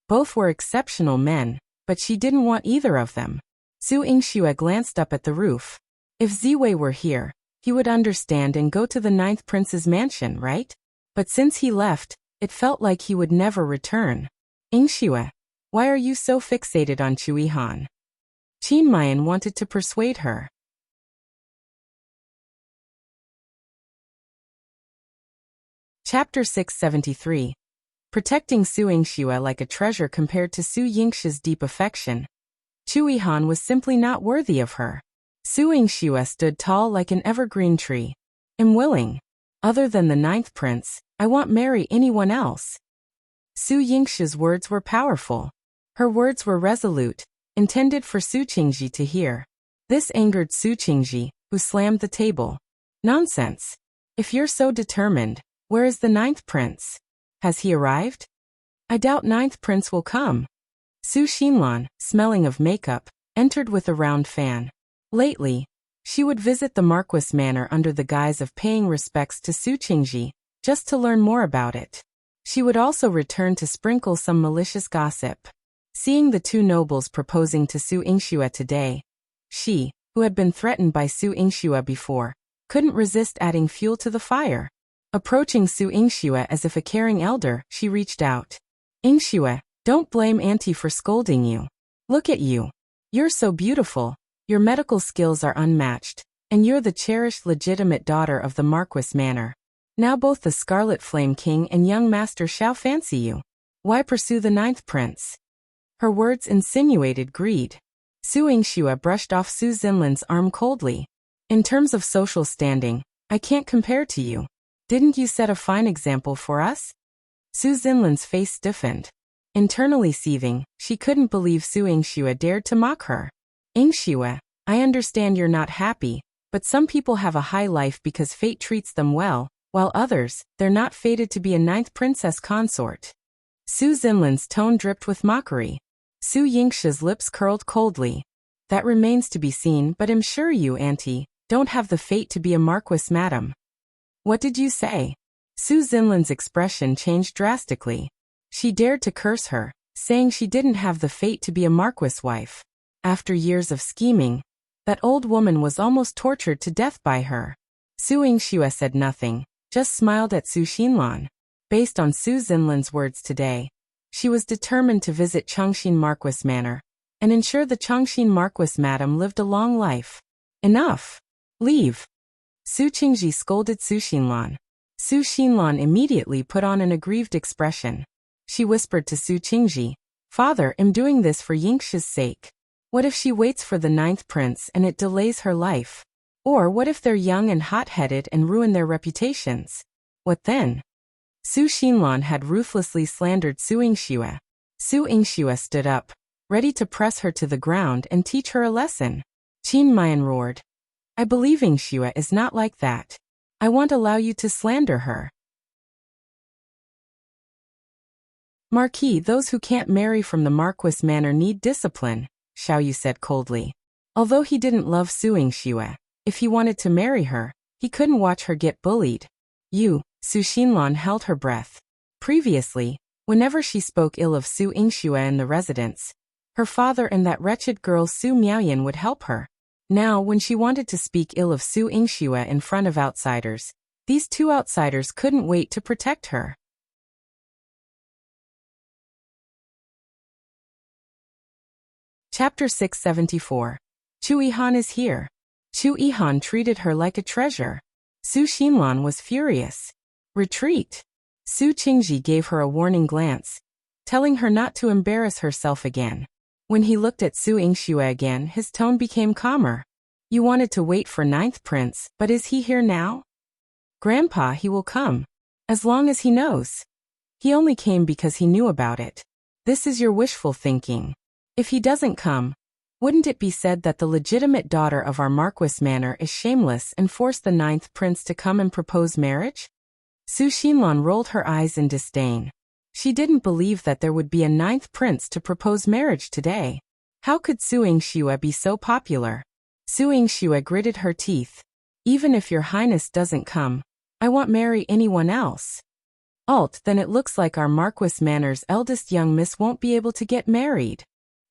Both were exceptional men, but she didn't want either of them. Su Yingxue glanced up at the roof. If Ziwei were here, he would understand and go to the 9th prince's mansion, right? But since he left, it felt like he would never return. Yingxue, why are you so fixated on Yihan? Qin Mian wanted to persuade her. Chapter 673. Protecting Su Yingxue like a treasure compared to Su Yingxue's deep affection. Yihan was simply not worthy of her. Su Yingxue stood tall like an evergreen tree. I'm willing. Other than the 9th prince, I won't marry anyone else. Su Yingxue's words were powerful. Her words were resolute, intended for Su Qingzhi to hear. This angered Su Qingzhi, who slammed the table. Nonsense. If you're so determined, where is the 9th prince? Has he arrived? I doubt 9th prince will come. Su Xinlan, smelling of makeup, entered with a round fan. Lately, she would visit the Marquis Manor under the guise of paying respects to Su Qingzhi, just to learn more about it. She would also return to sprinkle some malicious gossip. Seeing the two nobles proposing to Su Yingxue today, she, who had been threatened by Su Yingxue before, couldn't resist adding fuel to the fire. Approaching Su Yingxue as if a caring elder, she reached out. Yingxue, don't blame Auntie for scolding you. Look at you. You're so beautiful, your medical skills are unmatched, and you're the cherished legitimate daughter of the Marquis Manor. Now both the Scarlet Flame King and young Master Xiao fancy you. Why pursue the 9th prince? Her words insinuated greed. Su Yingxue brushed off Su Xinlan's arm coldly. In terms of social standing, I can't compare to you. Didn't you set a fine example for us? Su Xinlan's face stiffened. Internally seething, she couldn't believe Su Yingxue dared to mock her. Yingxue, I understand you're not happy, but some people have a high life because fate treats them well, while others, they're not fated to be a 9th princess consort. Su Xinlan's tone dripped with mockery. Su Yingxue's lips curled coldly. That remains to be seen, but I'm sure you, Auntie, don't have the fate to be a Marquis madam. What did you say? Su Xinlan's expression changed drastically. She dared to curse her, saying she didn't have the fate to be a Marquis wife. After years of scheming, that old woman was almost tortured to death by her. Su Yingxue said nothing, just smiled at Su Xinlan. Based on Su Xinlan's words today, she was determined to visit Chongqing Marquis Manor and ensure the Chongqing Marquis madam lived a long life. Enough. Leave. Su Qingzhi scolded Su Xinlan. Su Xinlan immediately put on an aggrieved expression. She whispered to Su Qingzhi, Father, I'm doing this for Yingxue's sake. What if she waits for the 9th prince and it delays her life? Or what if they're young and hot-headed and ruin their reputations? What then? Su Xinlan had ruthlessly slandered Su Yingxue. Su Yingxue stood up, ready to press her to the ground and teach her a lesson. Qin Mian roared. I believe Yingxue is not like that. I won't allow you to slander her. Marquis, those who can't marry from the Marquis Manor need discipline, Xiao Yu said coldly. Although he didn't love Su Yingxue, if he wanted to marry her, he couldn't watch her get bullied. Su Xinlan held her breath. Previously, whenever she spoke ill of Su Yingxue in the residence, her father and that wretched girl Su Miaoyan would help her. Now, when she wanted to speak ill of Su Yingxue in front of outsiders, these two outsiders couldn't wait to protect her. Chapter 674. Yihan is here. Yihan treated her like a treasure. Su Xinlan was furious. Retreat. Su Qingzhi gave her a warning glance, telling her not to embarrass herself again. When he looked at Su Yingxue again, his tone became calmer. You wanted to wait for ninth prince, but is he here now? Grandpa, he will come. As long as he knows. He only came because he knew about it. This is your wishful thinking. If he doesn't come, wouldn't it be said that the legitimate daughter of our Marquis Manor is shameless and forced the ninth prince to come and propose marriage? Su Xinlan rolled her eyes in disdain. She didn't believe that there would be a ninth prince to propose marriage today. How could Su Yingxue be so popular? Su Yingxue gritted her teeth. Even if your highness doesn't come, I won't marry anyone else. Then it looks like our Marquis Manor's eldest young miss won't be able to get married.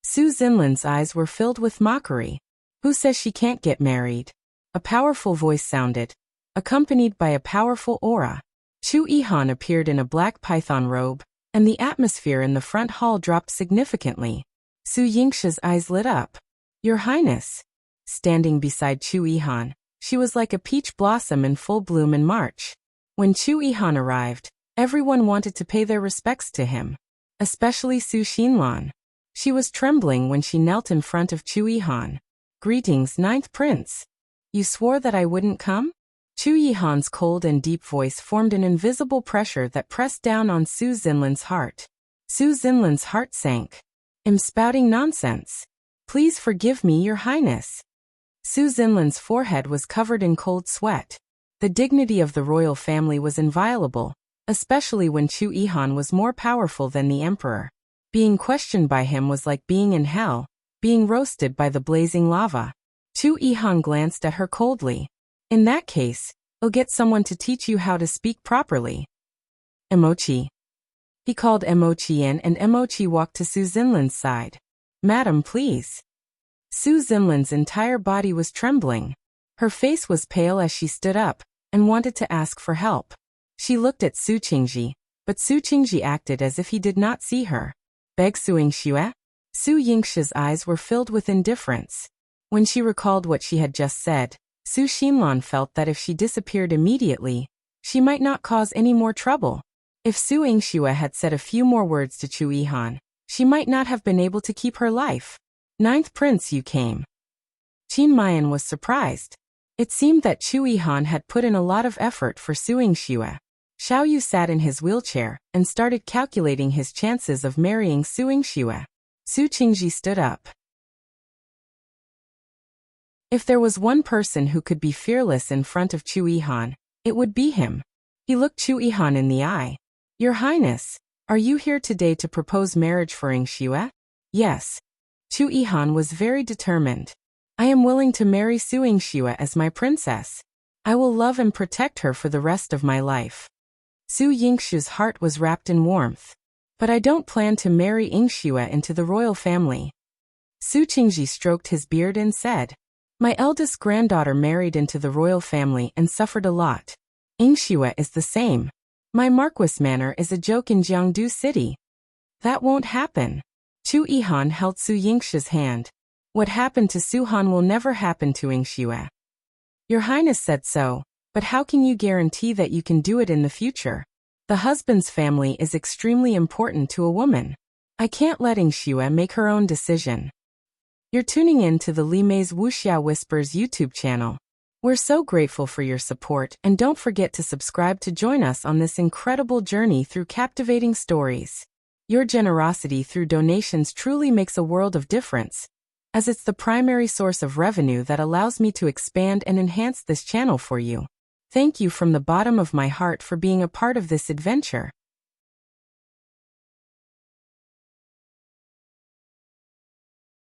Su Xinlan's eyes were filled with mockery. Who says she can't get married? A powerful voice sounded, accompanied by a powerful aura. Chu Yihan appeared in a black python robe, and the atmosphere in the front hall dropped significantly. Su Yingxue's eyes lit up. Your Highness. Standing beside Chu Yihan, she was like a peach blossom in full bloom in March. When Chu Yihan arrived, everyone wanted to pay their respects to him, especially Su Xinlan. She was trembling when she knelt in front of Chu Yihan. Greetings, ninth prince. You swore that I wouldn't come? Chu Yihan's cold and deep voice formed an invisible pressure that pressed down on Su Xinlan's heart. Su Xinlan's heart sank. I'm spouting nonsense. Please forgive me, your highness. Su Xinlan's forehead was covered in cold sweat. The dignity of the royal family was inviolable, especially when Chu Yihan was more powerful than the emperor. Being questioned by him was like being in hell, being roasted by the blazing lava. Chu Yihan glanced at her coldly. In that case, I'll get someone to teach you how to speak properly. Emochi. He called Emochi in and Emochi walked to Su Xinlan's side. Madam, please. Su Xinlan's entire body was trembling. Her face was pale as she stood up and wanted to ask for help. She looked at Su Qingzhi, but Su Qingzhi acted as if he did not see her. Beg Su Yingxue? Su Yingxue's eyes were filled with indifference. When she recalled what she had just said, Su Xinlan felt that if she disappeared immediately, she might not cause any more trouble. If Su Yingxue had said a few more words to Chu Yihan, she might not have been able to keep her life. Ninth prince, you came. Miaoyan was surprised. It seemed that Chu Yihan had put in a lot of effort for Su Yingxue. Xiao Yu sat in his wheelchair and started calculating his chances of marrying Su Yingxue. Su Qingzhi stood up. If there was one person who could be fearless in front of Chu Yihan, it would be him. He looked Chu Yihan in the eye. Your Highness, are you here today to propose marriage for Yingxue? Yes. Chu Yihan was very determined. I am willing to marry Su Yingxue as my princess. I will love and protect her for the rest of my life. Su Yingxue's heart was wrapped in warmth. But I don't plan to marry Yingxue into the royal family. Su Qingzhi stroked his beard and said, my eldest granddaughter married into the royal family and suffered a lot. Yingxue is the same. My Marquis Manor is a joke in Jiangdu City. That won't happen. Chu Yihan held Su Yingxue's hand. What happened to Su Han will never happen to Yingxue. Your Highness said so, but how can you guarantee that you can do it in the future? The husband's family is extremely important to a woman. I can't let Yingxue make her own decision. You're tuning in to the Li Mei's Wuxia Whispers YouTube channel. We're so grateful for your support and don't forget to subscribe to join us on this incredible journey through captivating stories. Your generosity through donations truly makes a world of difference, as it's the primary source of revenue that allows me to expand and enhance this channel for you. Thank you from the bottom of my heart for being a part of this adventure.